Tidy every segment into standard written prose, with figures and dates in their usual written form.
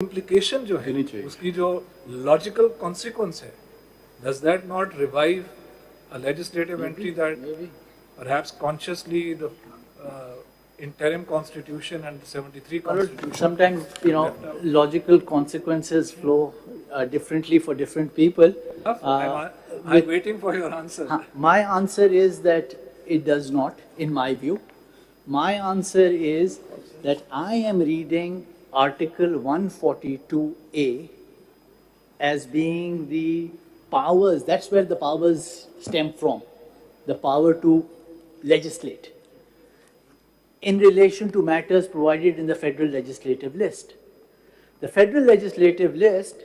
implication जो है उसकी जो logical consequence है, does that not revive a legislative entry that perhaps consciously the interim constitution and the 73 constitution sometimes logical consequences flow differently for different people. I'm waiting for your answer. My answer is that it does not, in my view. My answer is that I am reading Article 142A as being the powers, that's where the powers stem from, the power to legislate, in relation to matters provided in the Federal Legislative List. The Federal Legislative List,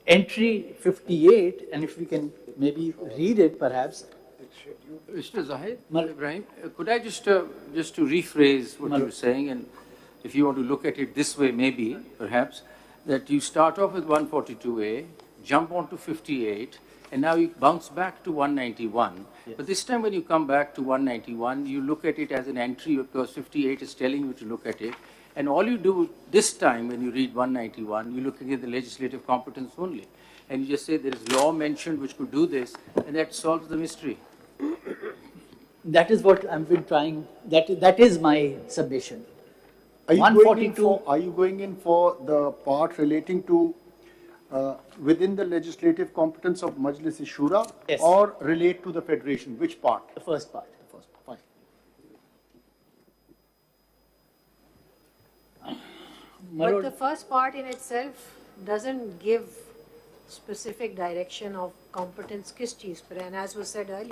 entry 58, and if we can maybe read it perhaps. Mr. Zahid, Ibrahim, could I just to rephrase what you were saying, and if you want to look at it this way, maybe, perhaps, that you start off with 142A, jump on to 58, and now you bounce back to 191. Yes. But this time when you come back to 191, you look at it as an entry because 58 is telling you to look at it. And all you do this time when you read 191, you're looking at the legislative competence only. And you just say there is law mentioned which could do this, and that solves the mystery. That is what I've been trying, that is my submission. Are you going in for the part relating to within the legislative competence of Majlis Shura, yes, or relate to the Federation? Which part? The first part. Fine. But the first part in itself doesn't give specific direction of competence kis cheez par hai. And as was said earlier,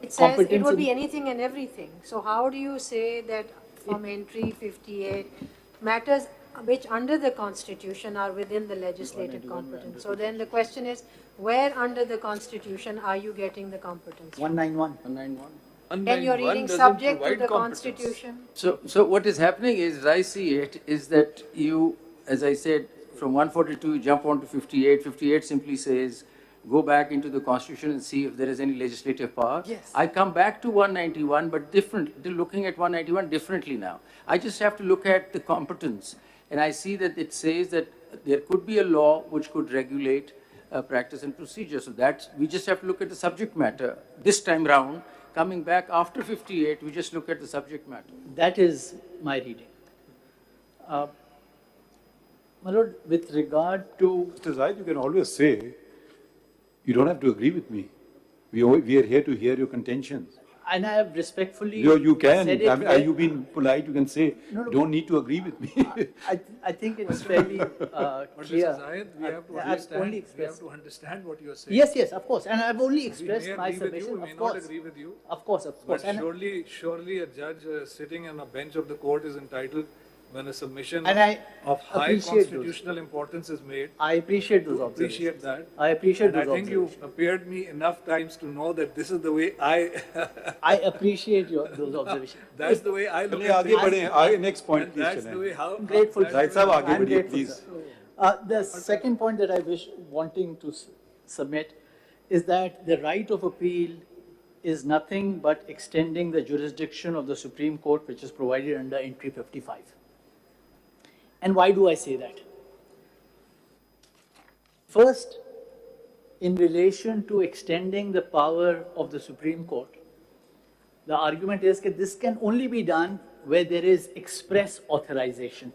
it says it would be anything and everything. So how do you say that from entry 58 matters which under the Constitution are within the legislative competence? So then the question is, where under the Constitution are you getting the competence? 191. And you're reading subject to the Constitution. So what is happening is, as I see it, is that you, as I said, from 142 you jump on to 58. 58 simply says, go back into the Constitution and see if there is any legislative power. Yes. I come back to 191, but looking at 191 differently now. I just have to look at the competence. And I see that it says that there could be a law which could regulate practice and procedure. So that we just have to look at the subject matter. This time round, coming back after 58, we just look at the subject matter. That is my reading. My Lord, with regard to... Mr. Zahid, you can always say, you don't have to agree with me. We are here to hear your contentions. And I have respectfully you can. said it. Are you being polite? You can say, don't need to agree with me. I think it's fairly But clear. Mr. Zahid, we have to understand what you are saying. Yes, of course. And I've only expressed my submission. We may not agree with you. Of course. But surely a judge sitting on a bench of the court is entitled, when a submission of high constitutional importance is made. I appreciate those observations. Appreciate that. I appreciate those observations. I think you've appeared me enough times to know that this is the way I appreciate those observations. That's the way I look at things. Next point, please. That's the way how... I'm grateful. Zahid Sahab, aage badhiye, please. The second point that I wanting to submit is that the right of appeal is nothing but extending the jurisdiction of the Supreme Court, which is provided under entry 55. And why do I say that? First, in relation to extending the power of the Supreme Court, the argument is that this can only be done where there is express authorization.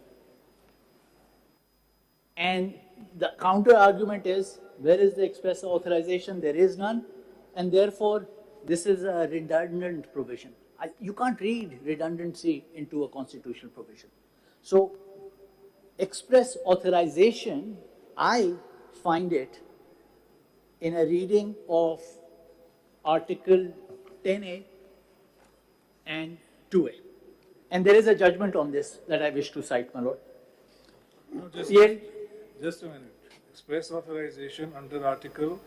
And the counter argument is, where is the express authorization? There is none. And therefore, this is a redundant provision. You can't read redundancy into a constitutional provision. So, express authorization, I find it in a reading of Article 10A and 2A. And there is a judgment on this that I wish to cite, my Lord. No, just a minute. Express authorization under Article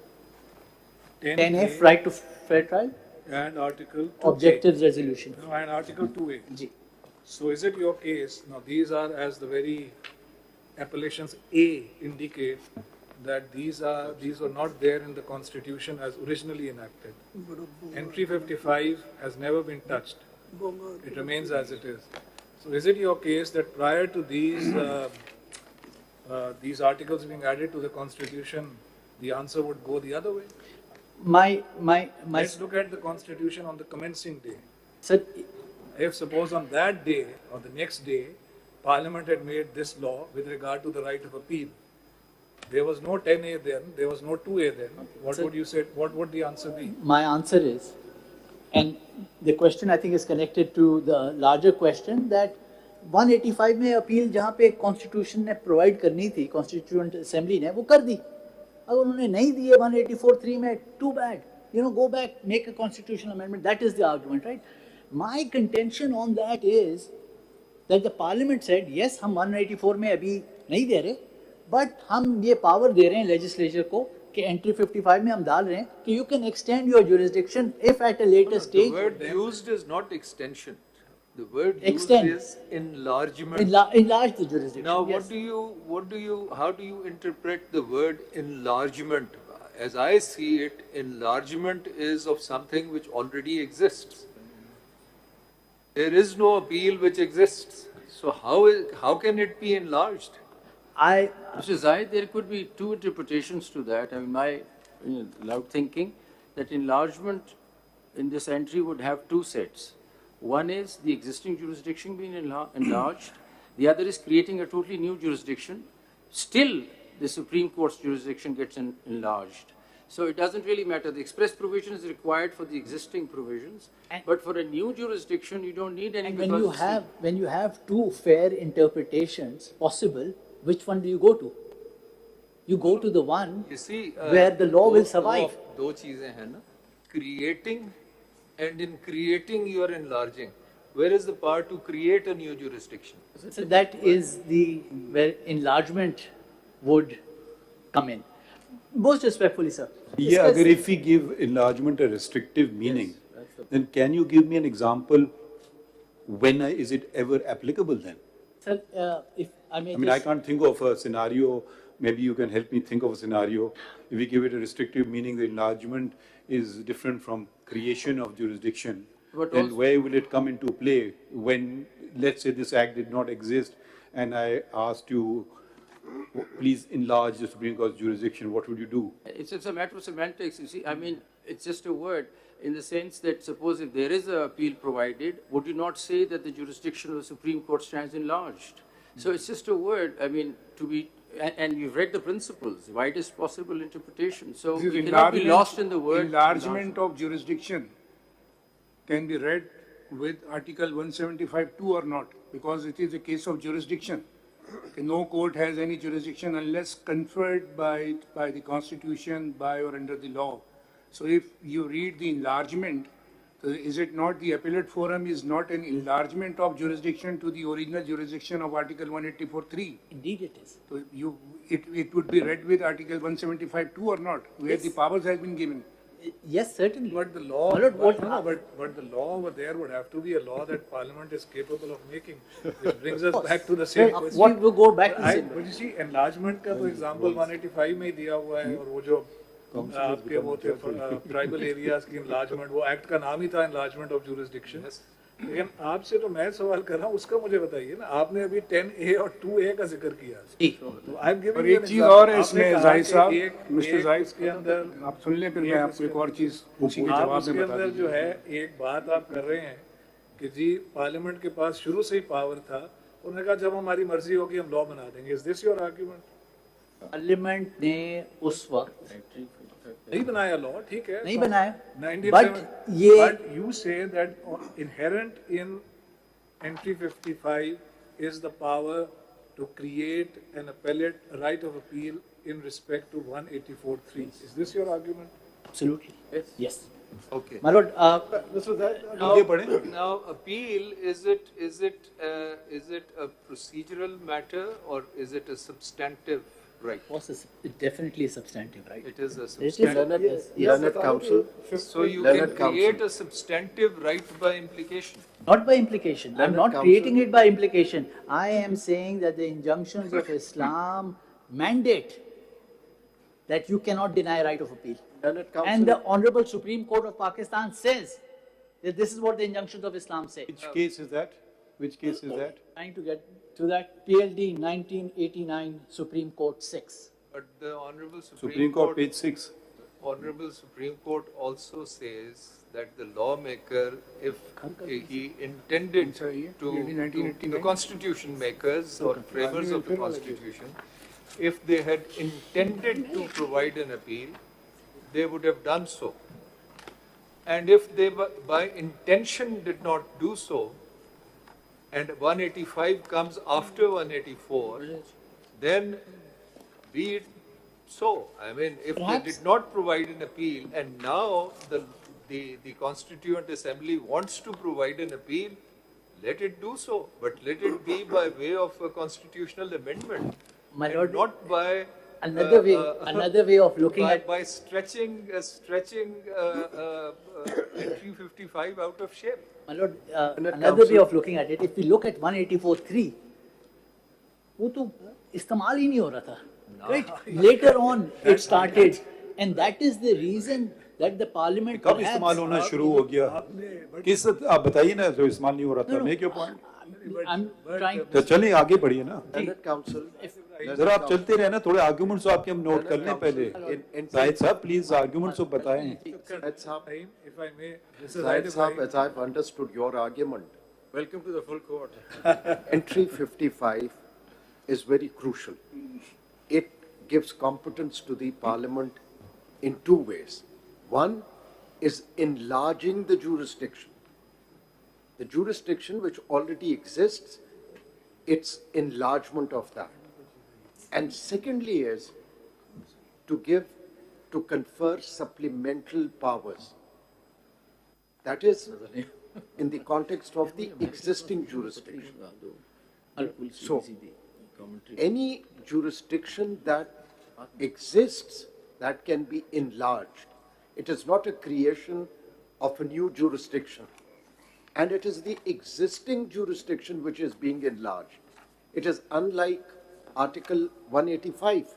10A, right to fair trial. And Article 2A. Objective resolution. No, and Article 2A. Ji. So is it your case, now these are, as the very appellations A indicate, that these were not there in the Constitution as originally enacted. Entry 55 has never been touched. It remains as it is. So is it your case that prior to these these articles being added to the constitution, the answer would go the other way. My Let's look at the constitution on the commencing day. sir, If suppose on that day or the next day, Parliament had made this law with regard to the right of appeal, there was no 10A then, there was no 2A then, what Sir, would you say, what would the answer be? my answer is, and the question I think is connected to the larger question that 185 में appeal जहाँ पे constitution ने provide करनी थी constituent assembly ने वो कर दी अगर उन्होंने नहीं दी है 184(3) में to bad go back make a constitutional amendment that is the argument right my contention on that is that the parliament said yes हम 184 में अभी नहीं दे रहे but हम ये power दे रहे हैं legislature को कि entry 55 में हम डाल रहे हैं कि you can extend your jurisdiction if at a later stage The word used is not extension. The word Extend. used is enlargement. enlarge the jurisdiction. Now, yes. how do you interpret the word enlargement? As I see it, enlargement is of something which already exists. There is no appeal which exists. So how can it be enlarged? Mr. Zahid, there could be two interpretations to that. I mean, my loud thinking that enlargement in this entry would have two sets. One is the existing jurisdiction being enlarged. The other is creating a totally new jurisdiction. Still, the Supreme Court's jurisdiction gets enlarged. So it doesn't really matter. The express provision is required for the existing provisions, but for a new jurisdiction, you don't need any. And when you have two fair interpretations possible, which one do you go to? You go to the one You see, where the law will survive. दो चीजें हैं ना, creating and in creating you are enlarging. Where is the power to create a new jurisdiction? So that is where enlargement would come in. Most respectfully, sir. Yeah, agar if we give enlargement a restrictive meaning, then can you give me an example when is it ever applicable then? Sir, if I may I mean, I can't think of a scenario, maybe you can help me think of a scenario. If we give it a restrictive meaning, the enlargement is different from creation of jurisdiction. But Then also- where will it come into play when, let's say this act did not exist and I asked you, please enlarge the Supreme Court's jurisdiction, what would you do? It's a matter of semantics, you see. I mean, it's just a word in the sense that suppose if there is an appeal provided, would you not say that the jurisdiction of the Supreme Court stands enlarged? So it's just a word, I mean, and you've read the principles, widest possible interpretation. So This is we cannot be lost in the word. Enlargement of jurisdiction can be read with Article 175(2) or not, because it is a case of jurisdiction. No court has any jurisdiction unless conferred by the Constitution, by or under the law. So if you read the enlargement, is it not the appellate forum is not an enlargement of jurisdiction to the original jurisdiction of Article 184(3)? Indeed it is. So it would be read with Article 175(2) or not, where the powers have been given. Yes, certainly. But the law, My lord, but the law over there would have to be a law that Parliament is capable of making, which brings us back to the same question. What will go back to the same. But you see, enlargement का तो example 185 में ही दिया हुआ है और वो जो आपके वो थे ट्राइबल एरियाज की enlargement, वो एक्ट का नाम ही था enlargement of jurisdiction. लेकिन आपसे तो मैं सवाल कर रहा हूँ, उसका मुझे बताइए ना, आपने अभी 10A और 2A का जिक्र किया, तो I'm giving और you एक an चीज example. और है आपने इसमें कहा जाहिद कि साहब, मिस्टर एक जाहिद, उसके अंदर आप सुन लें, फिर मैं आपको एक और चीज उसी के आप जवाब उसके में बता अंदर जो दीजिए। है एक बात आप कर रहे हैं कि जी पार्लियामेंट के पास शुरू से ही पावर था, उन्होंने कहा जब हमारी मर्जी होगी हम लॉ बना देंगे. Is this your argument? Parliament ने उस वक्त नहीं बनाया लॉ, ठीक है, नहीं बनाया, 97 but ये but you say that inherent in entry 55 is the power to create an appellate right of appeal in respect to 184(3). Is this your argument? absolutely yes. Okay. My lord, Now, appeal, is it a procedural matter or is it a substantive right? it's definitely a substantive right. It is a It is, substantive. yes. Learned counsel. So you Learned can create a substantive right by implication. Not by implication. I'm Learned not counsel. creating it by implication. I am saying that the injunctions of Islam mandate that you cannot deny right of appeal. Learned counsel. And the Honorable Supreme Court of Pakistan says that this is what the injunctions of Islam say. Which case is that? Which case is that? Trying to get to that, PLD 1989, Supreme Court 6. But the Honorable Supreme Court, page 6. Honorable Supreme Court also says that the lawmaker, if he intended to the constitution makers or framers of the constitution, if they had intended to provide an appeal, they would have done so. And if they by intention did not do so, and 185 comes after 184, then be it so. I mean, if they did not provide an appeal, and now the Constituent Assembly wants to provide an appeal, let it do so. But let it be by way of a constitutional amendment, My and lord, not by another way of looking at by stretching entry 55 out of shape. My lord, another way of looking at it, if we look at 184.3, वो तो इस्तेमाल ही नहीं हो रहा था. Right? Later on, it started, and that is the reason that the parliament. कब इस्तेमाल होना शुरू हो गया? किस आप बताइए ना जो इस्तेमाल नहीं हो रहा था? Make your point. I'm trying. तो चलिए आगे बढ़िए ना. Council. जरा आप चलते रहे ना, थोड़े आर्गुमेंट्स आपके हम नोट कर लें पहले. जाहिद साहब प्लीज आर्गुमेंट्स बताएं. If I may, Zahid Saab, as I've understood your argument, Welcome to the full court. entry 55 is very crucial. It gives competence to the parliament in two ways. One is enlarging the jurisdiction. The jurisdiction which already exists, it's enlargement of that. And secondly is to confer supplemental powers. That is in the context of the existing jurisdiction. So, any jurisdiction that exists that can be enlarged. It is not a creation of a new jurisdiction. And it is the existing jurisdiction which is being enlarged. It is unlike Article 185,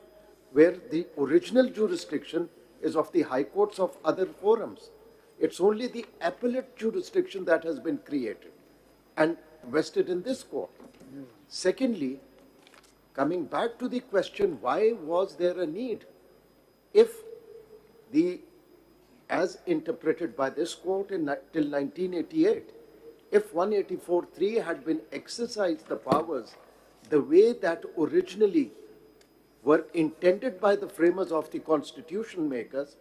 where the original jurisdiction is of the high courts of other forums. It's only the appellate jurisdiction that has been created and vested in this court. Secondly, coming back to the question, why was there a need? If as interpreted by this court till 1988, if 184.3 had been exercised the powers the way that originally were intended by the framers of the constitution makers,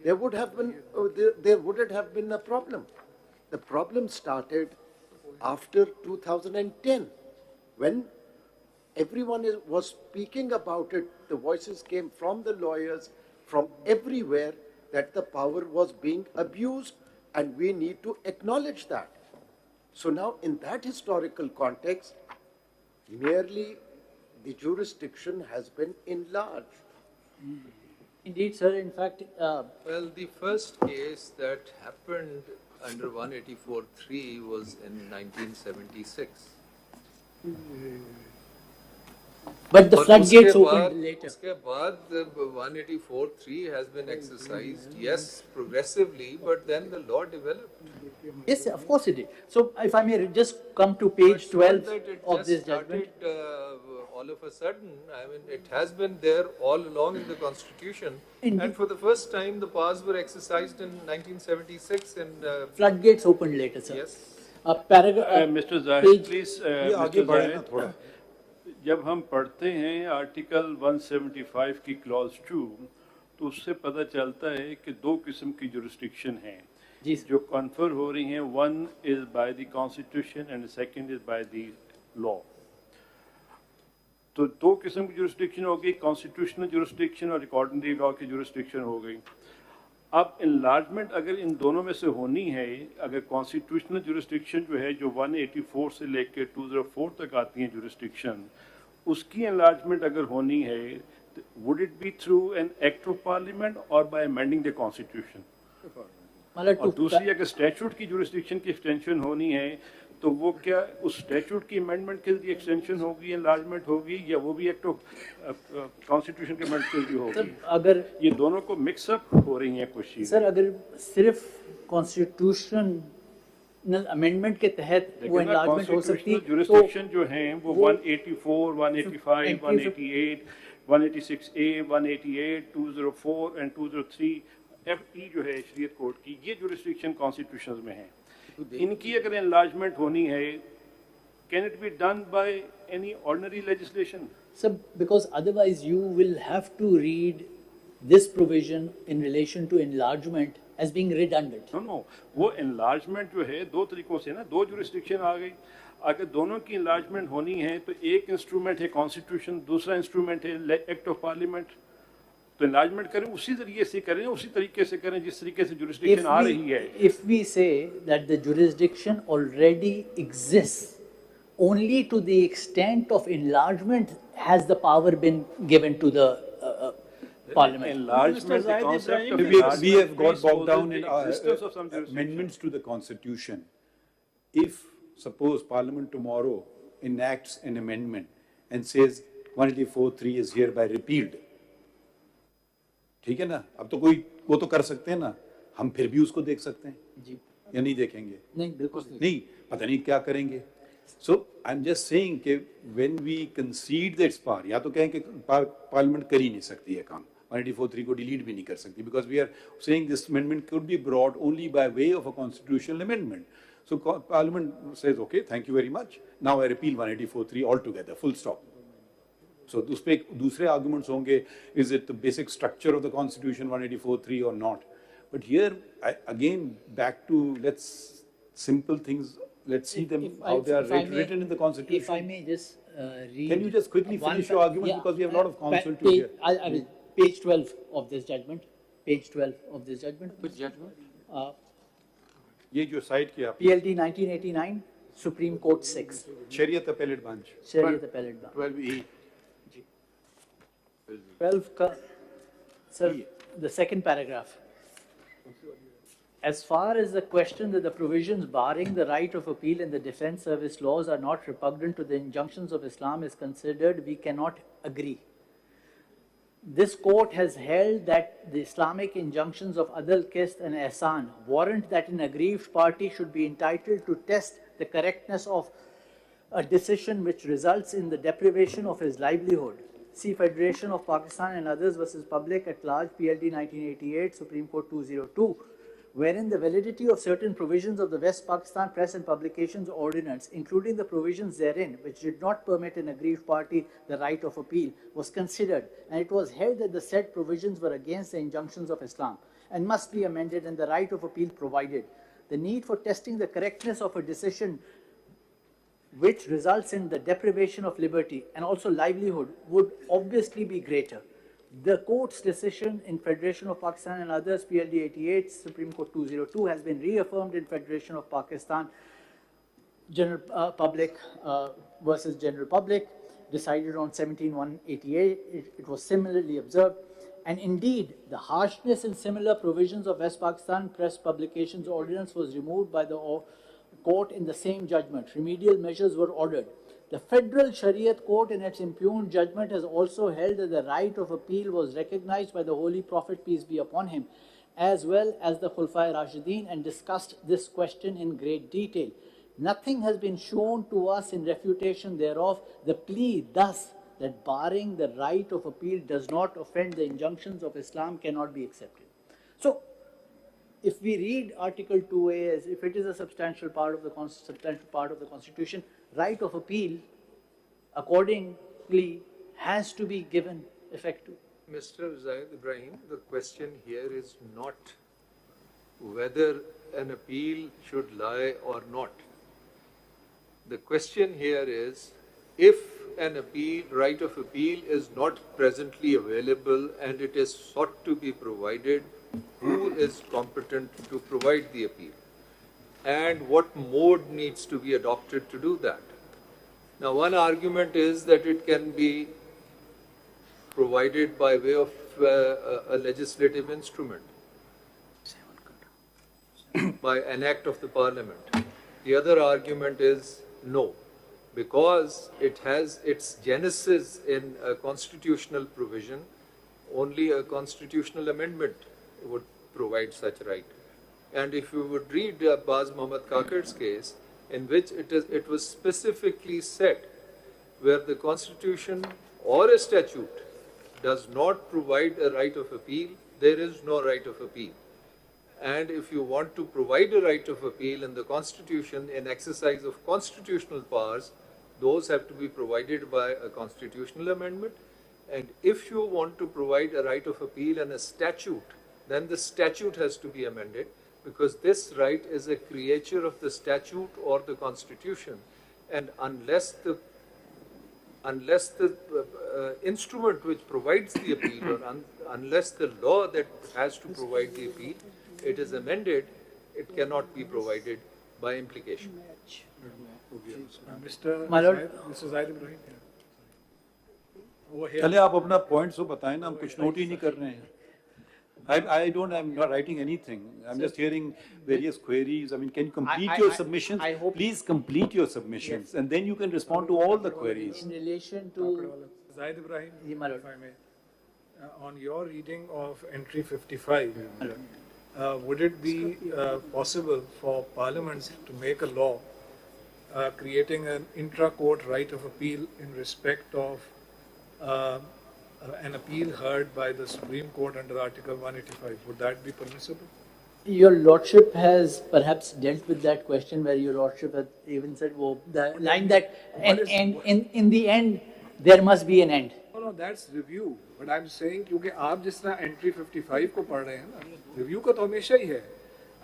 there wouldn't have been a problem. The problem started after 2010, when everyone was speaking about it. The voices came from the lawyers, from everywhere, that the power was being abused, and we need to acknowledge that. So now, in that historical context, merely the jurisdiction has been enlarged. Indeed, sir. In fact, Well, the first case that happened under 184.3 was in 1976. but the और floodgates उसके बाद- opened later. उसके बाद 184.3 has been exercised, yes, progressively, but then the law developed. Yes, of course it did. So, if I may just come to page But not 12 that it of just this judgment. started, all of a sudden. I mean, it has been there all along in the Constitution. Indeed. And for the first time, the powers were exercised in 1976 and Floodgates opened later, sir. yes. Paragraph. Mr. Zahid, page- please, ये आगे Mr. बढ़े ना Zahid, थोड़ा. जब हम पढ़ते हैं article 175 की क्लॉज 2, तो उससे पता चलता है कि दो किस्म की जुरिस्डिक्शन हैं जी सर। जो कन्फर हो रही हैं. One is by the constitution and second is by the law. तो दो किस्म की जुरिस्डिक्शन हो गई, कॉन्स्टिट्यूशनल जुरिस्डिक्शन और अकॉर्डिंग लॉ की जुरिस्डिक्शन हो गई. अब इनलार्जमेंट अगर इन दोनों में से होनी है, अगर कॉन्स्टिट्यूशनल जुरिस्डिक्शन जो है जो 184 से लेकर 204 तक आती है जुरिस्डिक्शन, उसकी इनलार्जमेंट अगर होनी है, would it be through an act of parliament और बाय अमेंडिंग द कॉन्स्टिट्यूशन? और दूसरी, अगर स्टैट्यूट की जुरिस्डिक्शन की एक्सटेंशन होनी है, तो वो क्या उस स्टैट्यूट की अमेंडमेंट के लिए एक्सटेंशन होगी, एनलार्जमेंट होगी, या वो भी एक्ट ऑफ कॉन्स्टिट्यूशन के अमेंडमेंट के लिए होगी? अगर ये दोनों को मिक्सअप हो रही हैं कुछ चीजें. सर, अगर सिर्फ कॉन्स्टिट्यूशन अमेंडमेंट के तहत वो लेकिन enlargement हो सकती कॉन्स्टिट्यूशनल जुरिस्डिक्शन जो हैं वो 184, 185, 188, 186A, 188, 204 and 203 FE जो है शरीयत कोड की, ये जुरिस्डिक्शन कॉन्स्टिट्यूशन में है। इनकी अगर एनलार्जमेंट होनी है, can it be done by any ordinary legislation? So, because otherwise you will have to read this provision in relation to enlargement as being redundant. No, वो enlargement जो है दो तरीकों से ना, दो jurisdiction आ गई। अगर दोनों की enlargement होनी है तो एक instrument है constitution, दूसरा instrument है act of parliament। तो enlargement करें उसी तरीके से करें, उसी तरीके से करें जिस तरीके से jurisdiction आ रही है। If we say that the jurisdiction already exists, only to the extent of enlargement has the power been given to the Parliament. Enlargement, the concept of We have got bogged down in existence of some jurisdiction. amendments to the Constitution. If, suppose, Parliament tomorrow enacts an amendment and says 184(3) is hereby repealed, ठीक है ना? अब तो कोई वो तो कर सकते हैं ना, हम फिर भी उसको देख सकते हैं जी या नहीं देखेंगे? नहीं, बिल्कुल नहीं, पता नहीं क्या करेंगे। So I'm just saying कि when we concede that power, या तो कहें कि पार्लियामेंट कर ही नहीं सकती है काम, 184(3) को डिलीट भी नहीं कर सकती, because we are saying this amendment could be brought only by way of a constitutional amendment. So Parliament says, okay, thank you very much. Now I repeal 184(3) altogether, full stop. So उस पे दूसरे arguments होंगे, is it the basic structure of the Constitution 184(3) or not? But here again back to let's simple things. Let's see them how they are written in the Constitution. If I may just read. Can you just quickly finish your argument, because we have a lot of counsel to hear. I will. Page 12 of this judgment. Page 12 of this judgment. Which judgment? ये जो side किया PLD 1989, Supreme Court 6. शरीयत appellate branch. Shariat Appellate Branch. 12E. 12 ka, sir, the second paragraph. As far as the question that the provisions barring the right of appeal in the defense service laws are not repugnant to the injunctions of Islam is considered, we cannot agree. This court has held that the Islamic injunctions of Adl, Qist and Ihsan warrant that an aggrieved party should be entitled to test the correctness of a decision which results in the deprivation of his livelihood. See Federation of Pakistan and Others versus Public at Large, PLD 1988, Supreme Court 202, wherein the validity of certain provisions of the West Pakistan Press and Publications Ordinance, including the provisions therein which did not permit an aggrieved party the right of appeal, was considered, and it was held that the said provisions were against the injunctions of Islam and must be amended, and the right of appeal provided. The need for testing the correctness of a decision which results in the deprivation of liberty and also livelihood would obviously be greater. The court's decision in Federation of Pakistan and Others, PLD 88, Supreme Court 202, has been reaffirmed in Federation of Pakistan General Public versus General Public, decided on 17/188. It was similarly observed. And indeed, the harshness in similar provisions of West Pakistan Press Publications Ordinance was removed by the court in the same judgment. Remedial measures were ordered. The Federal Shariat Court in its impugned judgment has also held that the right of appeal was recognized by the Holy Prophet, peace be upon him, as well as the Khulafai Rashidin, and discussed this question in great detail. Nothing has been shown to us in refutation thereof. The plea thus that barring the right of appeal does not offend the injunctions of Islam cannot be accepted. So, if we read Article 2A as if it is a substantial part of the Constitution, right of appeal accordingly has to be given effect to. Mr. Zaid Ibrahim, the question here is not whether an appeal should lie or not. The question here is, if an appeal, right of appeal is not presently available and it is sought to be provided, who is competent to provide the appeal? And what mode needs to be adopted to do that? Now, one argument is that it can be provided by way of a legislative instrument, by an act of the Parliament. The other argument is no, because it has its genesis in a constitutional provision. Only a constitutional amendment would provide such right. And if you would read Baz Muhammad Kakar's case, in which it was specifically said, where the constitution or a statute does not provide a right of appeal, there is no right of appeal. And if you want to provide a right of appeal in the constitution in exercise of constitutional powers, those have to be provided by a constitutional amendment. And if you want to provide a right of appeal in a statute, then the statute has to be amended, because this right is a creature of the statute or the constitution. And unless the instrument which provides the appeal, or unless the law that has to provide the appeal, it is amended, it cannot be provided by implication. My lord. Mr. Zaid Ibrahim. Over here. चले आप अपना point तो बताएं ना, हम कुछ note ही नहीं कर रहे हैं. I'm not writing anything. I'm just hearing various queries. I mean, can you complete your submissions? I hope. Please complete your submissions, and then you can respond to all the queries. In relation to Zaid Ibrahim, Ji, my lord. if I may, on your reading of entry 55, would it be possible for Parliament to make a law creating an intra-court right of appeal in respect of an appeal heard by the Supreme Court under Article 185? Would that be permissible? Your Lordship has perhaps dealt with that question, where your Lordship has even said, well, the line that, and in the end, there must be an end. No, that's review. But I'm saying, क्योंकि आप जिस तरह entry 55 को पढ़ रहे हैं ना, review का तो हमेशा ही है.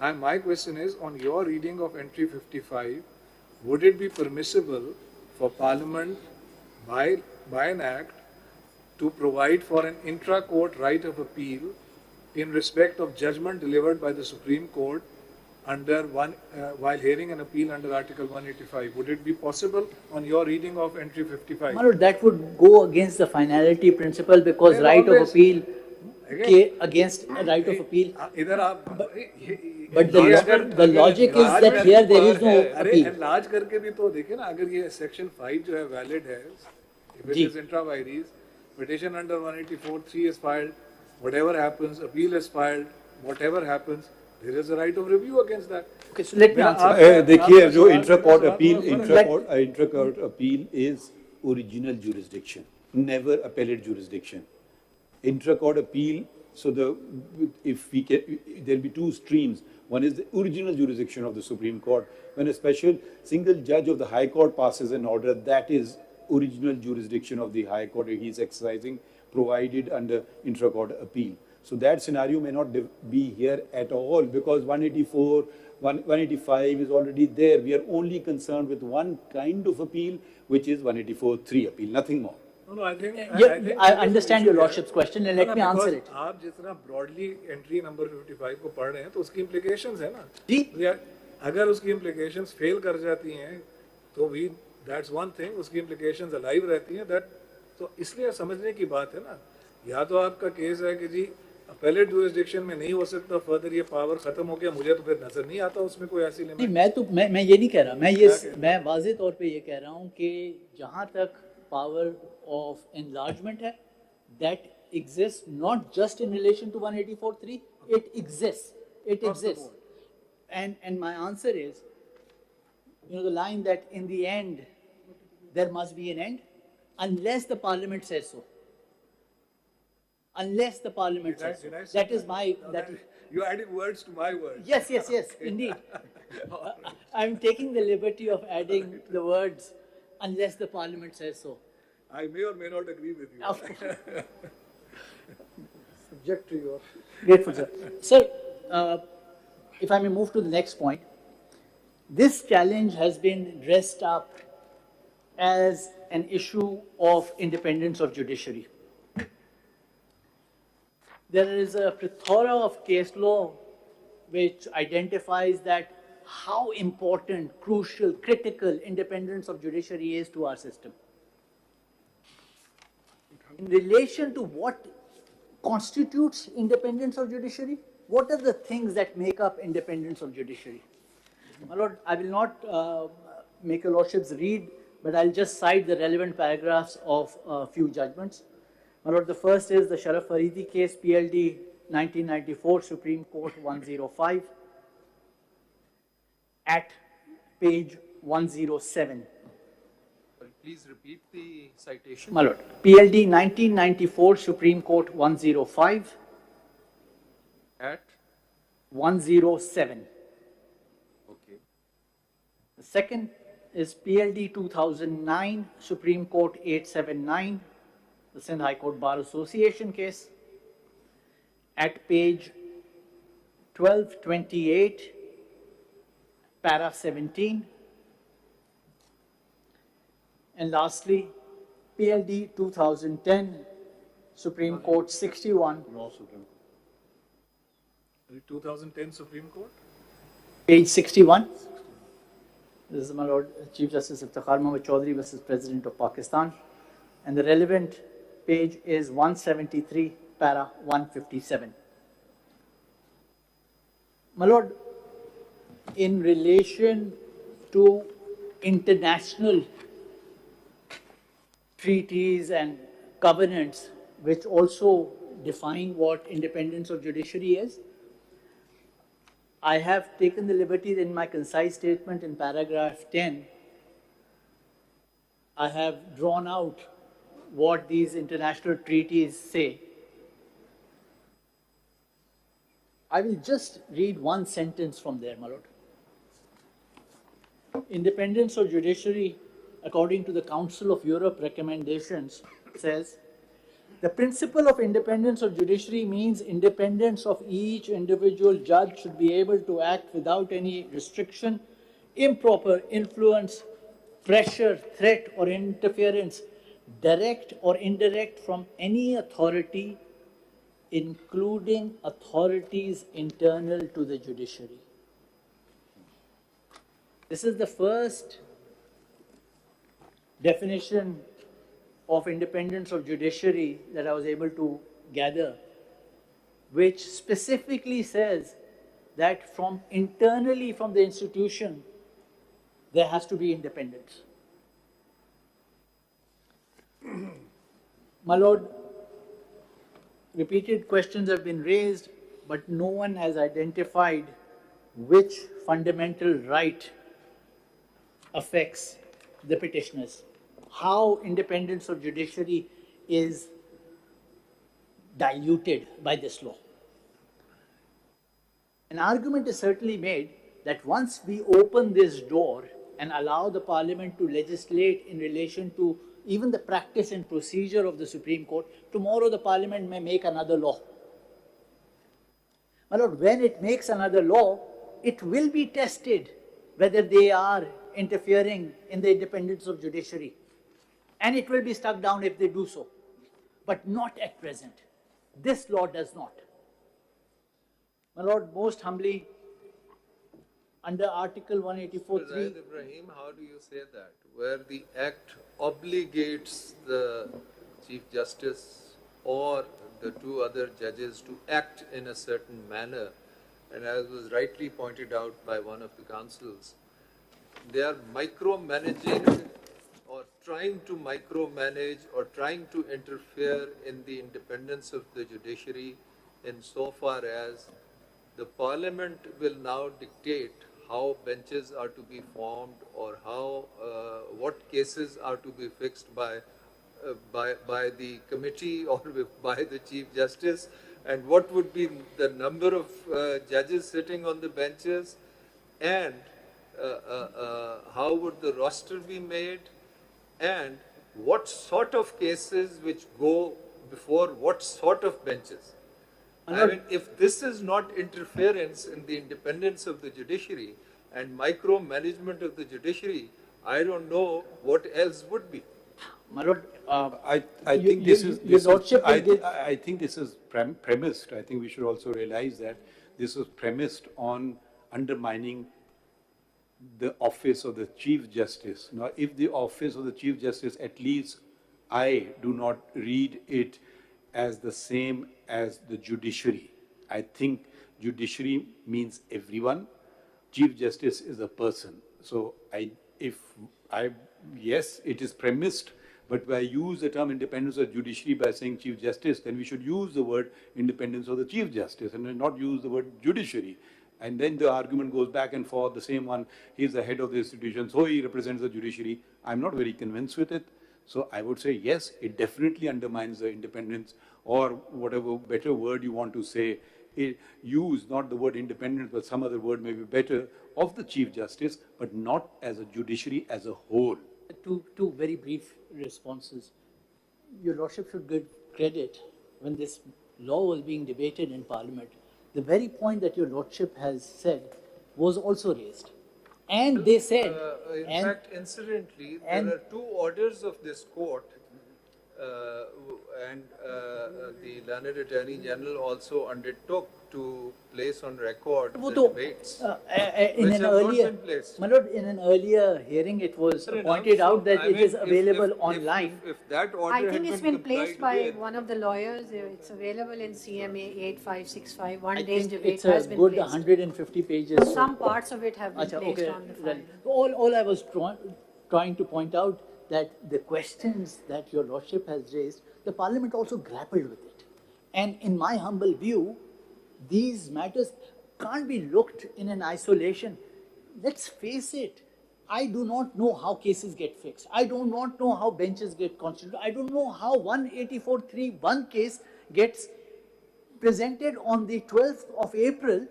And my question is, on your reading of entry 55, would it be permissible for Parliament by an act to provide for an intra-court right of appeal in respect of judgment delivered by the Supreme Court while hearing an appeal under Article 185? Would it be possible on your reading of entry 55? My lord, that would go against the finality principle, because Well, right of always. appeal Again. against right of appeal. इधर आप But the logic is that here there is no अरे appeal. enlarge करके भी तो देखे ना, अगर ये section 5 जो है valid है, if it ji. is intra vires, petition under 184(3) is filed, whatever happens, appeal is filed, whatever happens, there is a right of review against that. Okay, so let me answer. देखिए जो intra-court appeal is original jurisdiction, never appellate jurisdiction. Intra-court appeal, so there'll be two streams. One is the original jurisdiction of the Supreme Court. When a special single judge of the High Court passes an order, that is original jurisdiction of the High Court he is exercising, provided under intra-court appeal. So that scenario may not be here at all, because 184, 185 is already there. We are only concerned with one kind of appeal, which is 184(3) appeal, nothing more. No, I think I understand your Lordship's question, and let me answer it. आप जिस तरह broadly entry number 55 को पढ़ रहे हैं, तो उसकी implications है ना. जी. अगर उसकी implications fail कर जाती हैं, तो that's one thing. उसकी implications alive रहती हैं. तो इसलिए समझने की बात है ना. या तो आपका केस है कि जी appellate jurisdiction में नहीं हो सकता, further ये power खत्म हो गया, मुझे तो फिर नजर नहीं आता उसमें कोई ऐसी limit. मैं ये नहीं कह रहा. मैं वाज़ेह तौर पे ये कह रहा हूँ कि जहाँ तक power of enlargement है, that exists not just in relation to 184(3), it exists. And my answer is, the line that in the end there must be an end, unless the Parliament says so. Unless the Parliament says so. That is my. You added words to my words. Yes, indeed. I'm taking the liberty of adding the words, unless the Parliament says so. I may or may not agree with you. Of course. Subject to your... Grateful, sir. Sir, if I may move to the next point, this challenge has been dressed up as an issue of independence of judiciary. There is a plethora of case law which identifies that how important, crucial, critical independence of judiciary is to our system. In relation to what constitutes independence of judiciary, what are the things that make up independence of judiciary? My Lord, I will not make your Lordships read, but I'll just cite the relevant paragraphs of a few judgments. My Lord, the first is the Sharif Faridi case, PLD 1994, Supreme Court 105. at page 107. Please repeat the citation. My lord, PLD 1994, Supreme Court 105. At? 107. Okay. The second is PLD 2009, Supreme Court 879, the Sindh High Court Bar Association case, at page 1228, para 17. And lastly, PLD 2010, Supreme Court 61. No Supreme Court. The 2010 Supreme Court? Page 61. This is my Lord Chief Justice Iftikhar Muhammad Chaudhary versus President of Pakistan. And the relevant page is 173, para 157. My Lord, in relation to international treaties and covenants which also define what independence of judiciary is, I have taken the liberty in my concise statement in paragraph 10, I have drawn out what these international treaties say. I will just read one sentence from there, my lord. Independence of judiciary, according to the Council of Europe recommendations, says, the principle of independence of judiciary means independence of each individual judge should be able to act without any restriction, improper influence, pressure, threat, or interference, direct or indirect, from any authority, including authorities internal to the judiciary. This is the first definition of independence of judiciary that I was able to gather, which specifically says that from internally from the institution, there has to be independence. My lord, repeated questions have been raised, but no one has identified which fundamental right affects the petitioners. How independence of judiciary is diluted by this law. An argument is certainly made that once we open this door and allow the Parliament to legislate in relation to even the practice and procedure of the Supreme Court, tomorrow the Parliament may make another law. My lord, when it makes another law, it will be tested whether they are interfering in the independence of judiciary. And it will be struck down if they do so, but not at present. This law does not. My lord, most humbly, under Article 184(3), Ibrahim, how do you say that? Where the Act obligates the Chief Justice or the two other judges to act in a certain manner, and as was rightly pointed out by one of the councils, they are micromanaging or trying to micromanage or trying to interfere in the independence of the judiciary insofar as the Parliament will now dictate how benches are to be formed or how what cases are to be fixed by the committee or by the Chief Justice, and what would be the number of judges sitting on the benches, and how would the roster be made, and what sort of cases which go before what sort of benches. I mean, if this is not interference in the independence of the judiciary and micromanagement of the judiciary, I don't know what else would be. my lord, I think this is premised. I think we should also realize that this was premised on undermining the office of the Chief Justice. Now, if the office of the Chief Justice, at least I do not read it as the same as the judiciary. I think judiciary means everyone. Chief Justice is a person. So yes, it is premised, but if I use the term independence of judiciary by saying Chief Justice, then we should use the word independence of the Chief Justice and not use the word judiciary. And then the argument goes back and forth, the same one, he's the head of the institution, so he represents the judiciary. I'm not very convinced with it. So I would say, yes, it definitely undermines the independence, or whatever better word you want to say. Use not the word independence, but some other word may be better, of the Chief Justice, but not as a judiciary as a whole. Two very brief responses. Your Lordship should give credit when this law was being debated in Parliament. The very point that your Lordship has said was also raised. And they said... in fact, incidentally, there are two orders of this court, and the learned Attorney General also undertook to place on record the debates, in which an have earlier, not been placed. my lord, in an earlier hearing, it was pointed out that it is available online. If that order I had think it's been placed by complied with, one of the lawyers. It's available in CMA 8565. I One day's think debate it's has a been good placed. 150 pages. Some parts of it have been Acha, placed okay, on the file. all I was trying to point out that the questions that your Lordship has raised, the Parliament also grappled with it. And in my humble view, these matters can't be looked in an isolation. Let's face it, I do not know how cases get fixed. I do not know how benches get constituted. I don't know how 184.3.1 case gets presented on the 12th of April,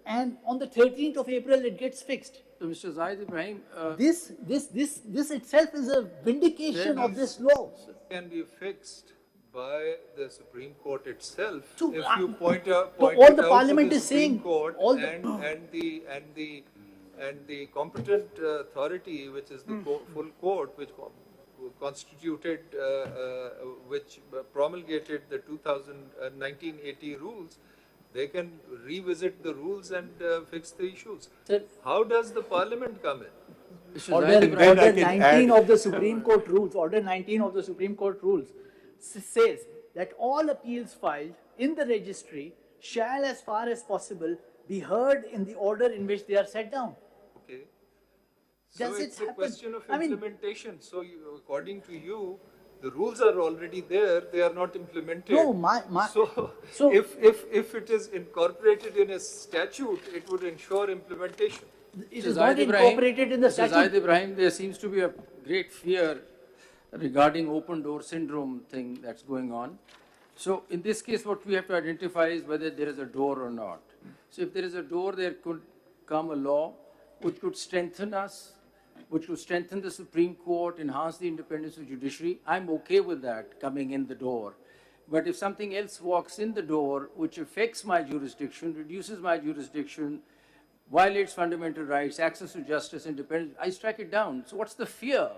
and on the 13th of April it gets fixed. So, Mr. Zahid Ibrahim, This itself is a vindication of this law. can be fixed by the Supreme Court itself. So, If you point out all it the out Parliament to the is saying, Supreme Court all the- and the competent authority, which is the full court, which constituted, which promulgated the 1980 rules, they can revisit the rules and fix the issues. Sir, How does the Parliament come in? Mr. Order, Zahid Ibrahim, order I can 19 add- of the Supreme Court rules, Order 19 of the Supreme Court rules says that all appeals filed in the registry shall, as far as possible, be heard in the order in which they are set down. Okay. So Does it it's a happen? question of I mean- implementation. So according to you, the rules are already there, they are not implemented. No, So if it is incorporated in a statute, it would ensure implementation. it Mr. is Zahid not Ibrahim, incorporated in the Mr. Zahid statute. Ibrahim, there seems to be a great fear regarding open door syndrome thing that's going on. So in this case, what we have to identify is whether there is a door or not. So if there is a door, there could come a law which could strengthen us, which would strengthen the Supreme Court, enhance the independence of judiciary. I'm okay with that coming in the door. But if something else walks in the door which affects my jurisdiction, reduces my jurisdiction, violates fundamental rights, access to justice, independence, I strike it down. So what's the fear?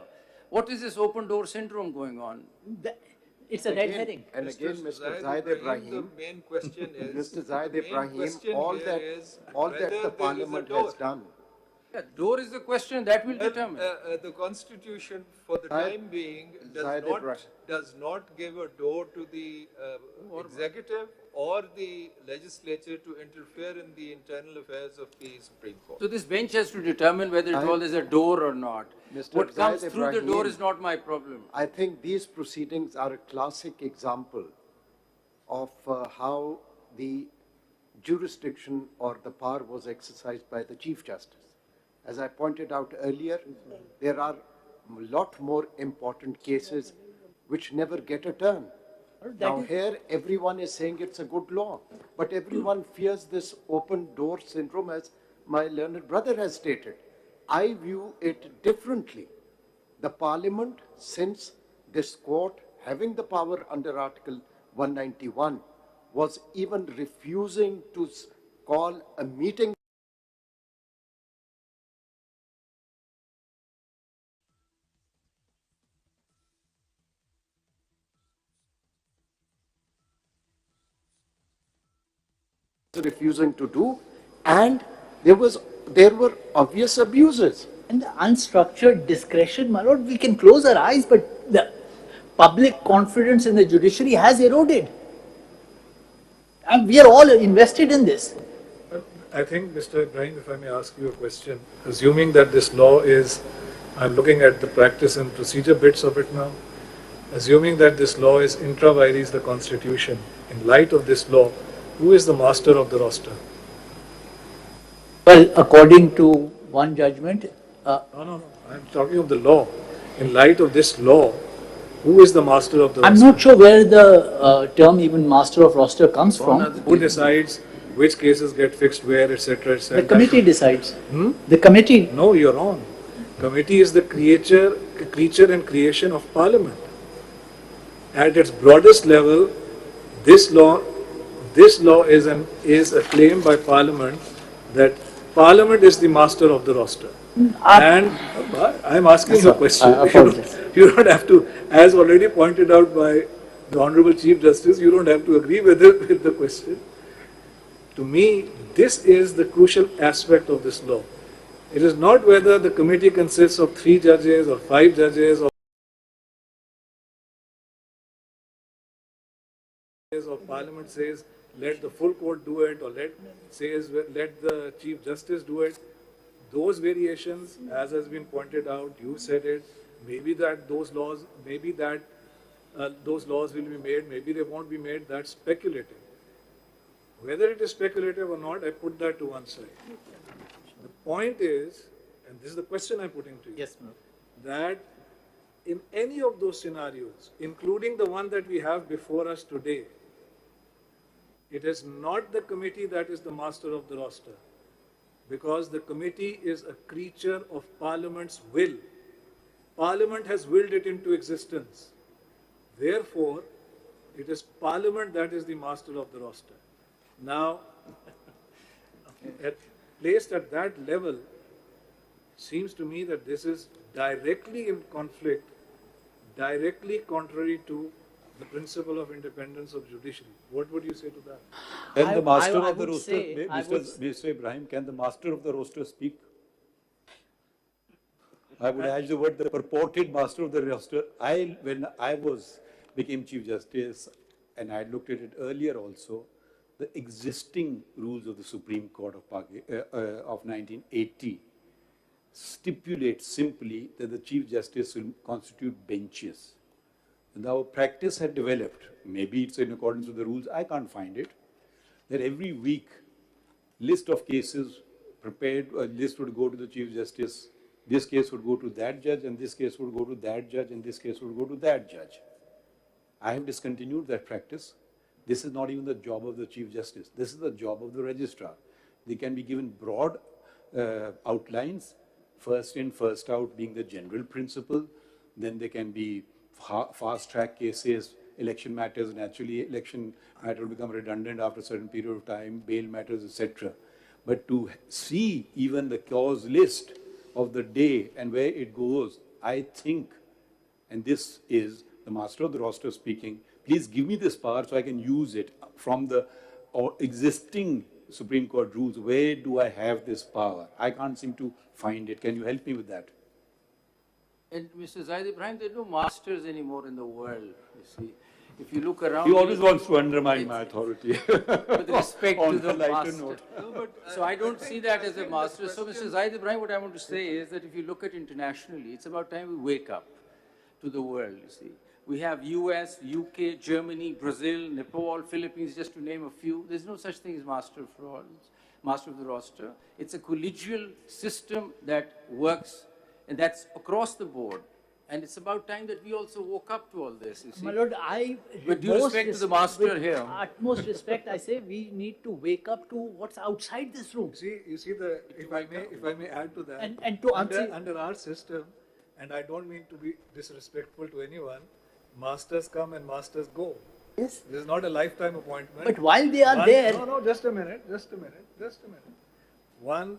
What is this open door syndrome going on? It's a red herring. And again, Mr. Zahid The Ibrahim, main question is, Mr. Zahid the main Ibrahim, question all here that, is all whether that there the is a Parliament door. has done. Yeah, door is the question that will determine. The Constitution, for the Zahid- time being, Zahid Ibrahim. does not give a door to the executive or the legislature to interfere in the internal affairs of the Supreme Court. So this bench has to determine whether it all is a door or not. Mr. What comes Zahid through the door Ibrahim, is not my problem. I think these proceedings are a classic example of how the jurisdiction or the power was exercised by the Chief Justice. As I pointed out earlier, there are a lot more important cases which never get a turn. Now here, everyone is saying it's a good law, but everyone fears this open door syndrome, as my learned brother has stated. I view it differently. The Parliament, since this court having the power under Article 191, was even refusing to call a meeting. Refusing to do, and there were obvious abuses. And the unstructured discretion, my lord, we can close our eyes, but the public confidence in the judiciary has eroded. And we are all invested in this. I think, Mr. Ibrahim, if I may ask you a question, assuming that this law is, I'm looking at the practice and procedure bits of it now, assuming that this law is intra vires the Constitution, in light of this law, who is the master of the roster? Well, according to one judgment, No. I'm talking of the law. In light of this law, who is the master of the I'm roster? not sure where the term even master of roster comes from. Who decides which cases get fixed where, etc., etc.? The committee decides. The committee. No, you're wrong. Committee is the creature and creation of Parliament. At its broadest level, this law is a claim by Parliament that Parliament is the master of the roster. And I'm asking you a question. You don't have to, as already pointed out by the Honorable Chief Justice, you don't have to agree with the question. To me, this is the crucial aspect of this law. It is not whether the committee consists of 3 judges or 5 judges or Parliament says let the full court do it or let the Chief Justice do it. Those variations, as has been pointed out, you said it, maybe those laws will be made, maybe they won't be made, that's speculative. Whether it is speculative or not, I put that to one side. The point is, and this is the question I'm putting to you, Yes, ma'am. that in any of those scenarios, including the one that we have before us today, it is not the committee that is the master of the roster, because the committee is a creature of Parliament's will. Parliament has willed it into existence. Therefore, it is Parliament that is the master of the roster. Now, placed at that level, seems to me that this is directly in conflict, directly contrary to the principle of independence of judiciary. What would you say to that? Can the master I of the would roster, say- Mr. Ibrahim, can the master of the roster speak? I would add the word the purported master of the roster. When I became Chief Justice, and I had looked at it earlier also, the existing rules of the Supreme Court of 1980 stipulate simply that the Chief Justice will constitute benches. Now, practice had developed, maybe it's in accordance with the rules, I can't find it, that every week, list of cases prepared, a list would go to the Chief Justice, this case would go to that judge, and this case would go to that judge, and this case would go to that judge. I have discontinued that practice. This is not even the job of the Chief Justice. This is the job of the registrar. They can be given broad outlines, first in, first out being the general principle. Then there can be fast track cases, election matters, naturally election matter will become redundant after a certain period of time, bail matters, etc. But to see even the cause list of the day and where it goes, I think, and this is the master of the roster speaking, please give me this power so I can use it from the existing Supreme Court rules. Where do I have this power? I can't seem to find it. Can you help me with that? And Mr. Zaid Ibrahim, there are no masters anymore in the world, you see. If you look around... He always wants to undermine my authority. With respect to the lighter master. note. No, but, so I don't see that as a master. So Mr. Zaid Ibrahim, what I want to say is that if you look at internationally, it's about time we wake up to the world, you see. We have US, UK, Germany, Brazil, Nepal, Philippines, just to name a few. There's no such thing as master of the roster. It's a collegial system that works, and that's across the board. And it's about time that we also woke up to all this, you see. My lord, with due respect to the master here. Utmost respect, I say we need to wake up to what's outside this room. You see if I may add to that, and to answer under our system, and I don't mean to be disrespectful to anyone, masters come and masters go. Yes. This is not a lifetime appointment. But while they are there... No, just a minute. One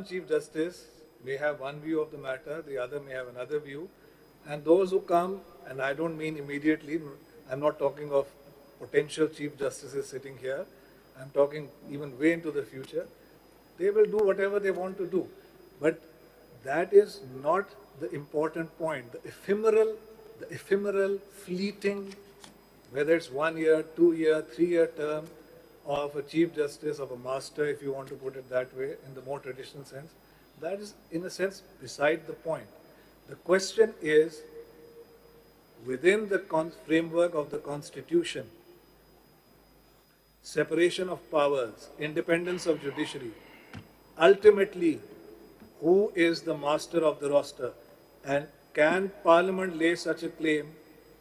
Chief Justice may have one view of the matter, the other may have another view. And those who come, and I don't mean immediately, I'm not talking of potential Chief Justices sitting here, I'm talking even way into the future, they will do whatever they want to do. But that is not the important point. The ephemeral, fleeting, whether it's 1 year, 2 year, 3 year term of a Chief Justice, of a master, if you want to put it that way, in the more traditional sense, that is, in a sense, beside the point. The question is, within the framework of the Constitution, separation of powers, independence of judiciary, ultimately, who is the master of the roster? And can Parliament lay such a claim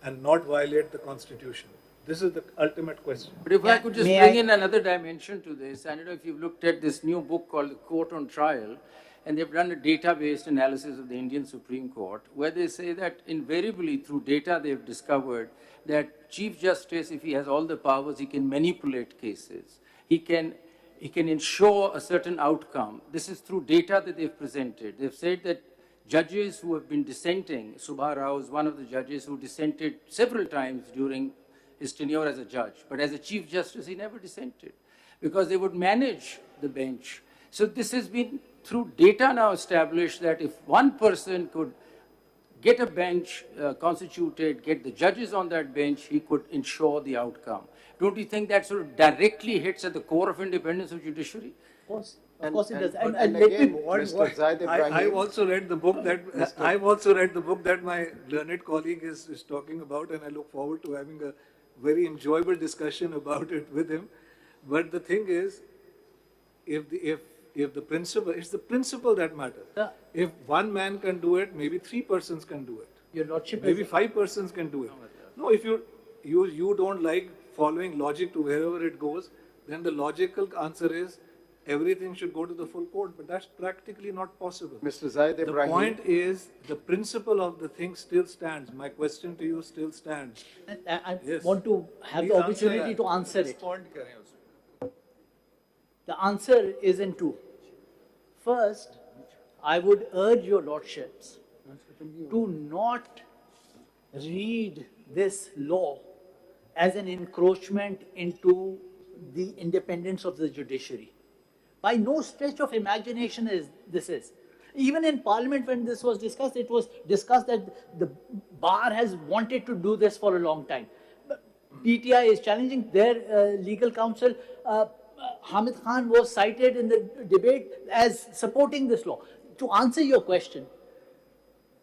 and not violate the Constitution? This is the ultimate question. But if I Yeah, could just may bring I- in another dimension to this, I don't know if you've looked at this new book called The Court on Trial, and they've done a data-based analysis of the Indian Supreme Court, where they say that invariably through data they've discovered that Chief Justice, if he has all the powers, he can manipulate cases. He can ensure a certain outcome. This is through data that they've presented. They've said that judges who have been dissenting, Subha Rao is one of the judges who dissented several times during his tenure as a judge, but as a Chief Justice, he never dissented because they would manage the bench. So this has been through data now established that if one person could get a bench constituted, get the judges on that bench, he could ensure the outcome. Don't you think that sort of directly hits at the core of independence of judiciary? Of course it does. And let me- again, Mr. Zaid Ibrahim. I've also read the book that I've also read the book that my learned colleague is talking about, and I look forward to having a very enjoyable discussion about it with him. But the thing is, if the principle, it's the principle that matters. Yeah. If one man can do it, maybe 3 persons can do it. Your Lordship Maybe is, 5 persons can do it. No, if you don't like following logic to wherever it goes, then the logical answer is everything should go to the full court. But that's practically not possible. Mr. Zaid The Ibrahim. point is, the principle of the thing still stands. My question to you still stands. I Yes. want to have Please the answer opportunity that. to answer it. Respond करें उसको. The answer is in two. First, I would urge your lordships to not read this law as an encroachment into the independence of the judiciary. By no stretch of imagination is this is. Even in Parliament, when this was discussed, it was discussed that the bar has wanted to do this for a long time. But PTI is challenging their legal counsel. Hamid Khan was cited in the debate as supporting this law. To answer your question,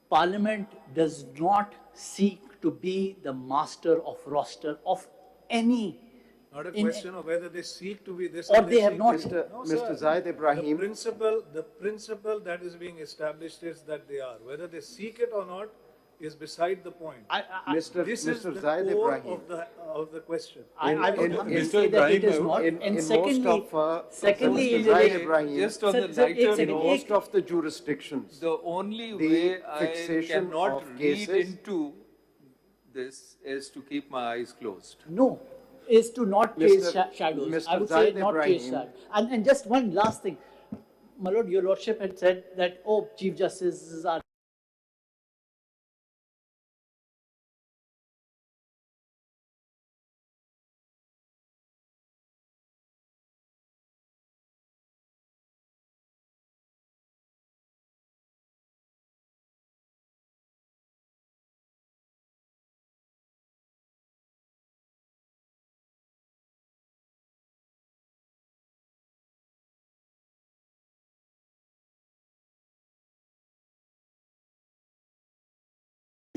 Parliament does not seek to be the master of roster of any. Not a question of whether they seek to be this Or they have seek not. to- Mr. No, Mr. sir. Zaid Ibrahim. The principle that is being established is that they are. Whether they seek it or not is beside the point. Mr. This is Mr. the Zaid core Ibrahim. of the question. I would in- humbly in- say that it is Ibrahim, not. in And most secondly, of, secondly, Mr. in Zaid relation, Ibrahim, Just on Sir, the sir, lighter एक second, in note, most of the jurisdictions, the only the way I fixation cannot of read cases- into this is to keep my eyes closed. no, is to not chase Mr. shadows. Mr. I would Zaid say not chase Ibrahim. shadows. And just one last thing. My lord, your lordship had said that, oh, Chief Justices are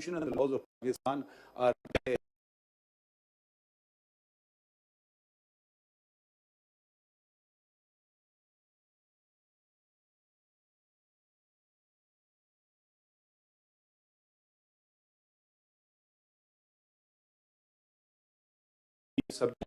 And the laws of Pakistan are subject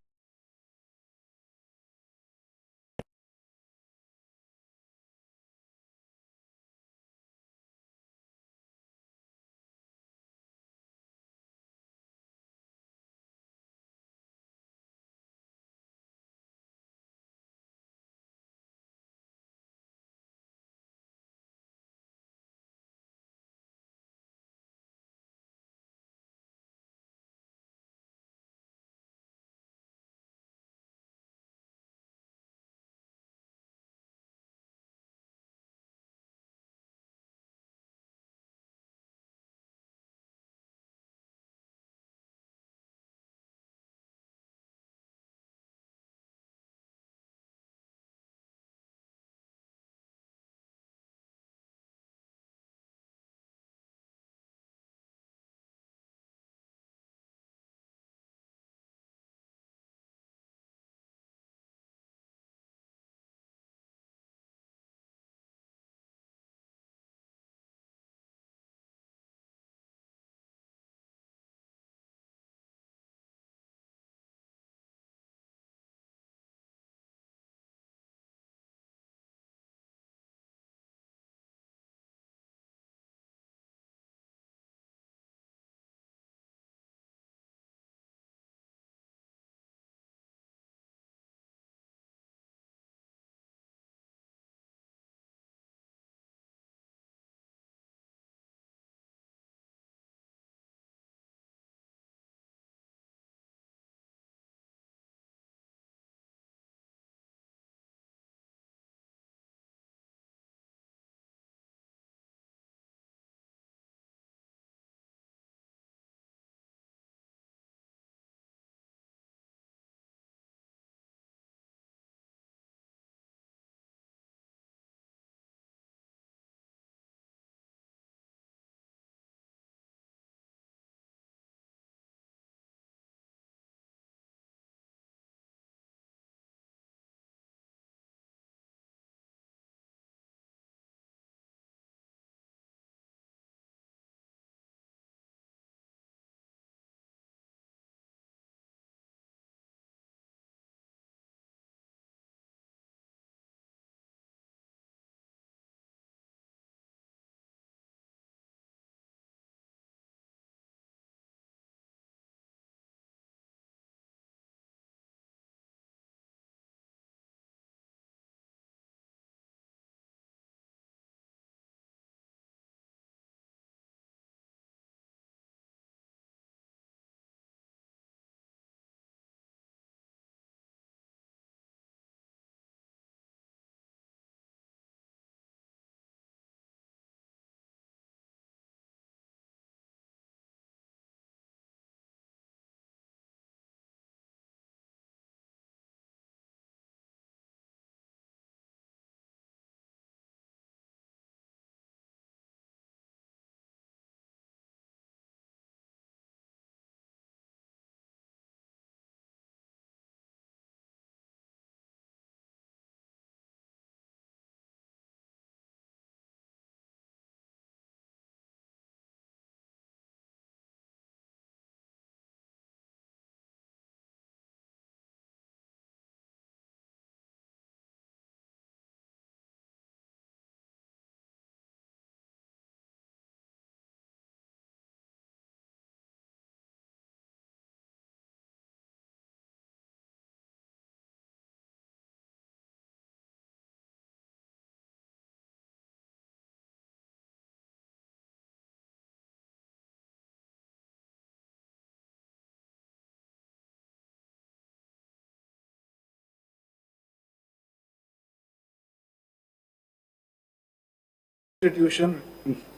Constitution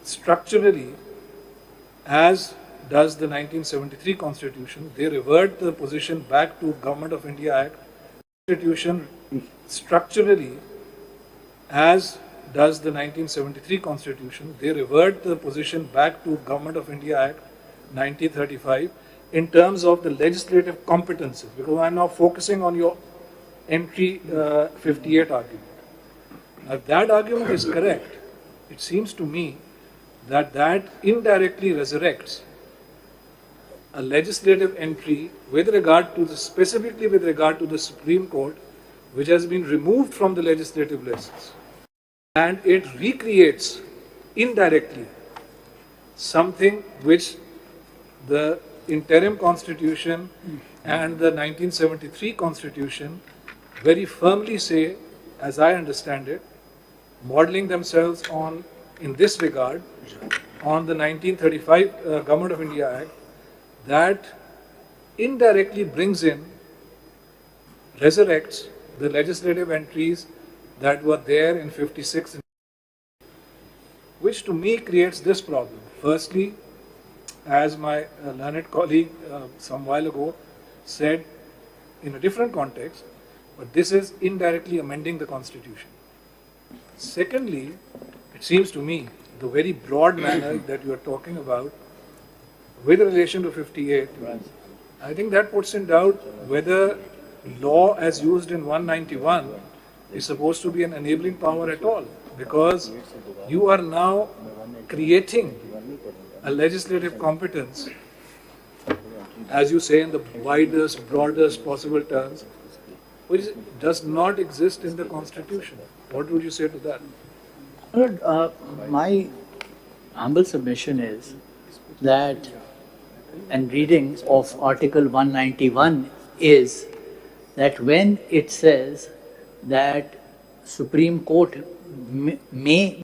structurally, as does the 1973 Constitution. They revert the position back to Government of India Act. Constitution structurally, as does the 1973 Constitution. They revert the position back to Government of India Act 1935 in terms of the legislative competences, because I'm now focusing on your entry 58 argument. Now, if that argument is correct, it seems to me that that indirectly resurrects a legislative entry with regard to the, specifically with regard to the Supreme Court, which has been removed from the legislative lists, and it recreates indirectly something which the interim constitution and the 1973 constitution very firmly say, as I understand it, modeling themselves on, in this regard, on the 1935 Government of India Act, that indirectly brings in, resurrects the legislative entries that were there in 56, which to me creates this problem. Firstly, as my learned colleague some while ago said in a different context, but this is indirectly amending the Constitution. Secondly, it seems to me the very broad manner that you are talking about with relation to 58, I think that puts in doubt whether law as used in 191 is supposed to be an enabling power at all, because you are now creating a legislative competence, as you say in the widest, broadest possible terms, which does not exist in the Constitution. What would you say to that? My humble submission is that, and reading of Article 191 is that when it says that Supreme Court may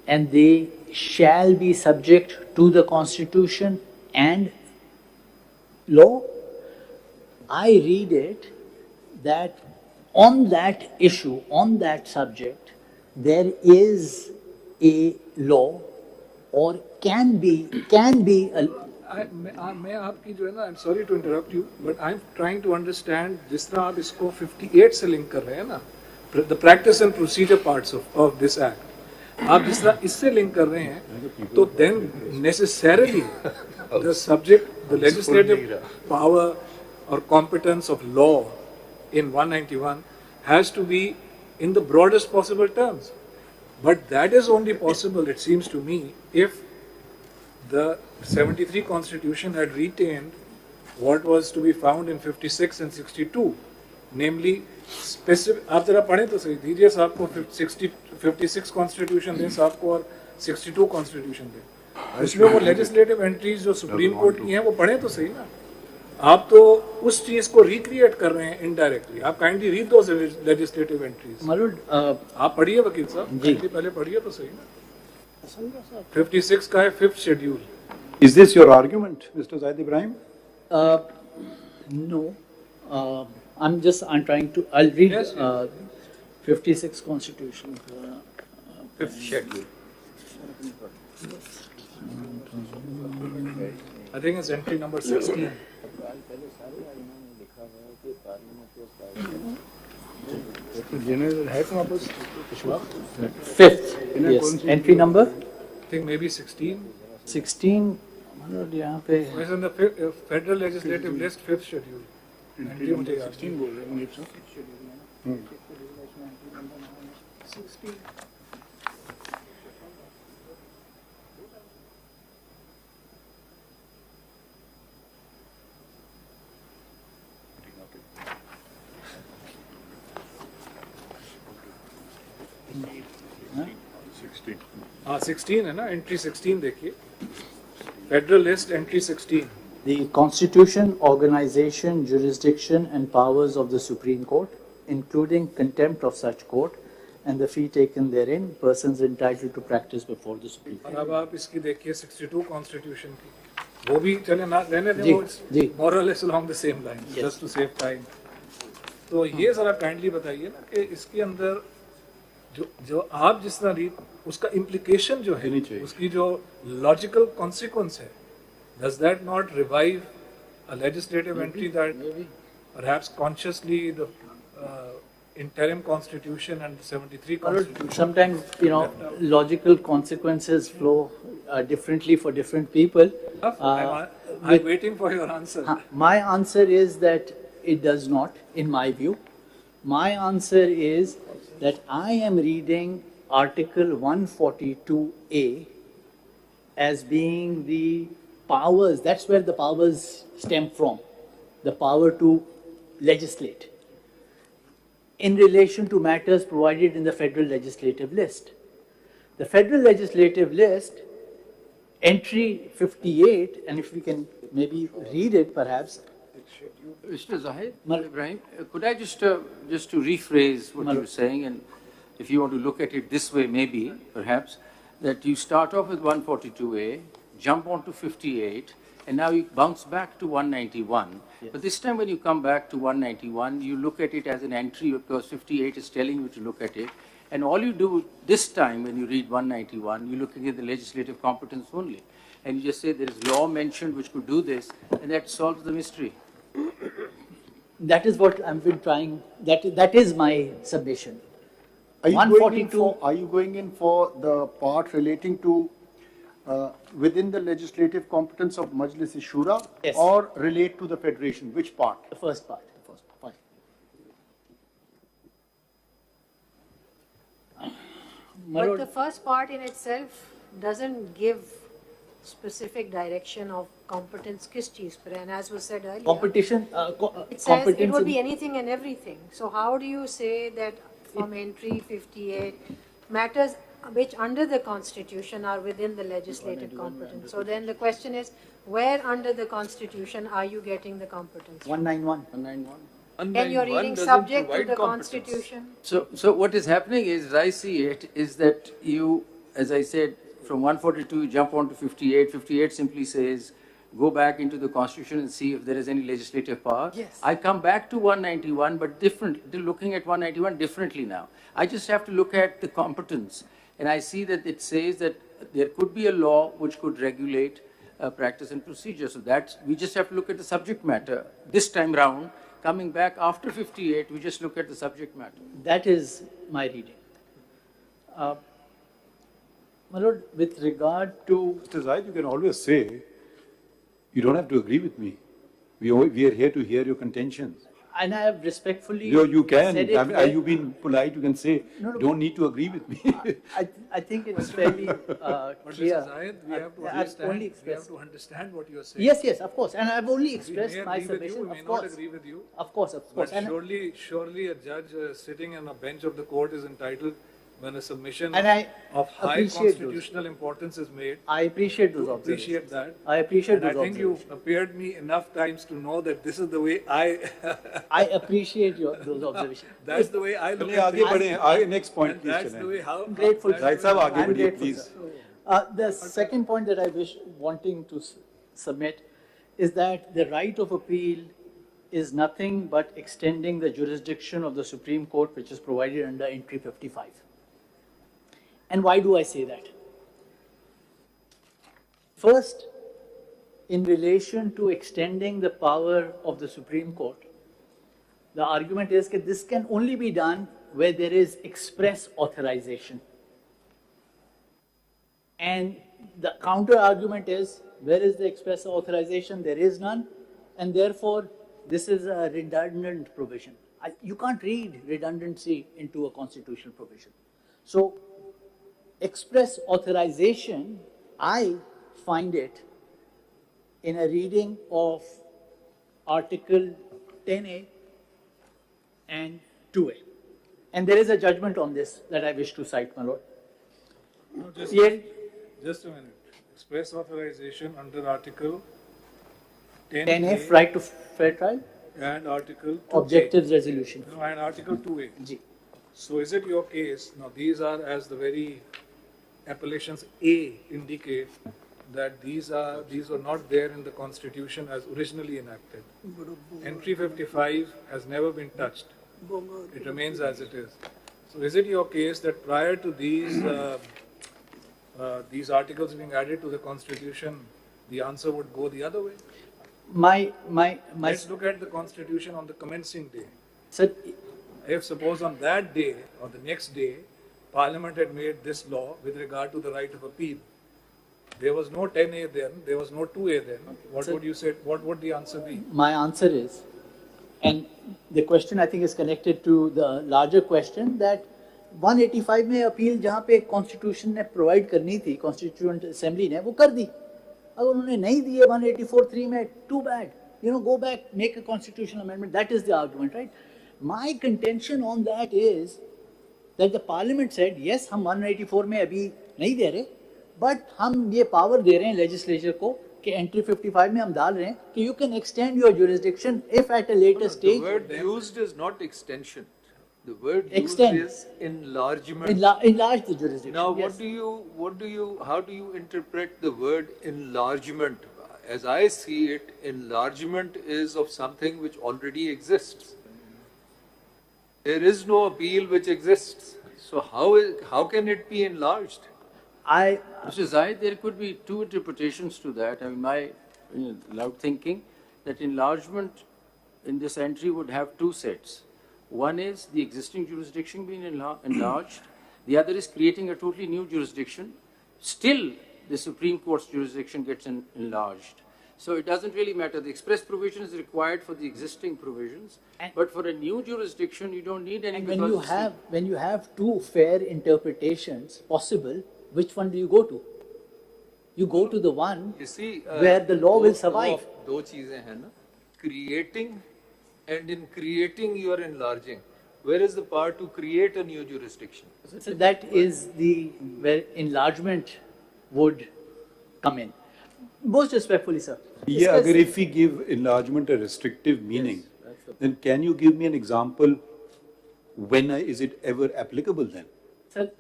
and they shall be subject to the Constitution and law, I read it that on that issue, on that subject, there is a law or can be a. I'm sorry to interrupt you, but I'm trying to understand जिस तरह आप इसको 58 से link कर रहे हैं ना, the practice and procedure parts of this act, आप जिस तरह इससे लिंक कर रहे हैं, तो then necessarily the subject, the legislative power or competence of law in 191 has to be in the broadest possible terms. But that is only possible, it seems to me, if the 73 Constitution had retained what was to be found in 56 and 62, namely specific. आप जरा पढ़ें तो सही, दीजिए साहब को 56 Constitution दें साहब को और 62 Constitution दें, उसमें वो legislative entries जो Supreme Court की हैं वो पढ़ें तो सही ना. आप तो उस चीज को रिक्रिएट कर रहे हैं इनडायरेक्टली. आप काइंडली रीड दोस लेजिस्लेटिव एंट्रीज. आप पढ़िए वकील साहब, पहले पढ़िए तो सही ना. 56 का है 5th schedule. Is this your argument, Mr. Zaid Ibrahim? No. I'm trying to, I'll read 56 Constitution. 5th schedule. I think it's entry number 16. Fifth, yes. Entry number? I think maybe 16. 16. It's on the Federal Legislative List, 5th schedule. Entry मुझे याद 16 बोल रहे हैं 16. हाँ 16 है ना, entry 16 देखिए, federal list entry 16. The Constitution, organization, jurisdiction and powers of the Supreme Court, including contempt of such court and the fee taken therein, persons entitled to practice before the Supreme Court. और अब आप इसकी देखिए 62 Constitution की, वो भी चले ना रहने दें, वो more or less along the same line, just to save time. तो ये जरा काइंडली बताइए ना कि इसके अंदर जो आप जिस तरह रीड उसका implication जो है, उसकी जो logical consequence है, does that not revive a legislative entry that perhaps consciously the interim constitution and the 73 constitution? Sometimes, logical consequences flow differently for different people. I'm waiting for your answer. My answer is that it does not, in my view. My answer is that I am reading Article 142A as being the powers, that's where the powers stem from, the power to legislate in relation to matters provided in the Federal Legislative List. The Federal Legislative List, entry 58, and if we can maybe read it perhaps. Mr. Zahid, Ibrahim, could I just to rephrase what you were saying, and if you want to look at it this way, maybe, perhaps, that you start off with 142A, jump on to 58, and now you bounce back to 191. Yes. But this time when you come back to 191, you look at it as an entry because 58 is telling you to look at it. And all you do this time when you read 191, you're looking at the legislative competence only. And you just say there is law mentioned which could do this, and that solves the mystery. That is what I've been trying, that is my submission. Are you going in for the part relating to within the legislative competence of Majlis Shura, yes, or relate to the Federation? Which part? The first part. Fine. But the first part in itself doesn't give specific direction of competence kis cheez par hai. And as was said earlier, competition, it says it would be anything and everything. So how do you say that from entry 58 matters which under the Constitution are within the legislative competence? So then the question is, where under the Constitution are you getting the competence? 191. And you're reading subject to the Constitution? So what is happening is, as I see it, is that you, as I said, from 142 you jump on to 58. 58 simply says, go back into the Constitution and see if there is any legislative power. Yes. I come back to 191, but looking at 191 differently now. I just have to look at the competence. And I see that it says that there could be a law which could regulate practice and procedure. So we just have to look at the subject matter. This time round, coming back after 58, we just look at the subject matter. That is my reading. My Lord, with regard to... Mr. Zahid, you can always say, you don't have to agree with me. We are here to hear your contentions. And I have respectfully you can. said it. Are you being polite? You can say, don't need to agree with me. I think it's fairly But clear. Mr. Zahid, we have to understand what you are saying. Yes, of course. And I've only expressed my submission. We may not agree with you. Of course. But surely a judge sitting on a bench of the court is entitled, when a submission of high constitutional importance is made. I appreciate those observations. Appreciate that. I appreciate those observations. I think you've appeared me enough times to know that this is the way I appreciate those observations. That's the way I look at it. Next point, please. That's the way how... I'm grateful. I'm grateful, please. The second point that I wanting to submit is that the right of appeal is nothing but extending the jurisdiction of the Supreme Court, which is provided under entry 55. And why do I say that? First, in relation to extending the power of the Supreme Court, the argument is that this can only be done where there is express authorization. And the counter argument is, where is the express authorization? There is none. And therefore, this is a redundant provision. You can't read redundancy into a constitutional provision. So, express authorization, I find it in a reading of Article 10A and 2A. And there is a judgment on this that I wish to cite, my Lord. No, just a minute. Express authorization under Article 10A, right to fair trial. And Article 2A. Objective resolution. No, and Article 2A. G. So is it your case, now these are, as the very appellations A indicate, that these were not there in the Constitution as originally enacted. Entry 55 has never been touched. It remains as it is. So is it your case that prior to these these articles being added to the constitution, the answer would go the other way. Let's look at the constitution on the commencing day. Sir, If suppose on that day or the next day, Parliament had made this law with regard to the right of appeal, there was no 10A then, there was no 2A then, what would you say, what would the answer be? my answer is, and the question I think is connected to the larger question that 185 में appeal जहाँ पे constitution ने provide करनी थी constituent assembly ने वो कर दी अगर उन्होंने नहीं दी है 184(3) में too bad go back make a constitutional amendment that is the argument right my contention on that is that the parliament said yes हम 184 में अभी नहीं दे रहे but हम ये power दे रहे हैं legislature को कि entry 55 में हम डाल रहे हैं कि you can extend your jurisdiction if at a later stage The word used is not extension. The word Extend. used is enlargement. enlarge the jurisdiction. Now, yes. how do you interpret the word enlargement? As I see it, enlargement is of something which already exists. There is no appeal which exists. So how can it be enlarged? Mr. Zahid, there could be two interpretations to that. I mean, my loud thinking that enlargement in this entry would have two sets. One is the existing jurisdiction being enlarged. The other is creating a totally new jurisdiction. Still, the Supreme Court's jurisdiction gets enlarged. So it doesn't really matter. The express provision is required for the existing provisions, but for a new jurisdiction, you don't need any. And when you have two fair interpretations possible, which one do you go to? You go to the one You see, where the law will survive. दो चीजें हैं ना, creating and in creating you are enlarging. Where is the power to create a new jurisdiction? So that is where enlargement would come in. Most respectfully, sir. Yeah, agar if we give enlargement a restrictive meaning, then can you give me an example when is it ever applicable then? Sir,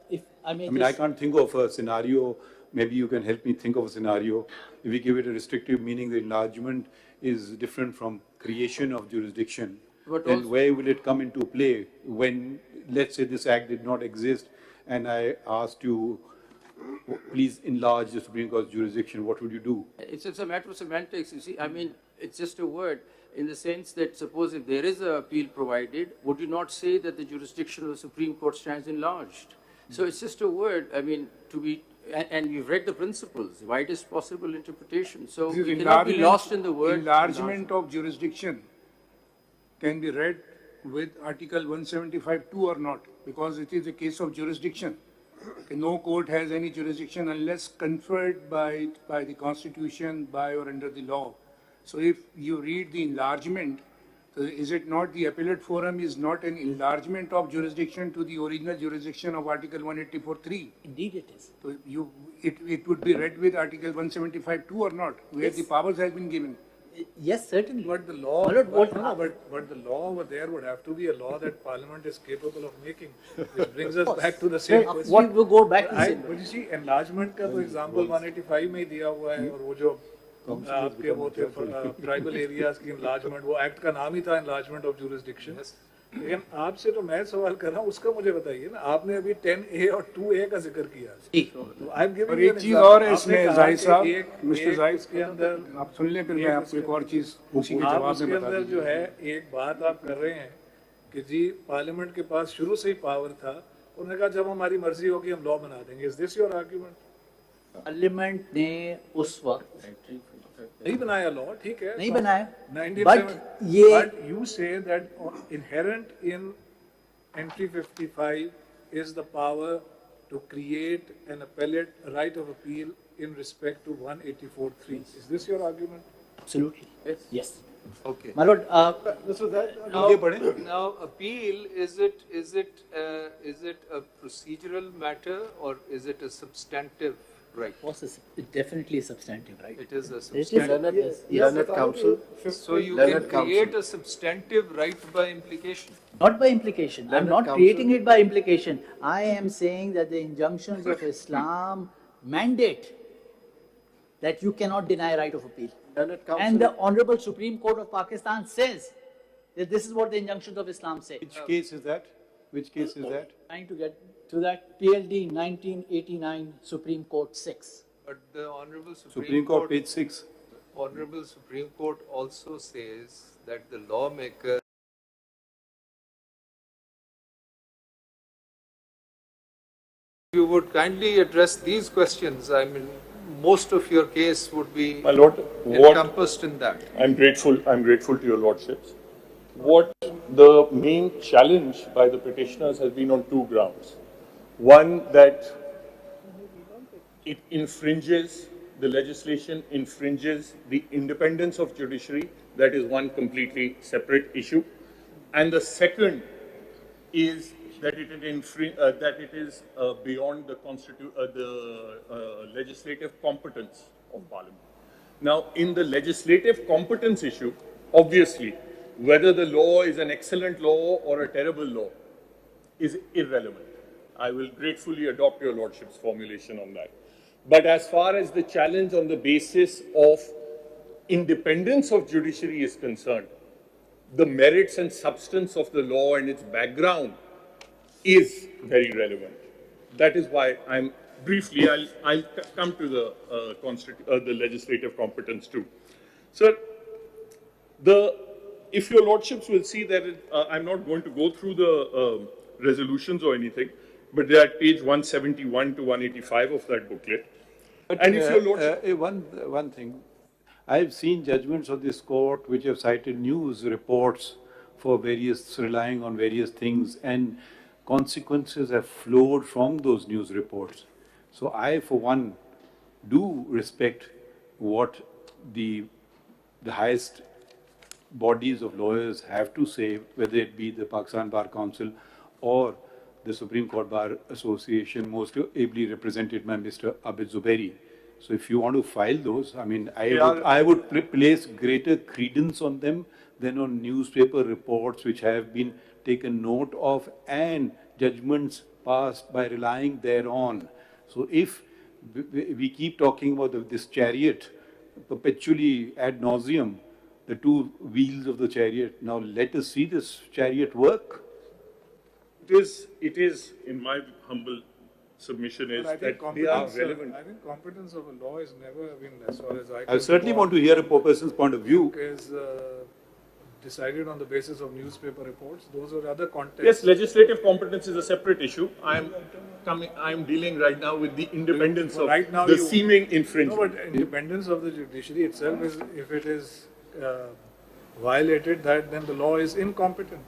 if I may I mean, I can't think of a scenario, maybe you can help me think of a scenario. If we give it a restrictive meaning, the enlargement is different from creation of jurisdiction. But Then also- where will it come into play when, let's say this act did not exist and I asked you, please enlarge the Supreme Court's jurisdiction, what would you do? It's a matter of semantics, you see. I mean, it's just a word in the sense that suppose if there is an appeal provided, would you not say that the jurisdiction of the Supreme Court stands enlarged? So it's just a word, I mean, and we've read the principles, widest possible interpretation. So This is we cannot be lost in the word. Enlargement of jurisdiction can be read with Article 175(2) or not, because it is a case of jurisdiction. No court has any jurisdiction unless conferred by the Constitution, by or under the law. So if you read the enlargement, is it not the appellate forum is not an enlargement of jurisdiction to the original jurisdiction of Article 184(3)? Indeed it is. So it would be read with Article 175(2) or not, where Yes. the powers have been given. Yes, certainly. But the law, My lord, but the law over there would have to be a law that Parliament is capable of making, which brings us back to the same question. What will go back to the same. But you see, enlargement का तो example 185 में ही दिया हुआ है और वो जो आपके वो थे ट्राइबल एरियाज की enlargement, वो एक्ट का नाम ही था enlargement of jurisdiction. लेकिन आपसे तो मैं सवाल कर रहा हूँ, उसका मुझे बताइए ना, आपने अभी 10A और 2A का जिक्र किया. तो I'm giving और you एक an चीज example. और है आपने इसमें कहा जाहिद कि साहब, मिस्टर एक जाहिद, उसके अंदर आप सुन लें, फिर मैं आपको एक और चीज उसी के आप जवाब उसके में बता अंदर जो दीजिए। है एक बात आप कर रहे हैं कि जी पार्लियामेंट के पास शुरू से ही पावर था, उन्होंने कहा जब हमारी मर्जी होगी हम लॉ बना देंगे. Is this your argument? Parliament ने उस वक्त नहीं बनाया लॉ, ठीक है, नहीं बनाया, 97 but ये but you say that inherent in entry 55 is the power to create an appellate right of appeal in respect to 184(3). Is this your argument? absolutely yes. Okay. My lord, Now, appeal, is it a procedural matter or is it a substantive right? It's definitely a substantive right. It is a It is- substantive. yes. Learned counsel. So you Learned can create counsel. a substantive right by implication. Not by implication. I'm Learned not counsel. creating it by implication. I am saying that the injunctions of Islam mandate that you cannot deny right of appeal. Learned counsel. And the Honorable Supreme Court of Pakistan says that this is what the injunctions of Islam say. Which case is that? Which case is that? Trying to get to that PLD 1989 Supreme Court 6. But the Honorable Supreme Court, page 6. Honorable Supreme Court also says that the lawmaker you would kindly address these questions. I mean, most of your case would be My Lord, encompassed in that. I'm grateful to your Lordships. What the main challenge by the petitioners has been on two grounds. One, that the legislation infringes the independence of judiciary. That is one completely separate issue. And the second is that it is beyond the legislative competence of Parliament. Now, in the legislative competence issue, obviously, whether the law is an excellent law or a terrible law is irrelevant. I will gratefully adopt your Lordship's formulation on that. But as far as the challenge on the basis of independence of judiciary is concerned, the merits and substance of the law and its background is very relevant. That is why I'm briefly, I'll come to the legislative competence too. Sir, if your Lordships will see that I'm not going to go through the resolutions or anything, but they're at page 171 to 185 of that booklet. But, and if your Lordship... one thing, I've seen judgments of this court which have cited news reports for relying on various things, and consequences have flowed from those news reports. So I, for one, do respect what the highest bodies of lawyers have to say, whether it be the Pakistan Bar Council or the Supreme Court Bar Association, most ably represented by Mr. Abid Zubairi. So if you want to file those, I mean, I would place greater credence on them than on newspaper reports which have been taken note of and judgments passed by relying thereon. So if we keep talking about this chariot perpetually ad nauseum, the two wheels of the chariot, now let us see this chariot work. It is, in my humble submission, is that they are relevant. I think competence of a law has never been, as far as I certainly want to hear a person's point of view. Is decided on the basis of newspaper reports. Those are other contexts. Yes, legislative competence is a separate issue. I'm dealing right now with the independence of right now the seeming infringement. No, but independence of the judiciary itself is, if it is violated, then the law is incompetent.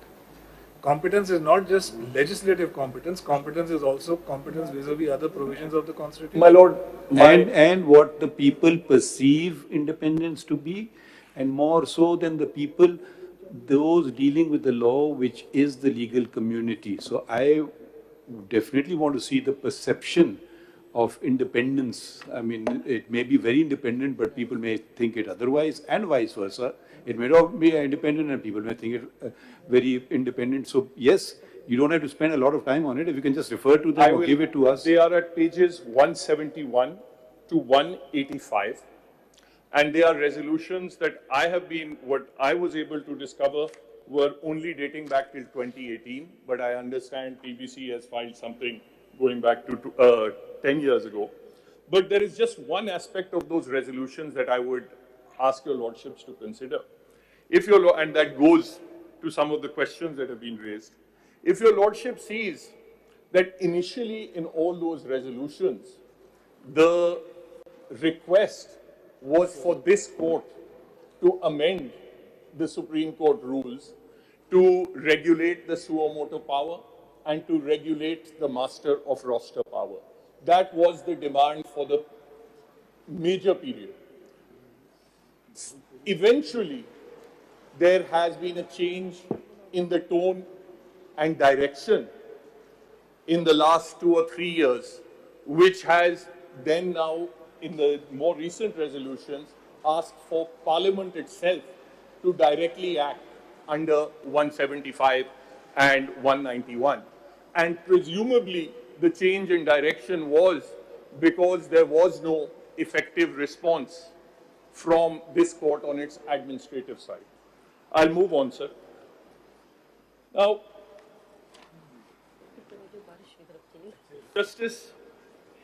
Competence is not just legislative competence. Competence is also competence vis-a-vis other provisions of the Constitution. My Lord, and what the people perceive independence to be, and more so than the people, those dealing with the law, which is the legal community. So I definitely want to see the perception of independence. I mean, it may be very independent, but people may think it otherwise, and vice versa. It may not be independent, and people may think it very independent. So yes, you don't have to spend a lot of time on it. If you can just refer to them or give it to us. They are at pages 171 to 185. And they are resolutions that what I was able to discover were only dating back till 2018. But I understand TBC has filed something going back to 10 years ago. But there is just one aspect of those resolutions that I would ask your Lordships to consider. And that goes to some of the questions that have been raised. If your Lordship sees that initially in all those resolutions, the request was for this court to amend the Supreme Court rules to regulate the suo motu power and to regulate the master of roster power. That was the demand for the major period. Eventually, there has been a change in the tone and direction in the last 2 or 3 years, which has then now, in the more recent resolutions, asked for Parliament itself to directly act under 175 and 191. And presumably, the change in direction was because there was no effective response from this court on its administrative side. I'll move on, sir. Now, Justice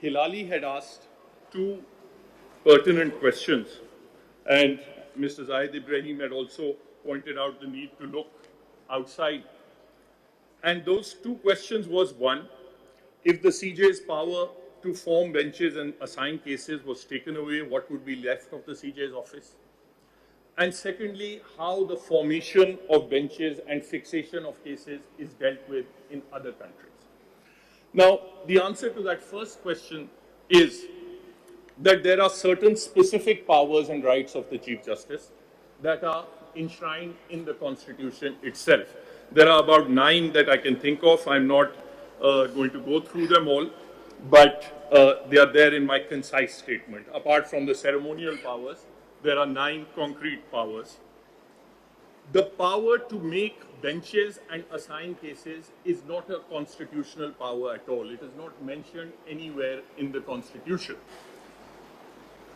Hilali had asked two pertinent questions, and Mr. Zahid Ibrahim had also pointed out the need to look outside. And those two questions was, one, if the CJ's power to form benches and assign cases was taken away, what would be left of the CJ's office? And secondly, how the formation of benches and fixation of cases is dealt with in other countries. Now, the answer to that first question is that there are certain specific powers and rights of the Chief Justice that are enshrined in the Constitution itself. There are about 9 that I can think of. I'm not going to go through them all, but they are there in my concise statement. Apart from the ceremonial powers, there are 9 concrete powers. The power to make benches and assign cases is not a constitutional power at all. It is not mentioned anywhere in the Constitution.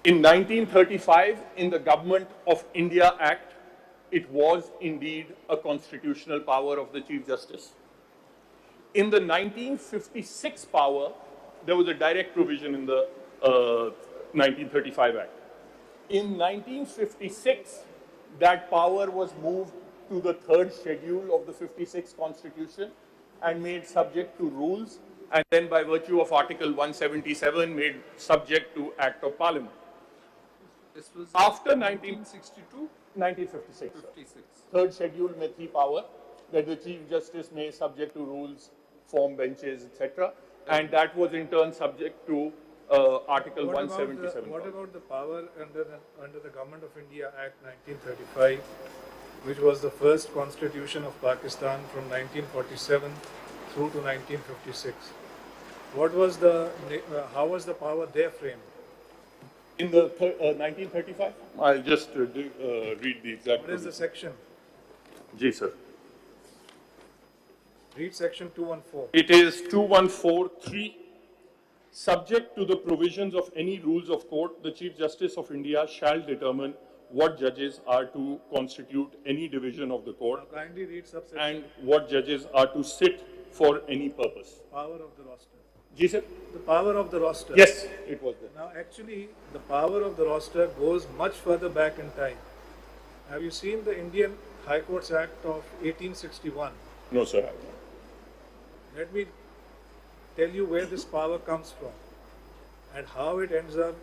In 1935, in the Government of India Act, it was indeed a constitutional power of the Chief Justice. In the 1956 power, there was a direct provision in the 1935 Act. In 1956, that power was moved to the 3rd schedule of the 56th Constitution and made subject to rules, and then by virtue of Article 177 made subject to Act of Parliament. This was After 1962? 1956. 56. 3rd schedule में थी power that the Chief Justice may subject to rules, form benches, etc. And that was in turn subject to Article 177. What about the power under the Government of India Act 1935, which was the first constitution of Pakistan from 1947 through to 1956? What was how was the power there framed? In the 1935? I'll just read the exact. What is the section? Ji, sir. Read section 214. It is 2143. Subject to the provisions of any rules of court, the Chief Justice of India shall determine what judges are to constitute any division of the court Now kindly read subsection. and what judges are to sit for any purpose. Power of the roster. Ji, sir? The power of the roster. Yes, it was there. Now actually, the power of the roster goes much further back in time. Have you seen the Indian High Courts Act of 1861? No, sir. I have not. Let me tell you where this power comes from and how it ends up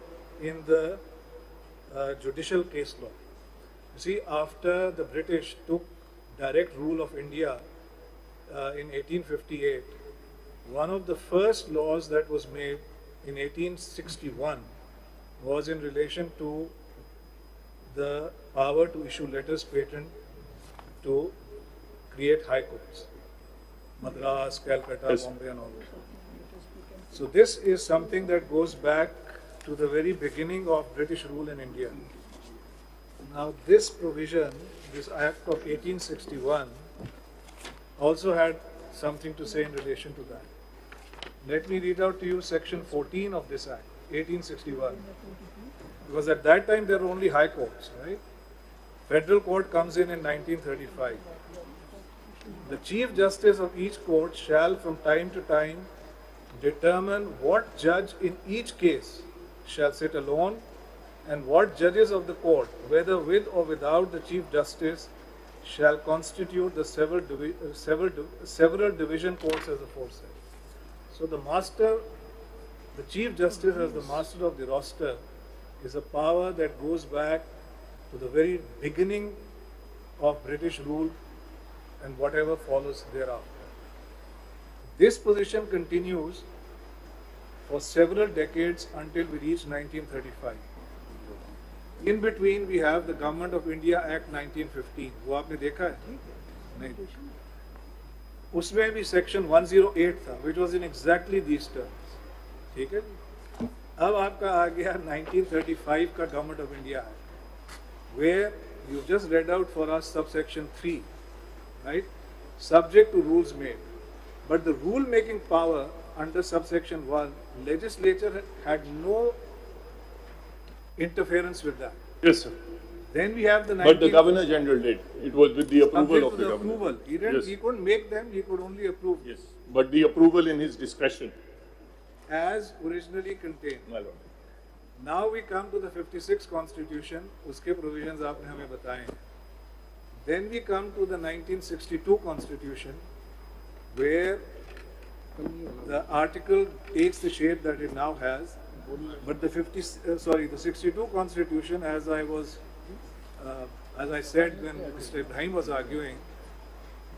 in the judicial case law. You see, after the British took direct rule of India in 1858, one of the first laws that was made in 1861 was in relation to the power to issue letters patent to create high courts. Madras, Calcutta, Yes. Bombay and all that. So this is something that goes back to the very beginning of British rule in India. Now this provision, this Act of 1861, also had something to say in relation to that. Let me read out to you section 14 of this Act, 1861. Because at that time there were only high courts, right? Federal court comes in 1935. The Chief Justice of each court shall from time to time determine what judge in each case shall sit alone and what judges of the court, whether with or without the Chief Justice, shall constitute the several division courts as aforesaid. So the Chief Justice as the master of the roster is a power that goes back to the very beginning of British rule and whatever follows thereafter. This position continues for several decades until we reach 1935. In between, we have the Government of India Act 1915. वो आपने देखा है? नहीं. उसमें भी section 108 था, which was in exactly these terms. ठीक है? अब आपका आ गया 1935 का Government of India Act, where you just read out for us subsection 3, right? Subject to rules made. But the rule making power under subsection 1, legislature had no interference with that. Yes, sir. Then we have the But the Governor General did. It was with the approval of the Governor. approval. He didn't. Yes. He couldn't make them. He could only approve Yes, but the approval in his discretion. as originally contained. My lord. Now we come to the 56 Constitution. उसके provisions आपने हमें बताए हैं. Then we come to the 1962 Constitution, where the article takes the shape that it now has. But the 62 Constitution, as I said when Mr. Ibrahim was arguing,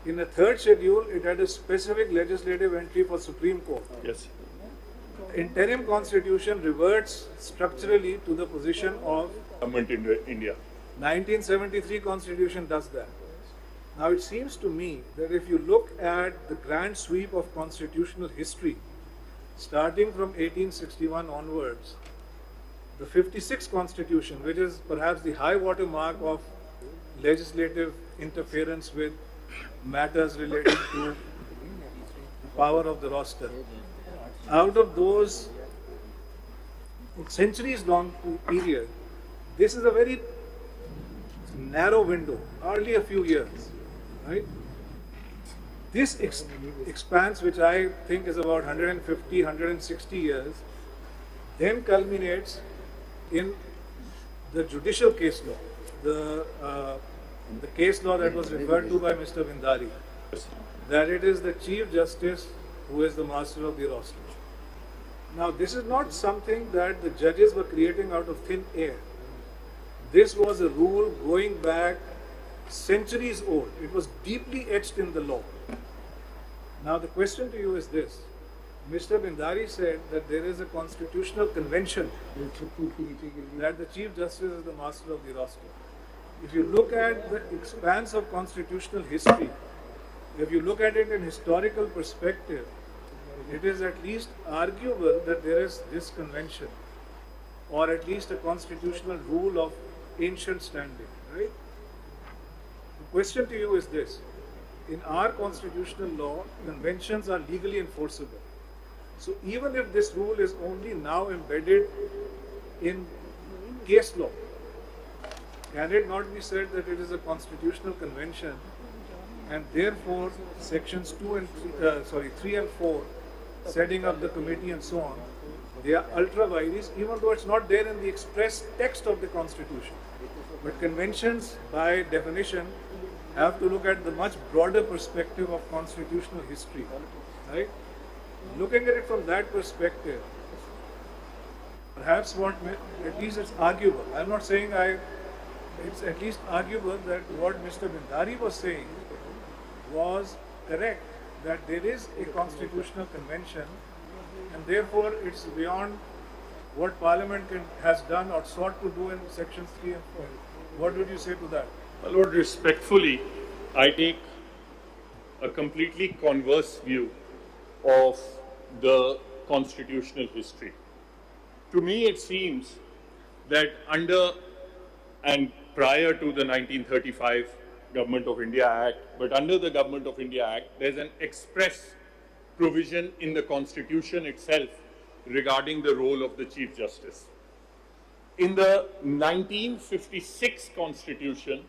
in the third schedule, it had a specific legislative entry for Supreme Court. Yes. Interim Constitution reverts structurally to the position of Government in India. 1973 Constitution does that. Now it seems to me that if you look at the grand sweep of constitutional history, starting from 1861 onwards, the 56th Constitution, which is perhaps the high water mark of legislative interference with matters related to the power of the roster, out of those centuries-long period, this is a very narrow window, hardly a few years, right? This expanse, which I think is about 150, 160 years, then culminates in the judicial case law, the case law that was referred to by Mr. Bindari, that it is the Chief Justice who is the master of the roster. Now, this is not something that the judges were creating out of thin air. This was a rule going back centuries old. It was deeply etched in the law. Now, the question to you is this. Mr. Bindari said that there is a constitutional convention that the Chief Justice is the master of the roster. If you look at the expanse of constitutional history, if you look at it in historical perspective, it is at least arguable that there is this convention, or at least a constitutional rule of ancient standing, right? The question to you is this. In our constitutional law, conventions are legally enforceable. So even if this rule is only now embedded in case law, can it not be said that it is a constitutional convention, and therefore sections 3 and 4, setting up the committee and so on, they are ultra vires, even though it's not there in the express text of the Constitution. But conventions, by definition, have to look at the much broader perspective of constitutional history, right? Looking at it from that perspective, perhaps at least it's arguable. I'm not saying it's at least arguable that what Mr. Bindari was saying was correct, that there is a constitutional convention, and therefore it's beyond what Parliament has done or sought to do in sections 3 and 4. What would you say to that? My lord, respectfully, I take a completely converse view of the constitutional history. To me, it seems that under and prior to the 1935 Government of India Act, but under the Government of India Act, there's an express provision in the Constitution itself regarding the role of the Chief Justice. In the 1956 Constitution,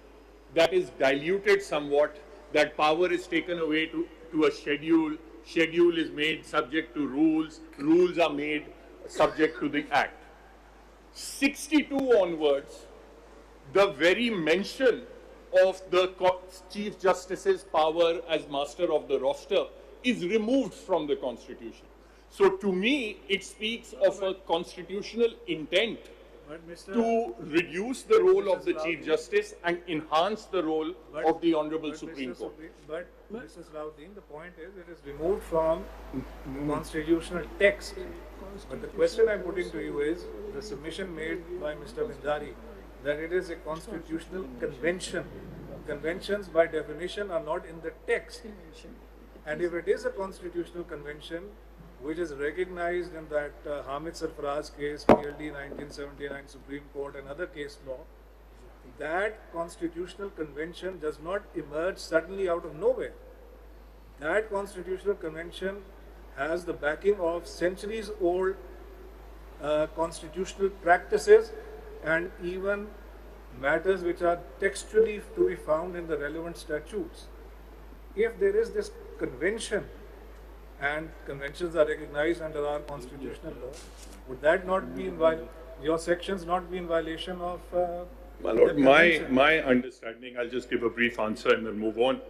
that is diluted somewhat, that power is taken away to a schedule, schedule is made subject to rules, rules are made subject to the Act. 62 onwards, the very mention of the Chief Justice's power as master of the roster is removed from the Constitution. So to me, it speaks of a constitutional intent to reduce the role of the Chief Justice and enhance the role of the Honorable Supreme Court. But Mr. Salahuddin, the point is it is removed from constitutional text. But the question I'm putting to you is the submission made by Mr. Bindari that it is a constitutional convention. Conventions by definition are not in the text. And if it is a constitutional convention, which is recognized in that Hamid Sarfaraz case, PLD 1979 Supreme Court and other case law, that constitutional convention does not emerge suddenly out of nowhere. That constitutional convention has the backing of centuries old constitutional practices and even matters which are textually to be found in the relevant statutes. If there is this convention, and conventions are recognized under our constitutional law, would that not be in your sections not be in violation of My Lord, my understanding, I'll just give a brief answer and then move on.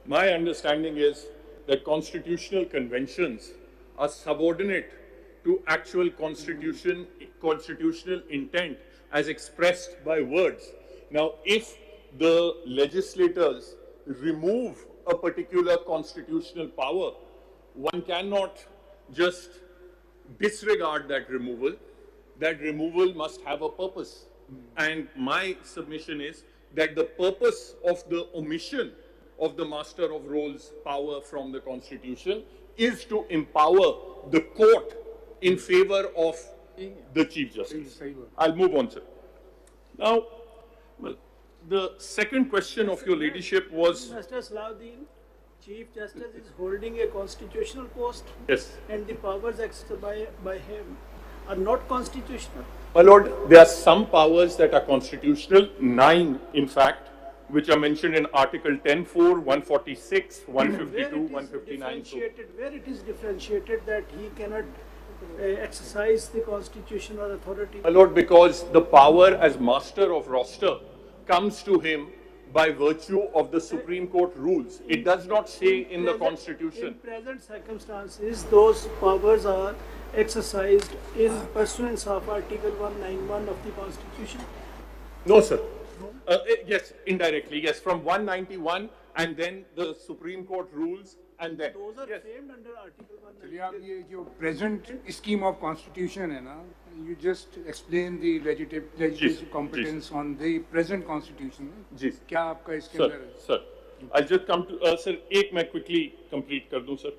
My understanding is that constitutional conventions are subordinate to actual constitutional intent as expressed by words. Now, if the legislators remove a particular constitutional power, one cannot just disregard that removal. That removal must have a purpose. And my submission is that the purpose of the omission of the Master of Rolls power from the Constitution is to empower the court in favor of the Chief Justice. I'll move on, sir. Now, well, the second question of your ladyship was... Mr. Salahuddin, Chief Justice is holding a constitutional post. Yes. And the powers exercised by him are not constitutional. My Lord, there are some powers that are constitutional, 9 in fact, which are mentioned in Article 10(4), 146, 152, 159. Where it is differentiated that he cannot exercise the constitutional authority. My Lord, because the power as master of roster comes to him by virtue of the Supreme Court rules. It does not say in the Constitution. In present circumstances, those powers are exercised in pursuance of Article 191 of the Constitution? No, sir. Yes, indirectly, yes, from 191 and then the Supreme Court rules and then. Those are framed under Article 191. चलिए आप ये जो present scheme of Constitution है ना, you just explain the legislative competence on the present Constitution. जी. क्या आपका इसके अंदर? Sir, I'll just come to sir. एक मैं quickly complete कर दूं, sir.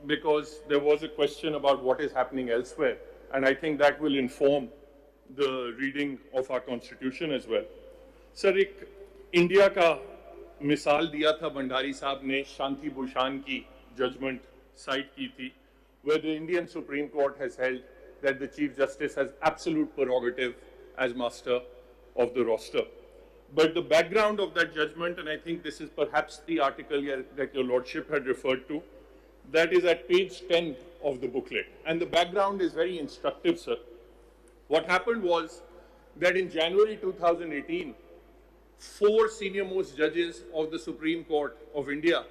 Because there was a question about what is happening elsewhere, and I think that will inform the reading of our Constitution as well. Sir, एक India का मिसाल दिया था भंडारी साहब ने शांति भूषण की जजमेंट साइट की थी, where the Indian Supreme Court has held that the Chief Justice has absolute prerogative as master of the roster. But the background of that judgment, and I think this is perhaps the article that your Lordship had referred to, that is at page 10 of the booklet. And the background is very instructive, sir. What happened was that in January 2018, 4 senior-most judges of the Supreme Court of India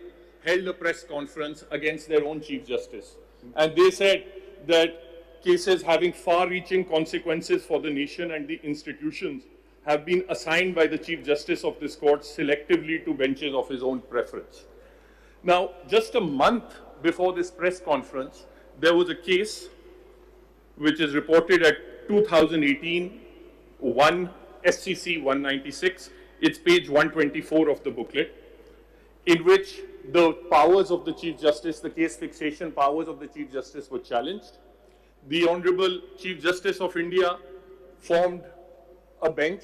held a press conference against their own Chief Justice. And they said that cases having far-reaching consequences for the nation and the institutions have been assigned by the Chief Justice of this court selectively to benches of his own preference. Now, just a month before this press conference, there was a case which is reported at 2018 1 SCC 196. It's page 124 of the booklet, in which the powers of the Chief Justice, the case fixation powers of the Chief Justice were challenged. The Honorable Chief Justice of India formed a bench,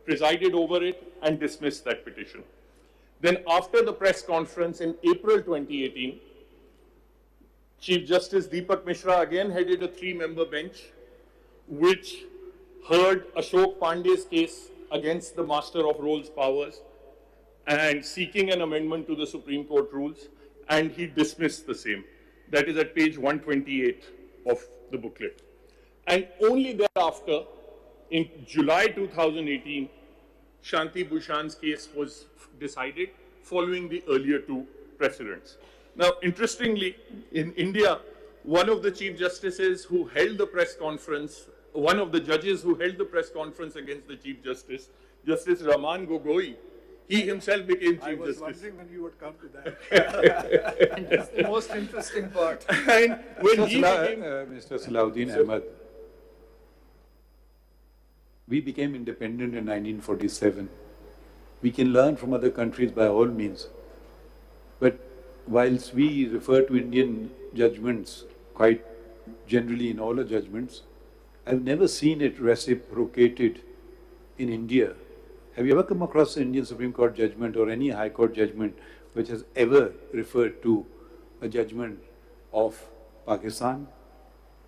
presided over it, and dismissed that petition. Then after the press conference in April 2018, Chief Justice Deepak Mishra again headed a 3-member bench, which heard Ashok Pandey's case against the Master of Rolls powers and seeking an amendment to the Supreme Court rules, and he dismissed the same. That is at page 128 of the booklet. And only thereafter, in July 2018, Shanti Bhushan's case was decided following the earlier 2 precedents. Now, interestingly, in India, one of the Chief Justices who held the press conference, one of the judges who held the press conference against the Chief Justice, Justice Raman Gogoi, he himself became Chief Justice. I was wondering when you would come to that. That's the most interesting part. And when he became... Mr. Salahuddin Ahmad, we became independent in 1947. We can learn from other countries by all means. But whilst we refer to Indian judgments quite generally in all our judgments, I've never seen it reciprocated in India. Have you ever come across an Indian Supreme Court judgment or any High Court judgment which has ever referred to a judgment of Pakistan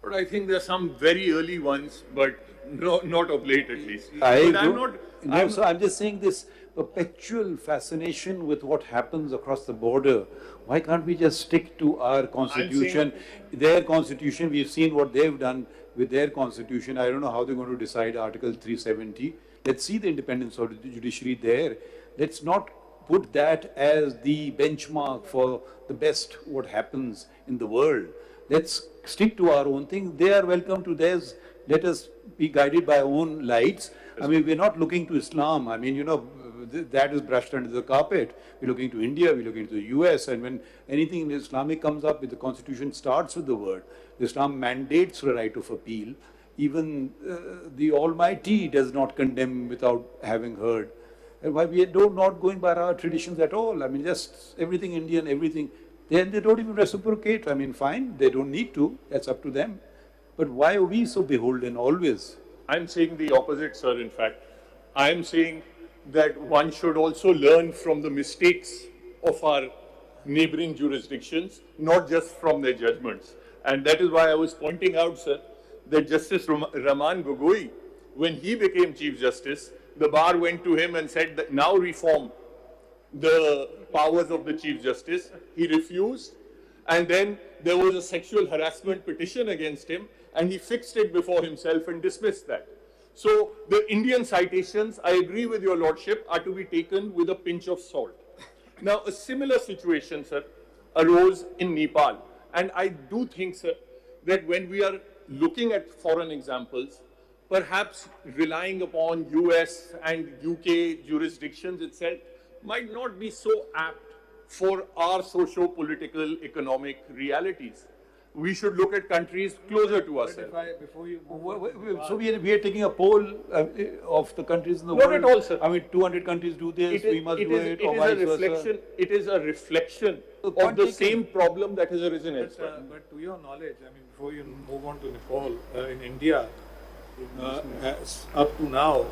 But I think there are some very early ones, but not of late at least. I'm just saying this perpetual fascination with what happens across the border. Why can't we just stick to our constitution, their constitution? We've seen what they've done with their constitution. I don't know how they're going to decide Article 370. Let's see the independence of the judiciary there. Let's not put that as the benchmark for the best what happens in the world. Let's stick to our own thing. They are welcome to theirs. Let us be guided by our own lights. I mean, we're not looking to Islam. I mean, you know, that is brushed under the carpet. We're looking to India, we're looking to the US, and when anything Islamic comes up, the constitution starts with the word. Islam mandates the right of appeal. Even the Almighty does not condemn without having heard. And why we are not going by our traditions at all. I mean, just everything Indian, everything. Then they don't even reciprocate. I mean, fine, they don't need to. That's up to them. But why are we so beholden always? I'm saying the opposite, sir, in fact. I'm saying that one should also learn from the mistakes of our neighboring jurisdictions, not just from their judgments. And that is why I was pointing out, sir, that Justice Raman Gogoi, when he became Chief Justice, the bar went to him and said that now reform the powers of the Chief Justice. He refused, and then there was a sexual harassment petition against him, and he fixed it before himself and dismissed that. So the Indian citations, I agree with your lordship, are to be taken with a pinch of salt. Now, a similar situation, sir, arose in Nepal. And I do think, sir, that when we are looking at foreign examples, perhaps relying upon US and UK jurisdictions itself might not be so apt for our socio-political, economic realities. We should look at countries closer to us. So we are taking a poll of the countries in the world. Not at all, sir. I mean, 200 countries do this, we must do it, or vice versa. It is a reflection of the same problem that has arisen elsewhere. But to your knowledge, I mean, before you move on to Nepal, in India, up to now,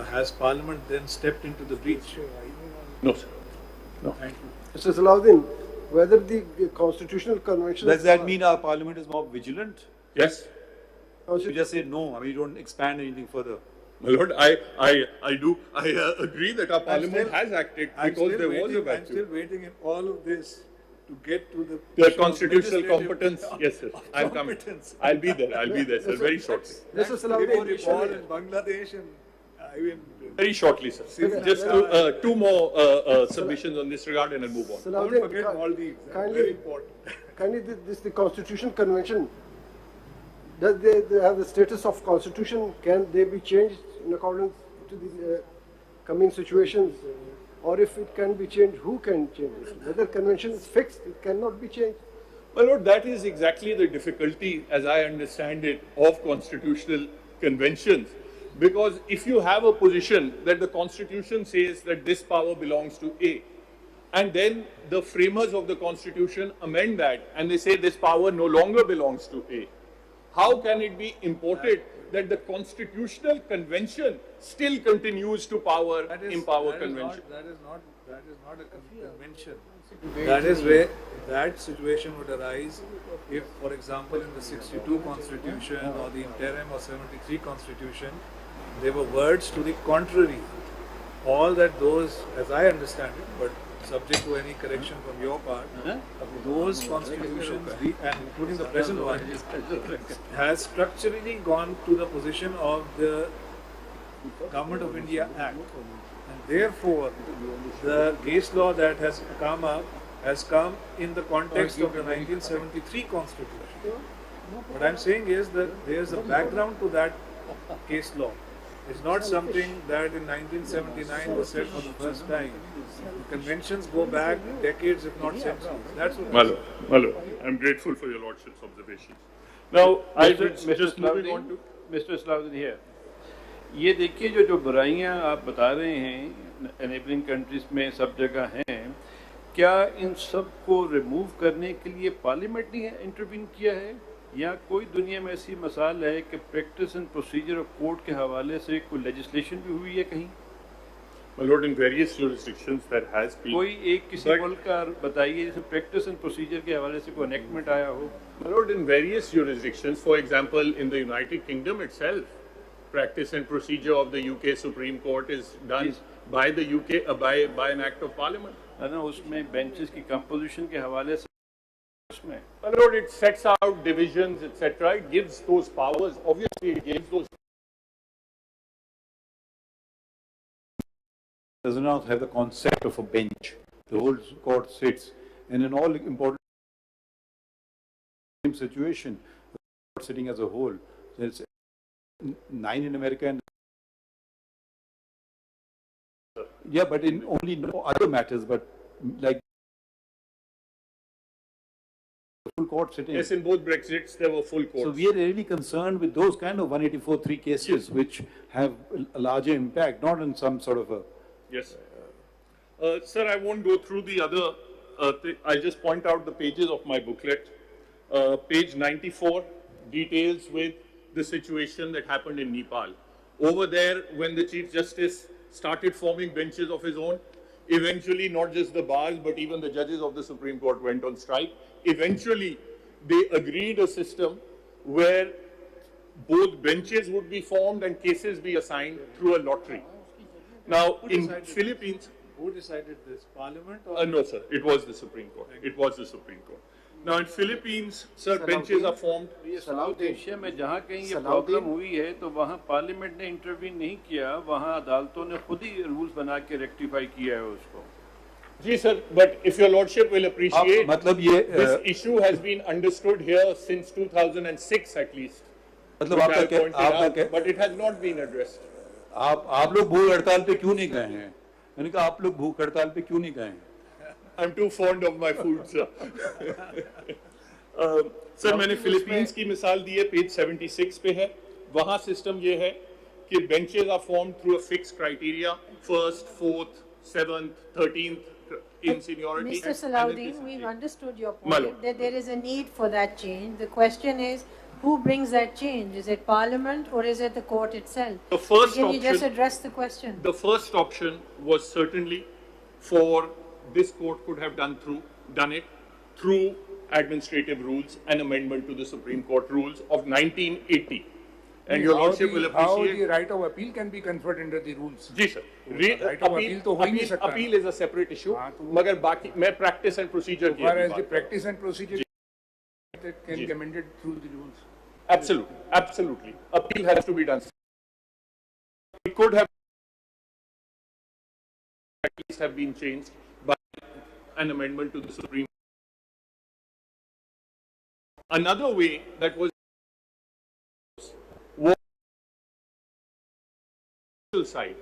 has Parliament then stepped into the breach? No, sir. No. Thank you. Mr. Salahuddin, whether the constitutional convention... Does that mean our Parliament is more vigilant? Yes. You just say no, I mean, you don't expand anything further. My lord, I agree that our Parliament has acted because there was a vacuum. I'm still waiting in all of this to get to the constitutional competence. Yes, sir. I'm coming. I'll be there, sir, very shortly. Mr. Salahuddin, Nepal and Bangladesh and very shortly, sir. Just two more submissions on this regard and I'll move on. Don't forget Maldives. Very important. Kindly, the Constitutional Convention, does they have the status of constitution? Can they be changed in accordance to the coming situations? Or if it can be changed, who can change it? Whether convention is fixed, it cannot be changed. My lord, that is exactly the difficulty, as I understand it, of constitutional conventions. Because if you have a position that the constitution says that this power belongs to A, and then the framers of the constitution amend that and they say this power no longer belongs to A, how can it be imported that the constitutional convention still continues to empower convention? That is not a convention. That is where that situation would arise if, for example, in the 62 constitution or the interim or 73 constitution, there were words to the contrary. All that those, as I understand it, but subject to any correction from your part, those constitutions, and including the present one, has structurally gone to the position of the Government of India Act. And therefore, the case law that has come up has come in the context of the 1973 constitution. What I'm saying is that there's a background to that case law. It's not something that in 1979 was said for the first time. The conventions go back decades, if not centuries. That's what My lord, I'm grateful for your lordship's observations. Now, just moving on to Mr. Salahuddin here. ये देखिए जो बुराइयां आप बता रहे हैं enabling countries में सब जगह हैं, क्या इन सब को रिमूव करने के लिए पार्लियामेंट ने इंटरवीन किया है या कोई दुनिया में ऐसी मसाल है कि practice and procedure of court के हवाले से कोई लेजिस्लेशन भी हुई है कहीं? My lord, in various jurisdictions there has been. कोई एक किसी मुल्क का बताइए जिसमें practice and procedure के हवाले से कोई enactment आया हो. My lord, in various jurisdictions, for example, in the United Kingdom itself, practice and procedure of the UK Supreme Court is done by the UK by an act of Parliament. है ना, उसमें benches की composition के हवाले से उसमें. My lord, it sets out divisions, etc. It gives those powers. Obviously, it gives those. Does not have the concept of a bench. The whole court sits, and in all important situation, the court sitting as a whole. There's 9 in America, and yeah, but in only no other matters, but like full court sitting. Yes, in both Brexits there were full courts. So we are really concerned with those kind of 184(3) cases, which have a larger impact, not in some sort of a. Yes. Sir, I won't go through the other, I'll just point out the pages of my booklet. Page 94 details with the situation that happened in Nepal. Over there, when the Chief Justice started forming benches of his own, eventually not just the bars, but even the judges of the Supreme Court went on strike. Eventually, they agreed a system where both benches would be formed and cases be assigned through a lottery. Now, in Philippines... Who decided this? Parliament? Or no, sir. It was the Supreme Court. It was the Supreme Court. Now, in Philippines, sir, benches are formed. South Asia में जहाँ कहीं ये problem हुई है तो वहाँ parliament ने intervene नहीं किया, वहाँ अदालतों ने खुद ही रूल्स बना के रेक्टिफाई किया है उसको. जी sir, but if your lordship will appreciate, this issue has been understood here since 2006 at least. मतलब आपका but it has not been addressed. आप लोग भूख हड़ताल पे क्यों नहीं गए हैं? मैंने कहा आप लोग भूख हड़ताल पे क्यों नहीं गए हैं? I'm too fond of my food, sir. Sir मैंने फिलीपींस की मिसाल दी है, पेज 76 पे है. वहाँ सिस्टम ये है कि benches are formed through a fixed criteria, first, fourth, seventh, 13th in seniority. Mr. Salahuddin, we've understood your point that there is a need for that change. The question is, who brings that change? Is it Parliament or is it the court itself? The first Can option, you just address the question? The first option was certainly for this court could have done it through administrative rules and amendment to the Supreme Court rules of 1980. And your lordship will appreciate. How the right of appeal can be conferred under the rules? Ji sir. Right of appeal तो हो ही नहीं सकता. Appeal is a separate issue. मगर बाकी मैं practice and procedure की बात कर रहा हूँ. As the practice and procedure that can be amended through the rules. Absolutely, absolutely. Appeal has to be done. It could have at least have been changed by an amendment to the Supreme. Another way that was side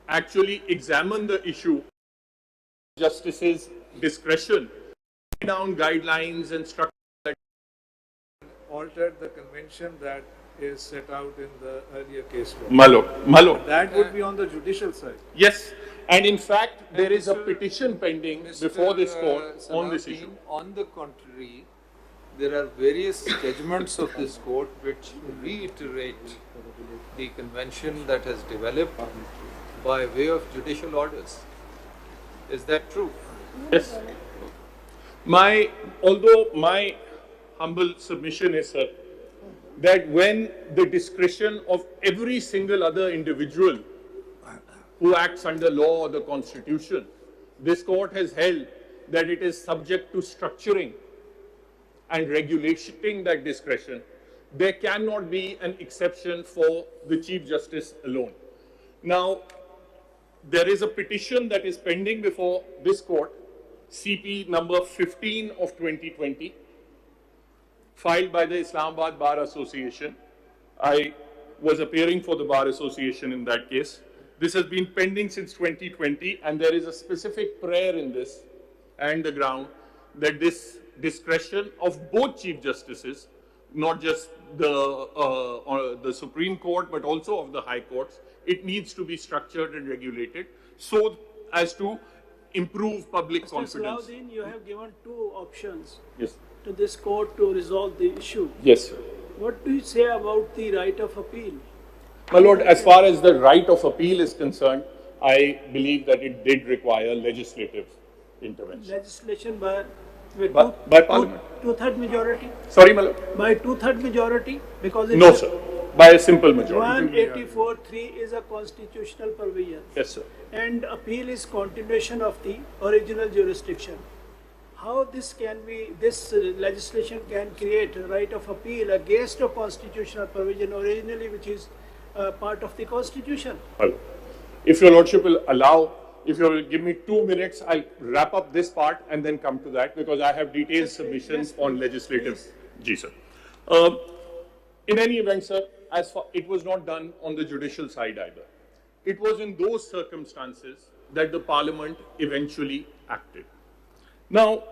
actually examine the issue, justice's discretion, lay down guidelines and structure that altered the convention that is set out in the earlier case law. Malo. That would be on the judicial side. Yes, and in fact there is a petition pending before this court on this issue. On the contrary, there are various judgments of this court which reiterate the convention that has developed by way of judicial orders. Is that true? Yes. Although my humble submission is, sir, that when the discretion of every single other individual who acts under law or the constitution, this court has held that it is subject to structuring and regulating that discretion, there cannot be an exception for the Chief Justice alone. Now, there is a petition that is pending before this court, CP number 15 of 2020, filed by the Islamabad Bar Association. I was appearing for the Bar Association in that case. This has been pending since 2020, and there is a specific prayer in this and the ground that this discretion of both Chief Justices, not just the Supreme Court, but also of the High Courts, it needs to be structured and regulated so as to improve public confidence. Mr. Salahuddin, you have given two options Yes. to this court to resolve the issue. Yes, sir. What do you say about the right of appeal? My lord, as far as the right of appeal is concerned, I believe that it did require legislative intervention. Legislation by Parliament. Two-third majority? Sorry, Malab? By two-third majority? Because it No, is sir. By a simple majority. 184(3) is a constitutional provision. Yes, sir. And appeal is continuation of the original jurisdiction. How this legislation can create a right of appeal against a constitutional provision originally which is part of the constitution? Well, if your lordship will allow, if you will give me 2 minutes, I'll wrap up this part and then come to that because I have detailed submissions on legislative. Ji, sir. In any event, sir, as far it was not done on the judicial side either. It was in those circumstances that the Parliament eventually acted. Now,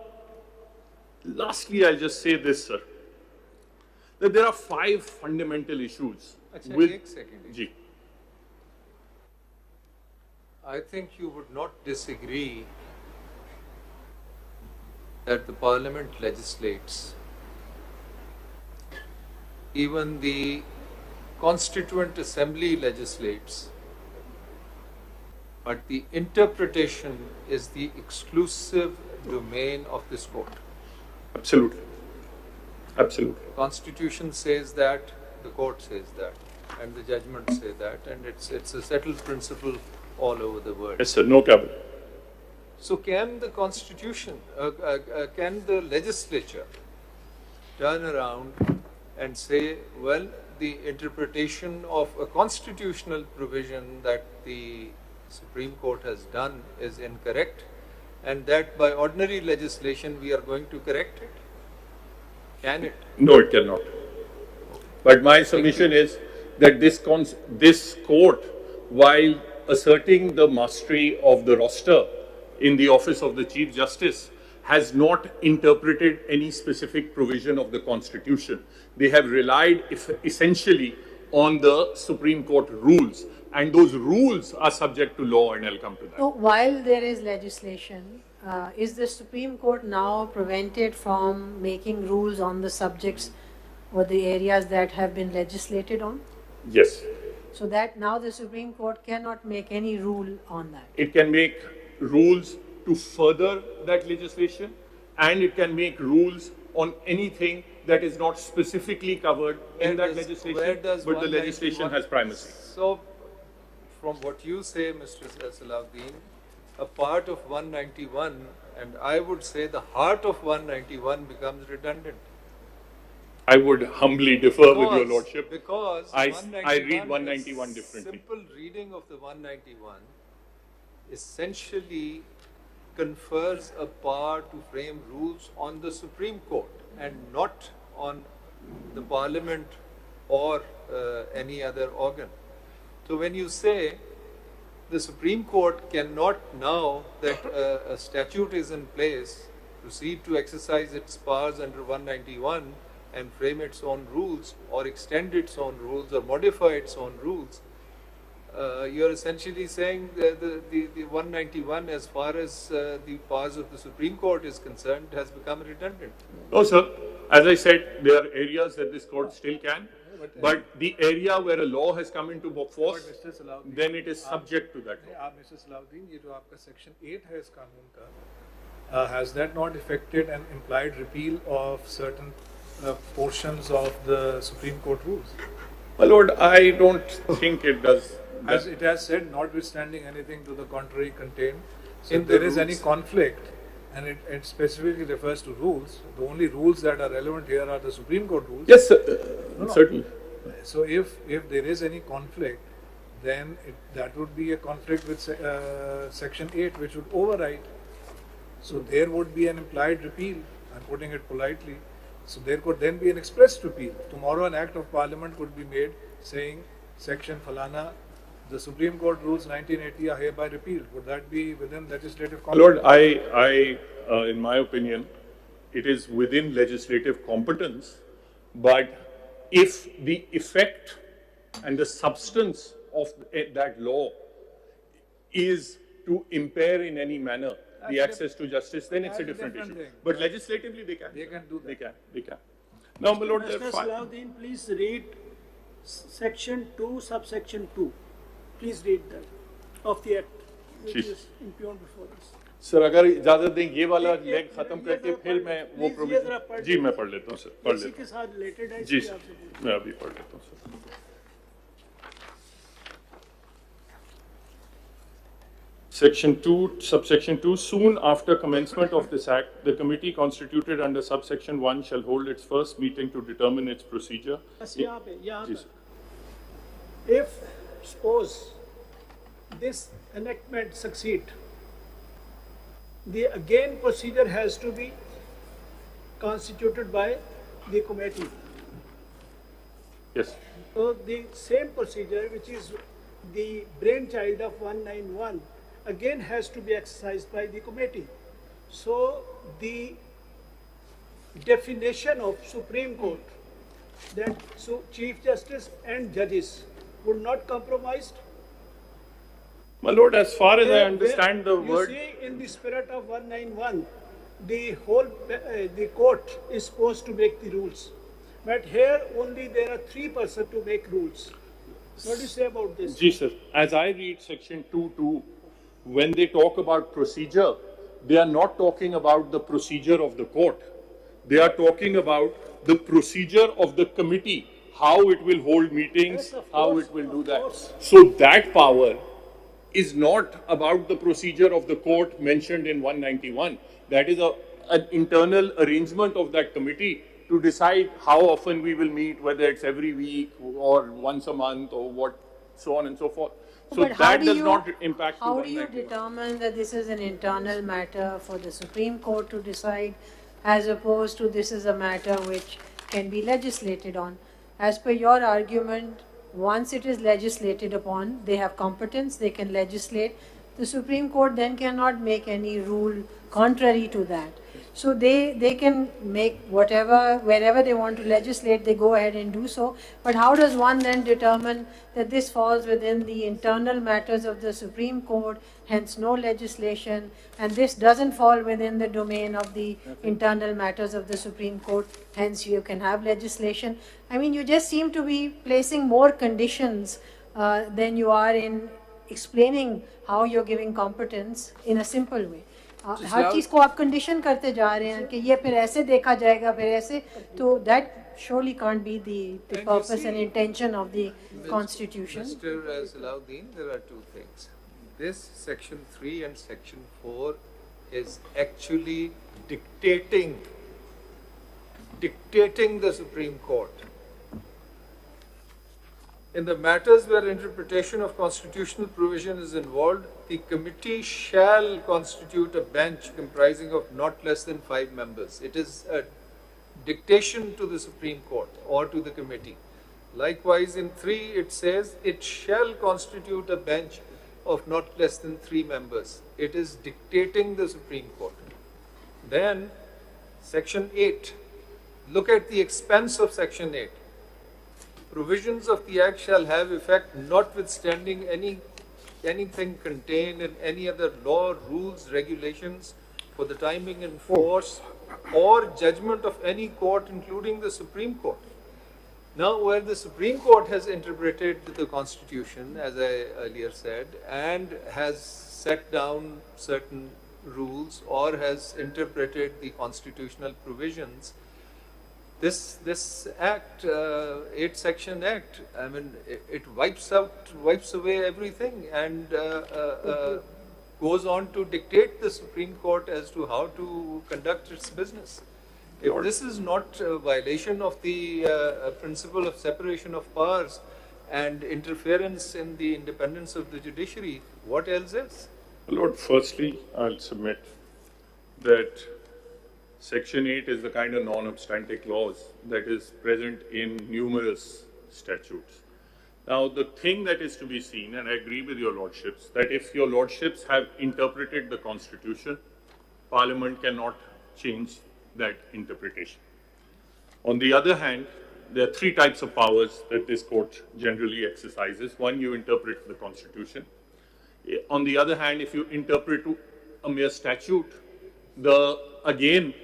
lastly, I'll just say this, sir, that there are 5 fundamental issues. Ek second. Ji. I think you would not disagree that the Parliament legislates. Even the Constituent Assembly legislates. But the interpretation is the exclusive domain of this court. Absolutely. Absolutely. The Constitution says that, the court says that, and the judgments say that, and it's a settled principle all over the world. Yes, sir. No cabinet. So can the Constitution, can the legislature turn around and say, well, the interpretation of a constitutional provision that the Supreme Court has done is incorrect, and that by ordinary legislation we are going to correct it? Can it? No, it cannot. But my submission is that this court, while asserting the mastery of the roster in the office of the Chief Justice, has not interpreted any specific provision of the Constitution. They have relied essentially on the Supreme Court rules, and those rules are subject to law, and I'll come to that. So while there is legislation, is the Supreme Court now prevented from making rules on the subjects or the areas that have been legislated on? Yes. So that now the Supreme Court cannot make any rule on that? It can make rules to further that legislation, and it can make rules on anything that is not specifically covered in that legislation, but the legislation has primacy. So, from what you say, Mr. Salahuddin, a part of 191, and I would say the heart of 191 becomes redundant. I would humbly differ with your lordship. Because I read 191 differently. Simple reading of the 191 essentially confers a power to frame rules on the Supreme Court and not on the Parliament or any other organ. So when you say the Supreme Court cannot, now that a statute is in place, proceed to exercise its powers under 191 and frame its own rules or extend its own rules or modify its own rules, you're essentially saying the 191, as far as the powers of the Supreme Court is concerned, has become redundant. No, sir. As I said, there are areas that this court still can, but the area where a law has come into force, then it is subject to that law. Mr. Salahuddin, ये जो आपका Section 8 है इस कानून का, has that not affected an implied repeal of certain portions of the Supreme Court rules? My lord, I don't think it does. As it has said, notwithstanding anything to the contrary contained, so if there is any conflict, and it specifically refers to rules, the only rules that are relevant here are the Supreme Court rules. Yes, sir. Certainly. So if there is any conflict, then that would be a conflict with Section 8, which would override. So there would be an implied repeal, I'm putting it politely. So there could then be an express repeal. Tomorrow an act of Parliament could be made saying Section Falana, the Supreme Court rules 1980 are hereby repealed. Would that be within legislative competence? Lord, in my opinion, it is within legislative competence, but if the effect and the substance of that law is to impair in any manner the access to justice, then it's a different issue. But legislatively, they can. They can do that. They can. Now, my lord, Mr. Salahuddin, please read Section 2, subsection 2. Please read that of the Act. which Chief. is impugned before us. Sir अगर इजाजत दें ये वाला leg खत्म करके फिर मैं वो प्रोविजन जी मैं पढ़ लेता हूँ सर पढ़ इसी लेता के साथ रिलेटेड है हूँ जी इसलिए आपसे सर पूछ मैं अभी पढ़ लेता हूँ sir Section 2, subsection 2, soon after commencement of this act, the committee constituted under subsection 1 shall hold its first meeting to determine its procedure. बस यहाँ पे जी sir if suppose this enactment succeed, the again procedure has to be constituted by the committee. Yes. So the same procedure, which is the brainchild of 191, again has to be exercised by the committee. So the definition of Supreme Court that Chief Justice and judges would not compromise. My lord, as far as I understand the you word... see, in the spirit of 191, the whole the court is supposed to make the rules. But here only there are 3 persons to make rules. What do you say about this? Ji sir, as I read section 2.2, when they talk about procedure, they are not talking about the procedure of the court. They are talking about the procedure of the committee, how it will hold meetings, Yes, how course, it will do that. course. So that power is not about the procedure of the court mentioned in 191. That is an internal arrangement of that committee to decide how often we will meet, whether it's every week or once a month or what, so on and so forth. So But how that do does you- not impact How the do you 191. determine that this is an internal matter for the Supreme Court to decide, as opposed to this is a matter which can be legislated on? As per your argument, once it is legislated upon, they have competence, they can legislate. The Supreme Court then cannot make any rule contrary to that. So they can make whatever, wherever they want to legislate, they go ahead and do so. But how does one then determine that this falls within the internal matters of the Supreme Court, hence no legislation, and this doesn't fall within the domain of the internal matters of the Supreme Court, hence you can have legislation? I mean, you just seem to be placing more conditions than you are in explaining how you're giving competence in a simple way. हर चीज को आप condition करते जा रहे हैं कि ये फिर ऐसे देखा जाएगा फिर ऐसे तो that surely can't be the purpose and intention of the constitution. Mr. Salahuddin, there are 2 things. This section 3 and section 4 is actually dictating the Supreme Court. In the matters where interpretation of constitutional provision is involved, the committee shall constitute a bench comprising of not less than 5 members. It is a dictation to the Supreme Court or to the committee. Likewise, in 3, it says it shall constitute a bench of not less than 3 members. It is dictating the Supreme Court. Then, section 8. Look at the expense of section 8. Provisions of the Act shall have effect notwithstanding anything contained in any other law, rules, regulations for the timing and force or judgment of any court, including the Supreme Court. Now, where the Supreme Court has interpreted the Constitution, as I earlier said, and has set down certain rules or has interpreted the constitutional provisions, this act, 8 section act, I mean, it wipes away everything and goes on to dictate the Supreme Court as to how to conduct its business. If this is not a violation of the principle of separation of powers and interference in the independence of the judiciary, what else is? Lord, firstly, I'll submit that Section 8 is the kind of non-obstante clause that is present in numerous statutes. Now, the thing that is to be seen, and I agree with your lordships, that if your lordships have interpreted the Constitution, Parliament cannot change that interpretation. On the other hand, there are 3 types of powers that this court generally exercises. One, you interpret the Constitution. On the other hand, if you interpret a mere statute,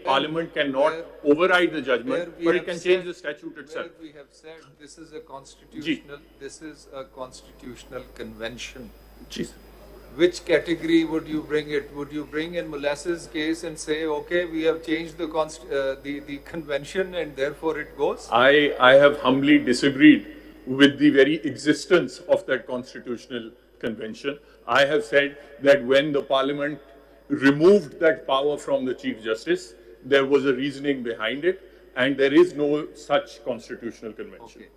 Parliament cannot override the judgment, but it can change the statute itself. Where we have said this is a constitutional convention. which category would you bring it? Would you bring in molasses case and say, okay, we have changed the convention and therefore it goes? I have humbly disagreed with the very existence of that constitutional convention. I have said that when the parliament removed that power from the Chief Justice, there was a reasoning behind it, and there is no such constitutional convention. Okay.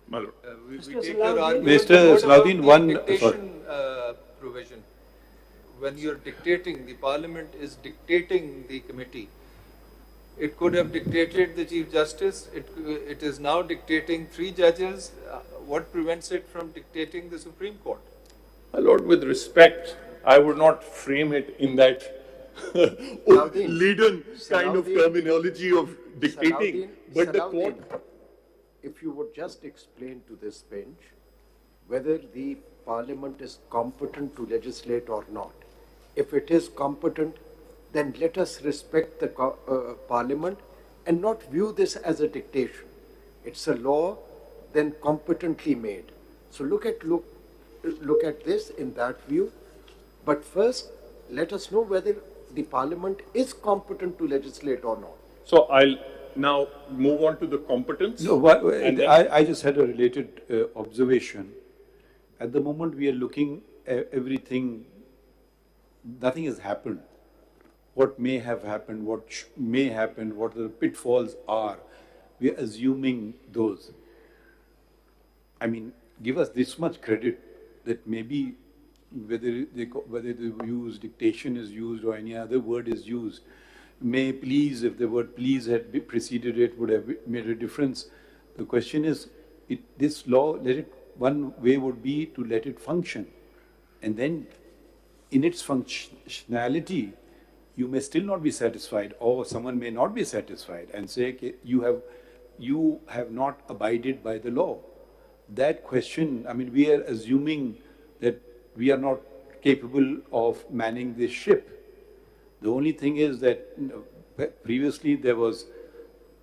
My lord. We Mr. take your Salahuddin. argument. Mr. What about Salahuddin, the one- dictation provision. When you're dictating, the parliament is dictating the committee. It could have dictated the Chief Justice. It is now dictating 3 judges. What prevents it from dictating the Supreme Court? My lord, with respect, I would not frame it in that leaden kind of terminology of dictating, but the court. If you would just explain to this bench whether the parliament is competent to legislate or not. If it is competent, then let us respect the parliament and not view this as a dictation. It's a law then competently made. So look at this in that view. But first, let us know whether the parliament is competent to legislate or not. So I'll now move on to the competence. No, I just had a related observation. At the moment we are looking at everything, nothing has happened. What may have happened, what may happen, what the pitfalls are, we are assuming those. I mean, give us this much credit that maybe whether the use dictation is used or any other word is used, may please, if the word please had preceded it, would have made a difference. The question is, this law, one way would be to let it function. And then in its functionality, you may still not be satisfied, or someone may not be satisfied and say, okay, you have not abided by the law. That question, I mean, we are assuming that we are not capable of manning this ship. The only thing is that previously there was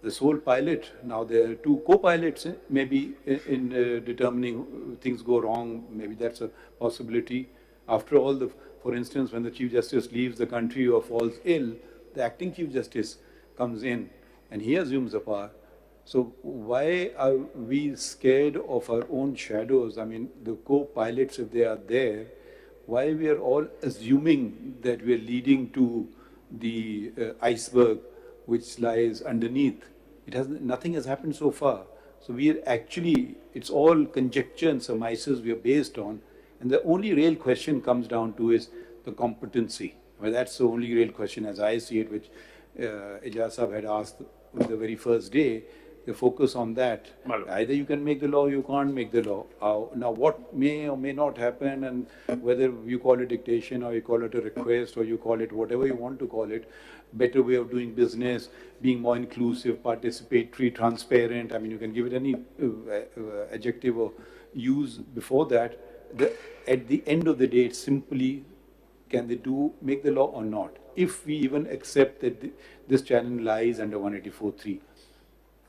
the sole pilot. Now there are 2 co-pilots, maybe in determining things go wrong. Maybe that's a possibility. After all, for instance, when the Chief Justice leaves the country or falls ill, the acting Chief Justice comes in and he assumes the power. So why are we scared of our own shadows? I mean, the co-pilots, if they are there, why we are all assuming that we are leading to the iceberg which lies underneath? Nothing has happened so far. So we are actually, it's all conjecture and surmises we are based on. And the only real question comes down to is the competency. Well, that's the only real question as I see it, which Ijaz Sahab had asked the very first day. The focus on that. Either you can make the law, you can't make the law. Now, what may or may not happen, and whether you call it dictation or you call it a request or you call it whatever you want to call it, better way of doing business, being more inclusive, participatory, transparent. I mean, you can give it any adjective or use before that. At the end of the day, it's simply, can they make the law or not? If we even accept that this challenge lies under 184.3.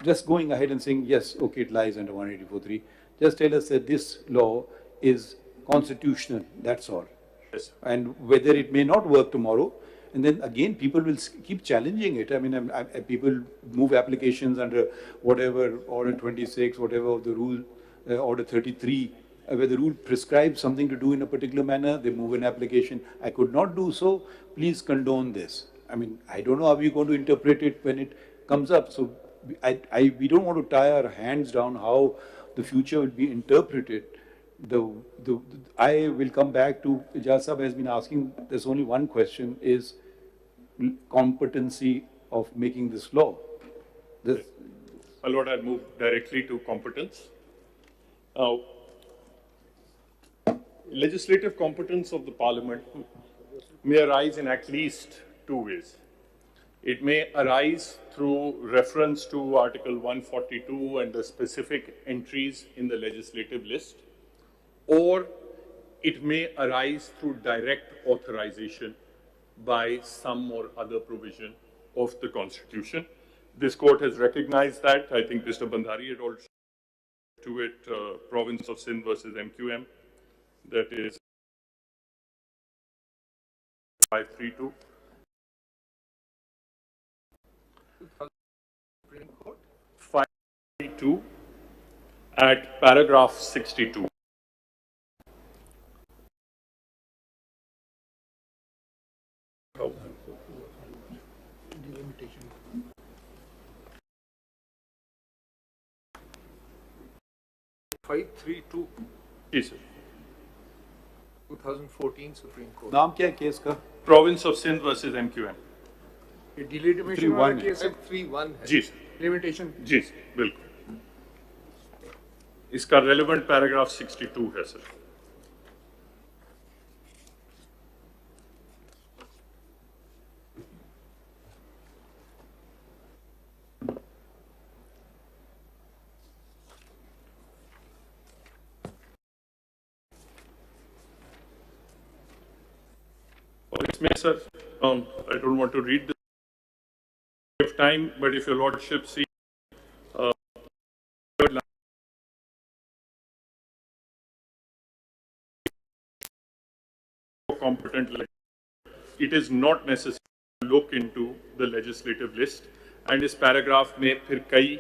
Just going ahead and saying, yes, okay, it lies under 184.3. Just tell us that this law is constitutional, that's all. Yes. And whether it may not work tomorrow, and then again, people will keep challenging it. I mean, people move applications under whatever, Order 26, whatever of the rule, Order 33, where the rule prescribes something to do in a particular manner, they move an application. I could not do so, please condone this. I mean, I don't know how we're going to interpret it when it comes up. So we don't want to tie our hands down how the future will be interpreted. I will come back to, Ijaz Sahab has been asking, there's only one question, is competency of making this law. My lord, I'll move directly to competence. Now, legislative competence of the parliament may arise in at least 2 ways. It may arise through reference to Article 142 and the specific entries in the legislative list, or it may arise through direct authorization by some or other provision of the Constitution. This court has recognized that. I think Mr. Bandhari had also to it, Province of Sindh versus MQM, that is 532. Supreme Court. 532 at paragraph 62. Five three two. Yes, sir. 2014 Supreme Court. नाम क्या है case का? Province of Sindh versus MQM. ये डिलीमिटेशन वाला case है 531 है. जी sir. डिलीमिटेशन जी sir, बिल्कुल. इसका रेलेवेंट पैराग्राफ 62 है सर. और इसमें sir, I don't want to read this time, but if your lordship see third line, competent, it is not necessary to look into the legislative list. And इस paragraph में फिर कई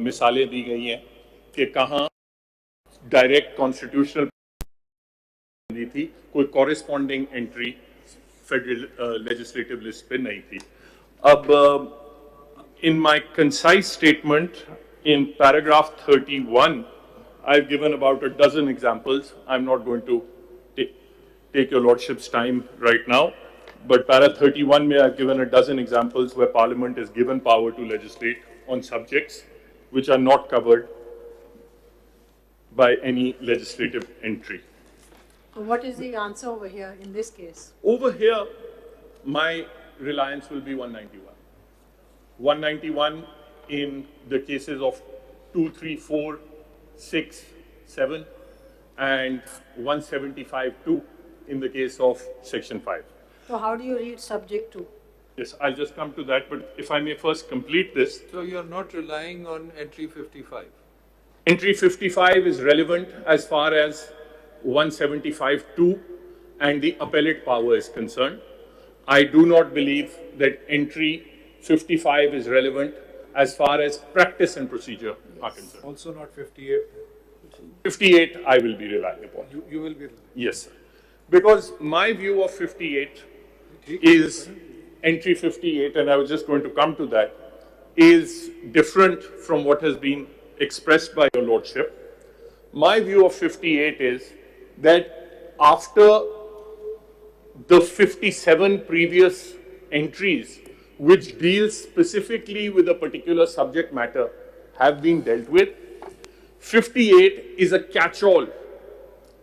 मिसालें दी गई हैं कि कहाँ डायरेक्ट कॉन्स्टिट्यूशनल दी थी, कोई corresponding entry federal legislative list पे नहीं थी. अब in my concise statement in paragraph 31, I've given about a dozen examples. I'm not going to take your lordship's time right now, but para 31 mein I've given a dozen examples where Parliament is given power to legislate on subjects which are not covered by any legislative entry. What is the answer over here in this case? Over here, my reliance will be 191. 191 in the cases of 2, 3, 4, 6, 7, and 175(2) in the case of Section 5. So how do you read subject to? Yes, I'll just come to that, but if I may first complete this. So you're not relying on entry 55? Entry 55 is relevant as far as 175(2) and the appellate power is concerned. I do not believe that entry 55 is relevant as far as practice and procedure are concerned. Also not 58. 58 I will be relying upon. You will be relying. Yes, sir. Because my view of 58 is entry 58, and I was just going to come to that, is different from what has been expressed by your lordship. My view of 58 is that after the 57 previous entries which deal specifically with a particular subject matter have been dealt with, 58 is a catch-all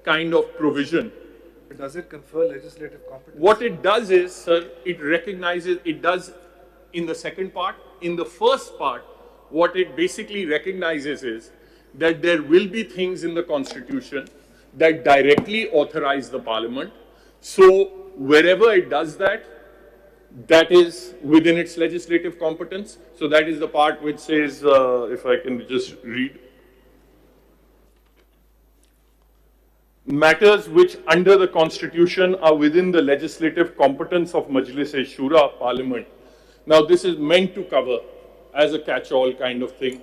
kind of provision. Does it confer legislative competence? What it does is, sir, it recognizes, it does in the second part. In the first part, what it basically recognizes is that there will be things in the Constitution that directly authorize the Parliament. So wherever it does that, that is within its legislative competence. So that is the part which says, if I can just read. Matters which under the Constitution are within the legislative competence of Majlis-e-Shura, Parliament. Now this is meant to cover, as a catch-all kind of thing,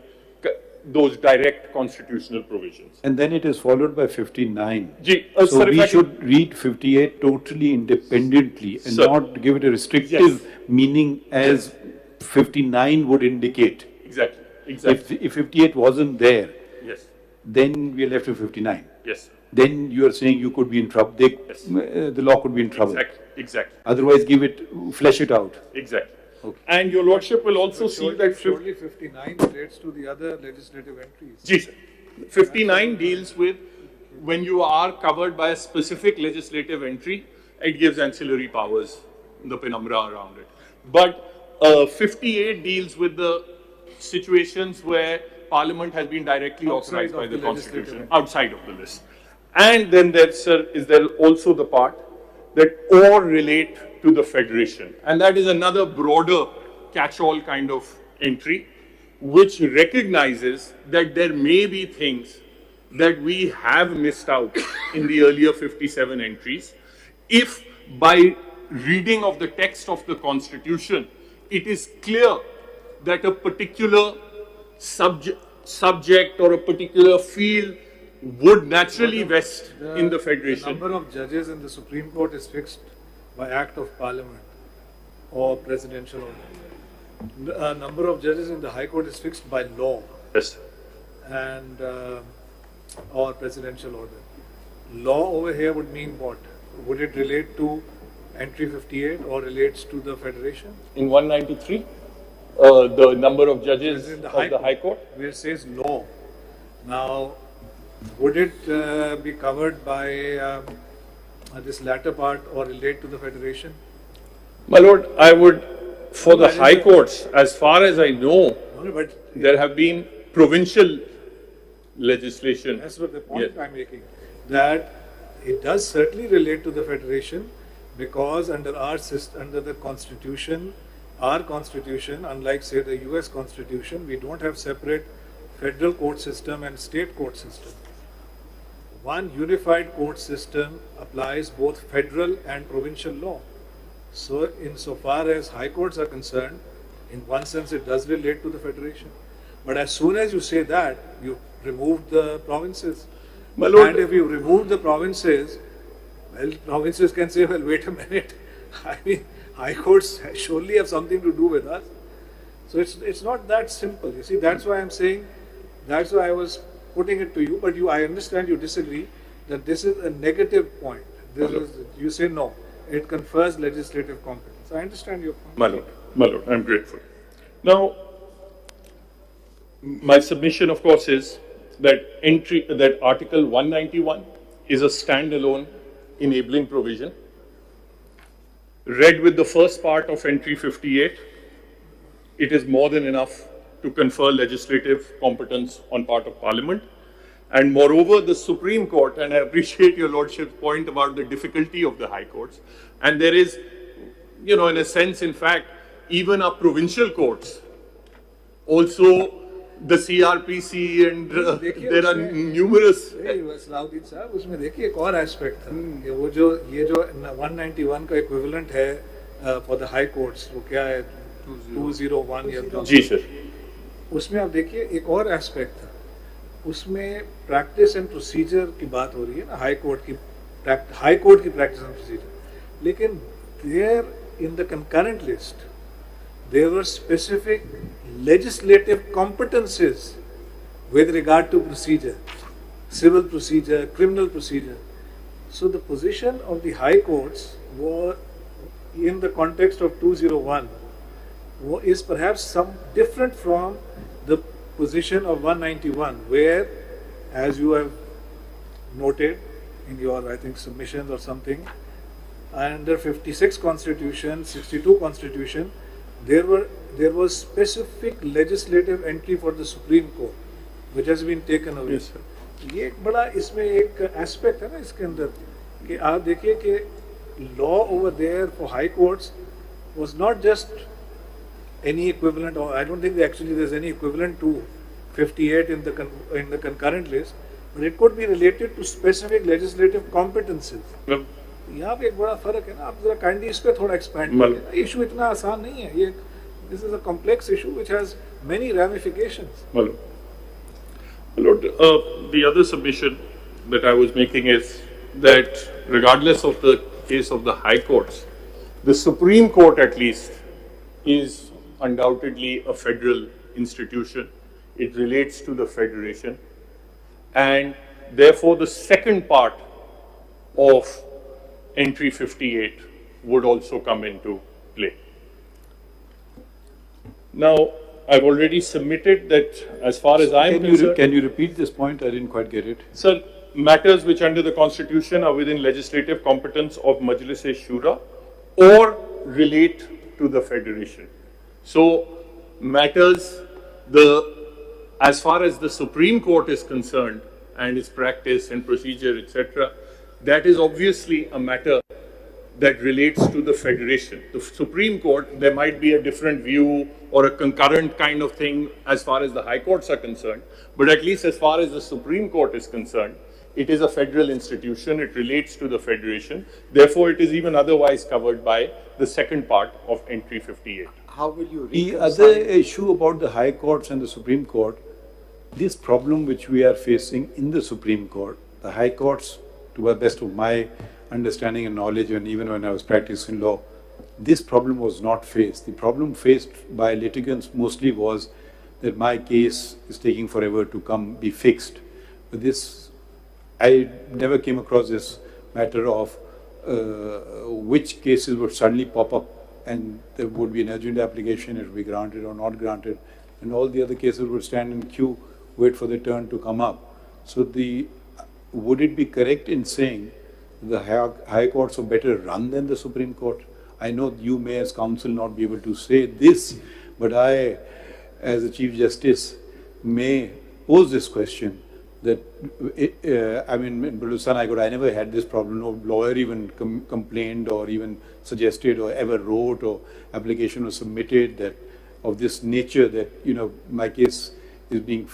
those direct constitutional provisions. And then it is followed by 59. So sir, we should read 58 totally independently and not give it a restrictive meaning as 59 would indicate. Exactly. Exactly. If 58 wasn't there, yes, then we are left with 59. Yes. Then you are saying you could be in trouble. The law could be in trouble. Exactly. Exactly. Otherwise, flesh it out. Exactly. Okay. And your lordship will also see that surely 59 relates to the other legislative entries. Ji, sir. 59 deals with when you are covered by a specific legislative entry, it gives ancillary powers, the penumbra around it. But 58 deals with the situations where Parliament has been directly authorized by the Constitution, outside of the list. And then there, sir, is there also the part that or relate to the Federation. And that is another broader catch-all kind of entry, which recognizes that there may be things that we have missed out in the earlier 57 entries. If by reading of the text of the Constitution, it is clear that a particular subject or a particular field would naturally vest in the Federation. The number of judges in the Supreme Court is fixed by Act of Parliament or presidential order. The number of judges in the High Court is fixed by law. Yes. And or presidential order. Law over here would mean what? Would it relate to entry 58 or relates to the Federation? In 193, the number of judges of the High Court? Where it says law. Now, would it be covered by this latter part or relate to the Federation? My Lord, I would, for the High Courts, as far as I know, there have been provincial legislation. That's what the point I'm making. That it does certainly relate to the Federation because under our system, under the Constitution, our Constitution, unlike say the US Constitution, we don't have separate federal court system and state court system. One unified court system applies both federal and provincial law. So insofar as high courts are concerned, in one sense it does relate to the Federation. But as soon as you say that, you remove the provinces. My Lord, and if you remove the provinces, well, provinces can say, well, wait a minute. I mean, high courts surely have something to do with us. So it's not that simple. You see, that's why I'm saying, that's why I was putting it to you, but I understand you disagree, that this is a negative point. You say no, it confers legislative competence. I understand your point. My Lord, I'm grateful. Now, my submission, of course, is that Article 191 is a standalone enabling provision. Read with the first part of entry 58, it is more than enough to confer legislative competence on part of Parliament. And moreover, the Supreme Court, and I appreciate your Lordship's point about the difficulty of the High Courts, and there is, in a sense, in fact, even our provincial courts, also the CRPC, and there are numerous. Salauddin साहब, उसमें देखिए एक और aspect था कि वो जो 191 का इक्विवेलेंट है फॉर द हाई कोर्ट्स, वो क्या है 201 या जी सर, उसमें आप देखिए एक और एस्पेक्ट था, उसमें प्रैक्टिस एंड प्रोसीजर की बात हो रही है ना, हाई कोर्ट की प्रैक्टिस एंड प्रोसीजर, लेकिन there in the concurrent list there were specific legislative competences with regard to procedure, civil procedure, criminal procedure. So the position of the high courts were, in the context of 201, is perhaps some different from the position of 191, where, as you have noted in your, I think, submissions or something, under 56 Constitution, 62 Constitution, there was specific legislative entry for the Supreme Court, which has been taken away. Yes, sir. ये एक बड़ा इसमें एक aspect है ना इसके अंदर कि आप देखिए कि law over there for high courts was not just any equivalent, or I don't think actually there's any equivalent to 58 in the concurrent list, but it could be related to specific legislative competences. यहाँ पे एक बड़ा फर्क है ना, आप जरा kindly इस पे थोड़ा एक्सपैंड करिए। इशू इतना आसान नहीं है, ये this is a complex issue which has many ramifications. My Lord, the other submission that I was making is that regardless of the case of the High Courts, the Supreme Court at least is undoubtedly a federal institution. It relates to the Federation, and therefore the second part of entry 58 would also come into play. Now, I've already submitted that as far as I'm concerned... Can you repeat this point? I didn't quite get it. Sir, matters which under the Constitution are within legislative competence of Majlis-e-Shura or relate to the Federation. So, matters, as far as the Supreme Court is concerned and its practice and procedure, etc., that is obviously a matter that relates to the Federation. The Supreme Court, there might be a different view or a concurrent kind of thing as far as the High Courts are concerned, but at least as far as the Supreme Court is concerned, It is a federal institution, it relates to the federation, therefore it is even otherwise covered by the second part of entry 58. How will you The reconcile? other issue about the High Courts and the Supreme Court, this problem which we are facing in the Supreme Court, the High Courts, to the best of my understanding and knowledge, and even when I was practicing law, this problem was not faced. The problem faced by litigants mostly was that my case is taking forever to be fixed. But this, I never came across this matter of which cases would suddenly pop up and there would be an urgent application, it would be granted or not granted, and all the other cases would stand in queue, wait for their turn to come up. So would it be correct in saying the high courts are better run than the Supreme Court? I know you may as counsel not be able to say this, but I, as a Chief Justice, may pose this question that, I mean, in Bulletin, I never had this problem. No lawyer even complained or even suggested or ever wrote or application was submitted that of this nature that, you know, my case is being,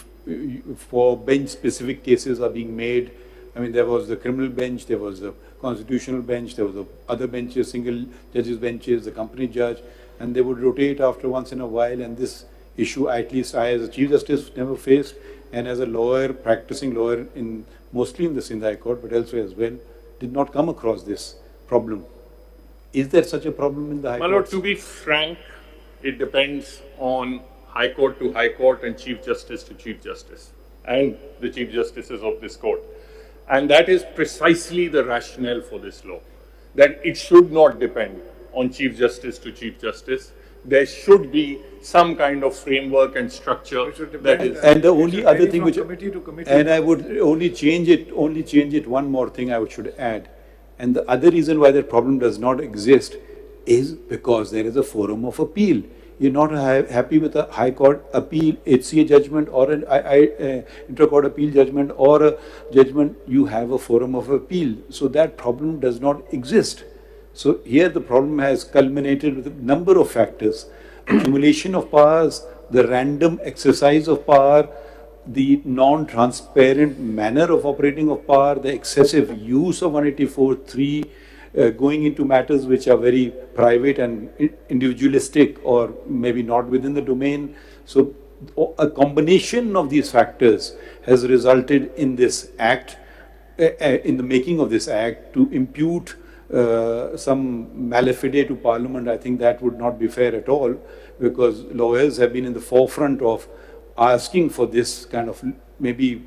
for bench specific cases are being made. I mean, there was the criminal bench, there was the constitutional bench, there was the other benches, single judges benches, the company judge, and they would rotate after once in a while, and this issue, at least I as a Chief Justice never faced, and as a lawyer, practicing lawyer mostly in the Sindh High Court, but elsewhere as well, did not come across this problem. Is there such a problem in the High Court? My lord, to be frank, it depends on High Court to High Court and Chief Justice to Chief Justice and the Chief Justices of this court. And that is precisely the rationale for this law, that it should not depend on Chief Justice to Chief Justice. There should be some kind of framework and structure that is. And the only other thing which, committee to committee. and I would only change it, one more thing I should add. And the other reason why that problem does not exist is because there is a forum of appeal. You're not happy with a High Court appeal, HCA judgment, or an inter-court appeal judgment, or a judgment, you have a forum of appeal. So that problem does not exist. So here the problem has culminated with a number of factors. Accumulation of powers, the random exercise of power, the non-transparent manner of operating of power, the excessive use of 184(3), going into matters which are very private and individualistic or maybe not within the domain. So a combination of these factors has resulted in this act, in the making of this act, to impute some malafide to Parliament. I think that would not be fair at all, because lawyers have been in the forefront of asking for this kind of, maybe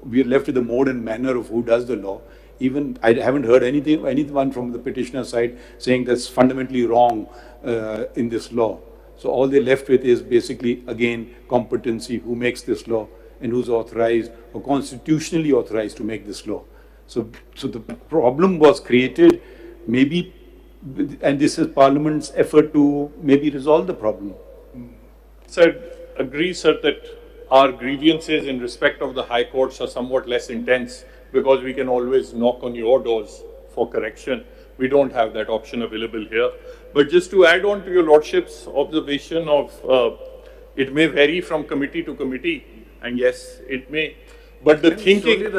we are left with the mode and manner of who does the law. Even I haven't heard anyone from the petitioner side saying that's fundamentally wrong in this law. So all they're left with is basically, again, competency, who makes this law and who's authorized or constitutionally authorized to make this law. So the problem was created, maybe, and this is Parliament's effort to maybe resolve the problem. Sir, agree, sir, that our grievances in respect of the High Courts are somewhat less intense, because we can always knock on your doors for correction. We don't have that option available here. But just to add on to your Lordship's observation of it may vary from committee to committee, and yes, it may. But the thinking...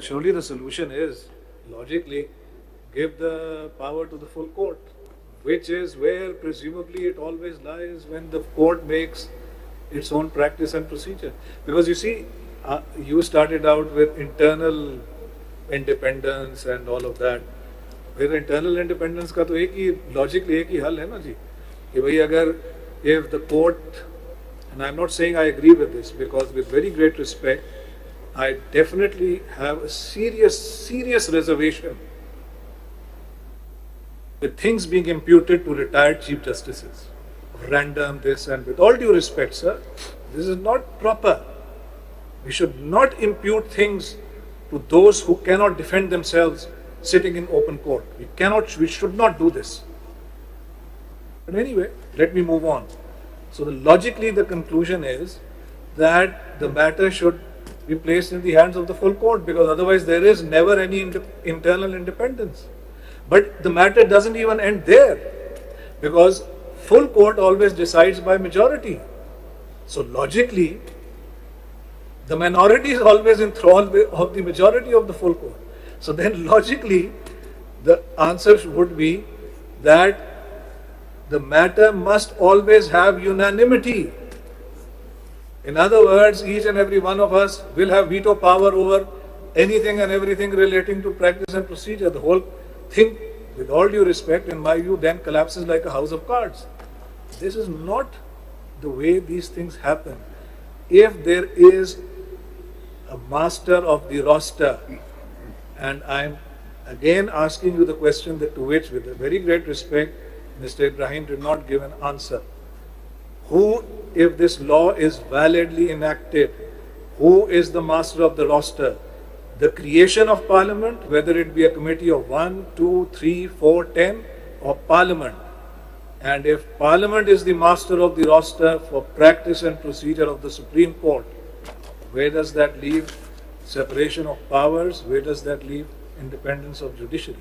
Surely the solution is, logically, give the power to the full court, which is where presumably it always lies when the court makes its own practice and procedure. Because you see, you started out with internal independence and all of that. फिर internal independence का तो एक ही logically एक ही हल है ना जी, कि भाई अगर if the court, and I'm not saying I agree with this, because with very great respect, I definitely have a serious reservation with things being imputed to retired chief justices, random this, and with all due respect, sir, this is not proper. We should not impute things to those who cannot defend themselves sitting in open court. We should not do this. But anyway, let me move on. So logically the conclusion is that the matter should be placed in the hands of the full court, because otherwise there is never any internal independence. But the matter doesn't even end there, because full court always decides by majority. So logically, The minority is always in thrall of the majority of the full court. So then logically, the answer would be that the matter must always have unanimity. In other words, each and every one of us will have veto power over anything and everything relating to practice and procedure. The whole thing, with all due respect, in my view, then collapses like a house of cards. This is not the way these things happen. If there is a master of the roster, and I'm again asking you the question that to which, with a very great respect, Mr. Ibrahim did not give an answer. Who, if this law is validly enacted, who is the master of the roster? The creation of Parliament, whether it be a committee of 1, 2, 3, 4, 10, or Parliament. And if Parliament is the master of the roster for practice and procedure of the Supreme Court, where does that leave separation of powers? Where does that leave independence of judiciary?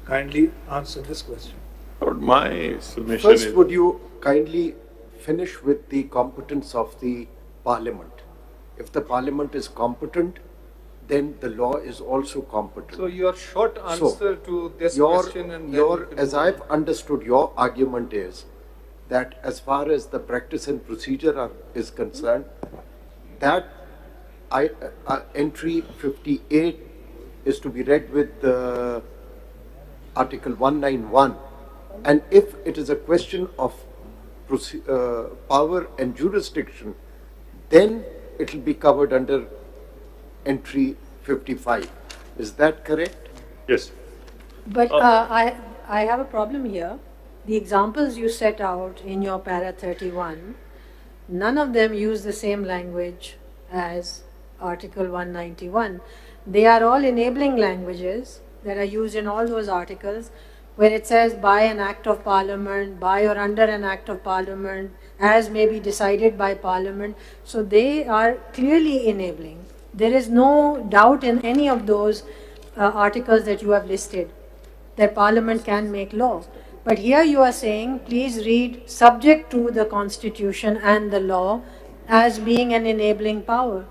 Kindly answer this question. My submission First, is... would you kindly finish with the competence of the Parliament? If the Parliament is competent, then the law is also competent. So your short answer to this question, and as I've understood, your argument is that as far as the practice and procedure is concerned, that entry 58 is to be read with Article 191, and if it is a question of power and jurisdiction, then it will be covered under entry 55. Is that correct? Yes. But I have a problem here. The examples you set out in your para 31, none of them use the same language as Article 191. They are all enabling languages that are used in all those articles where it says by an act of Parliament, by or under an act of Parliament, as may be decided by Parliament. So they are clearly enabling. There is no doubt in any of those articles that you have listed that Parliament can make law. But here you are saying, please read subject to the Constitution and the law as being an enabling power,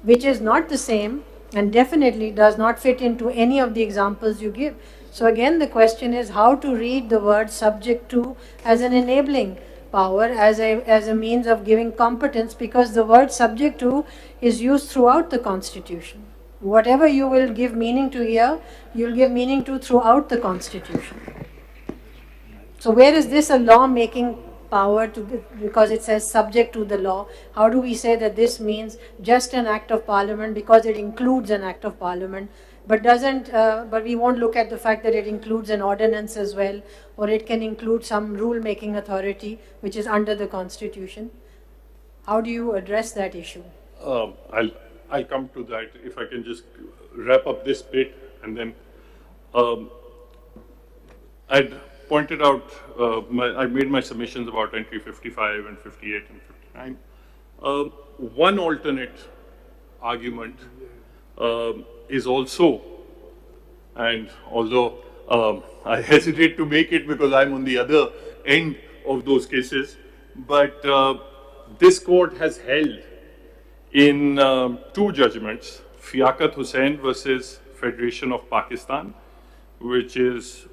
which is not the same and definitely does not fit into any of the examples you give. So again, the question is how to read the word subject to as an enabling power, as a means of giving competence, because the word subject to is used throughout the Constitution. Whatever you will give meaning to here, you'll give meaning to throughout the Constitution. So where is this a law-making power to be, because it says subject to the law? How do we say that this means just an act of Parliament because it includes an act of Parliament, but doesn't? But we won't look at the fact that it includes an ordinance as well, or it can include some rule-making authority which is under the Constitution. How do you address that issue? I'll come to that. If I can just wrap up this bit, and then I'd pointed out, I made my submissions about entry 55 and 58 and 59. One alternate argument is also, and although I hesitate to make it because I'm on the other end of those cases, but this court has held in two judgments, Fiakat Hussain versus Federation of Pakistan, which is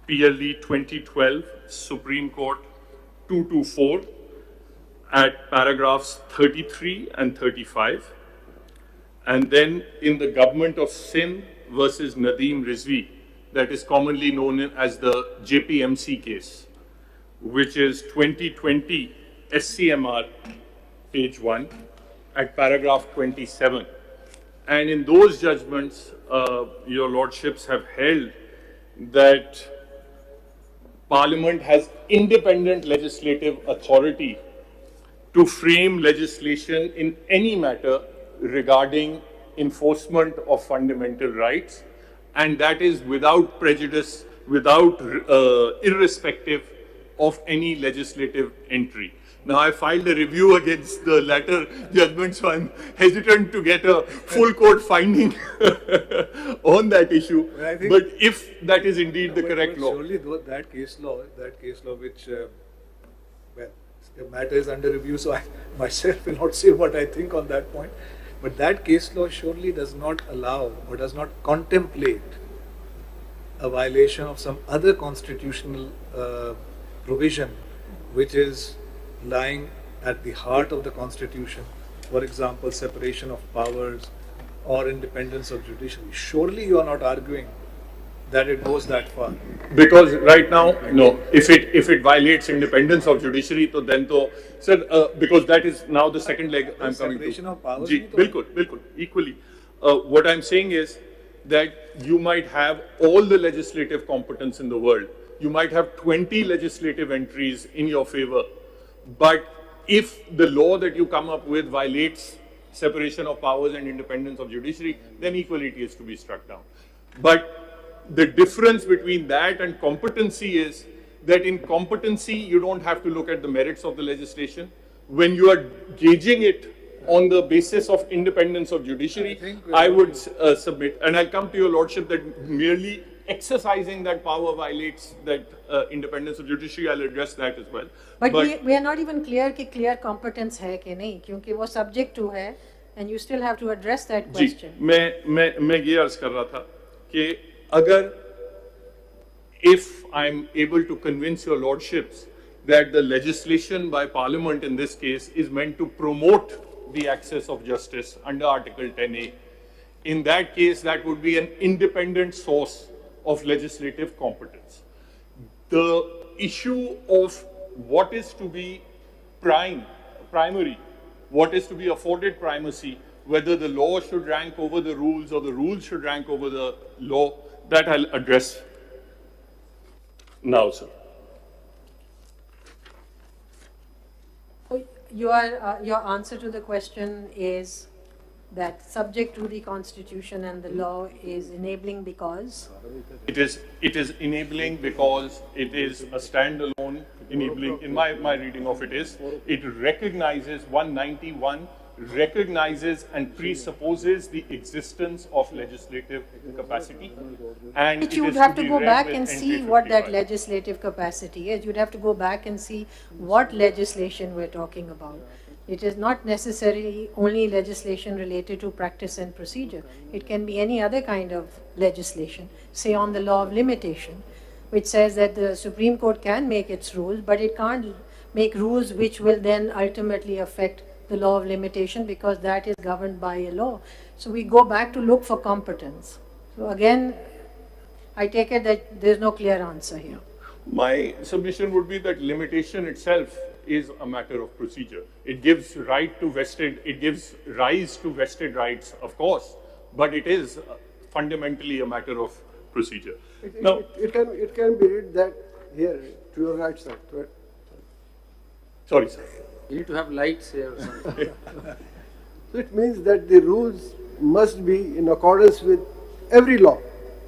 PLE 2012, Supreme Court 224, at paragraphs 33 and 35. And then in the Government of Sindh versus Nadeem Rizvi, that is commonly known as the JPMC case, which is 2020 SCMR, page 1, at paragraph 27. And in those judgments, your lordships have held that Parliament has independent legislative authority to frame legislation in any matter regarding enforcement of fundamental rights, and that is without prejudice, irrespective of any legislative entry. Now, I filed a review against the latter judgment, so I'm hesitant to get a full court finding on that issue. But if that is indeed the correct law. Surely that case law which, well, The matter is under review, so I myself will not say what I think on that point. But that case law surely does not allow or does not contemplate a violation of some other constitutional provision which is lying at the heart of the Constitution. For example, separation of powers or independence of judiciary. Surely you are not arguing that it goes that far. Because right now, no, if it violates independence of judiciary, तो then तो, sir, because that is now the second leg I'm coming to. Separation of powers. जी, बिल्कुल, equally. What I'm saying is that you might have all the legislative competence in the world. You might have 20 legislative entries in your favor, but if the law that you come up with violates separation of powers and independence of judiciary, then equality is to be struck down. But the difference between that and competency is that in competency, you don't have to look at the merits of the legislation. When you are gauging it on the basis of independence of judiciary, I would submit, and I'll come to your lordship, that merely exercising that power violates that independence of judiciary. I'll address that as well. But we are not even clear कि clear competence है कि नहीं, क्योंकि वो subject to है, and you still have to address that question. मैं ये अर्ज कर रहा था कि अगर if I'm able to convince your lordships that the legislation by parliament in this case is meant to promote the access of justice under Article 10A, in that case that would be an independent source of legislative competence. The issue of what is to be primary, what is to be afforded primacy, whether the law should rank over the rules or the rules should rank over the law, that I'll address now, sir. Your answer to the question is that subject to the Constitution and the law is enabling because? It is enabling because it is a standalone enabling. In my reading of it is, it recognizes 191 recognizes and presupposes the existence of legislative capacity, and but you would have to go back and see what that legislative capacity is. You'd have to go back and see what legislation we're talking about. It is not necessarily only legislation related to practice and procedure. It can be any other kind of legislation, say on the law of limitation, which says that the Supreme Court can make its rules, but it can't make rules which will then ultimately affect the law of limitation, because that is governed by a law. So we go back to look for competence. So again, I take it that there's no clear answer here. My submission would be that limitation itself is a matter of procedure. It gives rise to vested rights, of course, but it is fundamentally a matter of procedure. It can be read that here to your right side. Right? Sorry, sir. You need to have lights here or something. So it means that the rules must be in accordance with every law.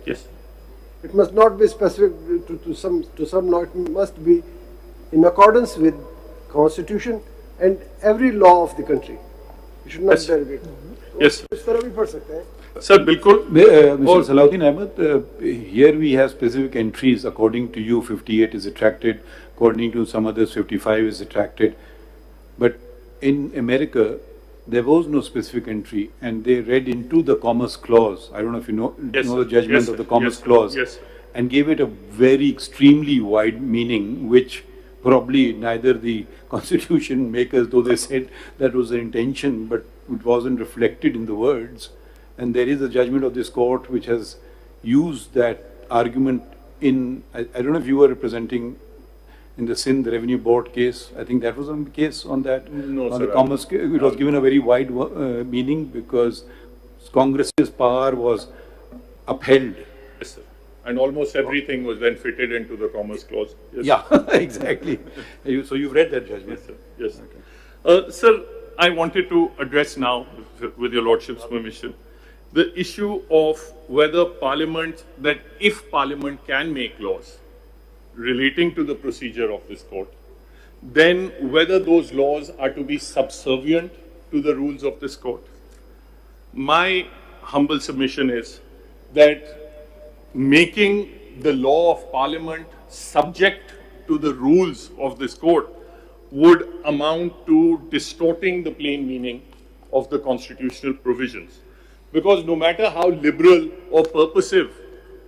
Yes. It must not be specific to some law. It must be in accordance with Constitution and every law of the country. You should not derogate. Yes. इस तरह भी पढ़ सकते हैं. Sir, बिल्कुल. Mr. Salahuddin Ahmed, here we have specific entries. According to you, 58 is attracted. According to some others, 55 is attracted. But in America, there was no specific entry, and they read into the Commerce Clause. I don't know if you know, the judgment of the Commerce Clause, and gave it a very extremely wide meaning, which probably neither the Constitution makers, though they said that was their intention, but it wasn't reflected in the words. And there is a judgment of this court which has used that argument in, I don't know if you were representing in the Sindh Revenue Board case. I think that was the case on that. No, on sir. The commerce, it was given a very wide meaning because Congress's power was upheld. Yes, sir. And almost everything was then fitted into the Commerce Clause. Yes, yeah, exactly. So you've read that judgment? Yes, sir. Yes. Okay. Sir, I wanted to address now, with your Lordship's permission, the issue of whether Parliament, that if Parliament can make laws relating to the procedure of this court, then whether those laws are to be subservient to the rules of this court. My humble submission is that making the law of Parliament subject to the rules of this court would amount to distorting the plain meaning of the constitutional provisions. Because no matter how liberal or purposive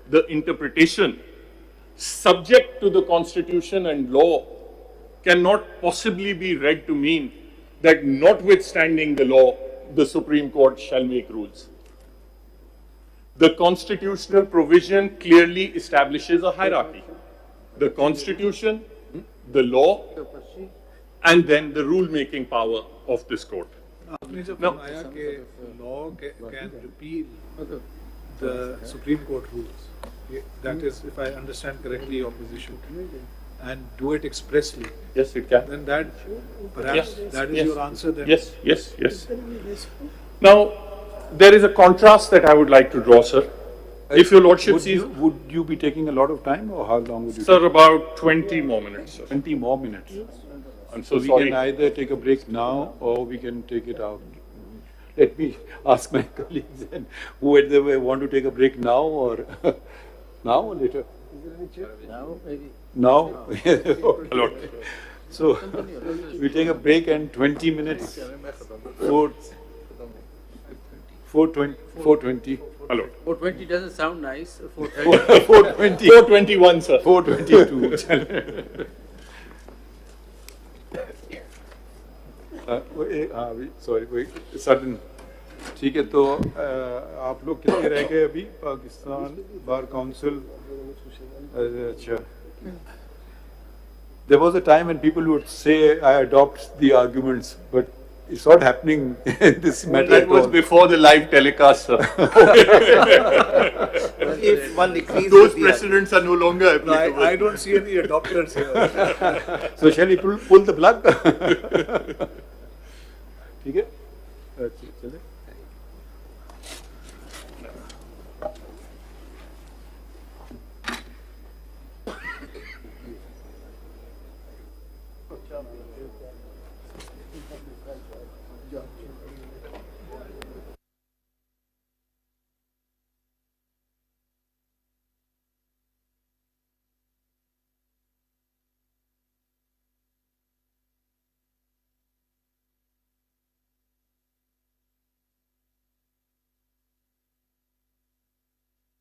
the interpretation, subject to the constitution and law cannot possibly be read to mean that notwithstanding the law, the Supreme Court shall make rules. The constitutional provision clearly establishes a hierarchy. The constitution, the law, and then the rule-making power of this court. आपने जब फरमाया कि law can repeal the Supreme Court rules, that is, if I understand correctly, your position, and do it expressly. Yes, it can. Then that, perhaps, that is your answer then? Yes, yes, yes. Now, there is a contrast that I would like to draw, sir. If your lordship sees... Would you be taking a lot of time, or how long would you? Sir, about 20 more minutes, sir. 20 more minutes. I'm so we sorry. can either take a break now, or we can take it out. Let me ask my colleagues then, whether they want to take a break now, or now or later? Now, maybe. Now? A lot. So, we take a break and 20 minutes, 4:20. Hello. 4:20 doesn't sound nice. 4:20. 4:21, sir. 4:22. Sorry, wait, sudden. ठीक है, तो आप लोग कितने रह गए अभी? Pakistan bar council. अच्छा. There was a time when people would say, I adopt the arguments, but it's not happening in this matter. That was before the live telecast, sir. If one agrees Those with precedents are no longer applicable. I don't see any adopters here. So shall we pull the plug? ठीक है? अच्छा, चले.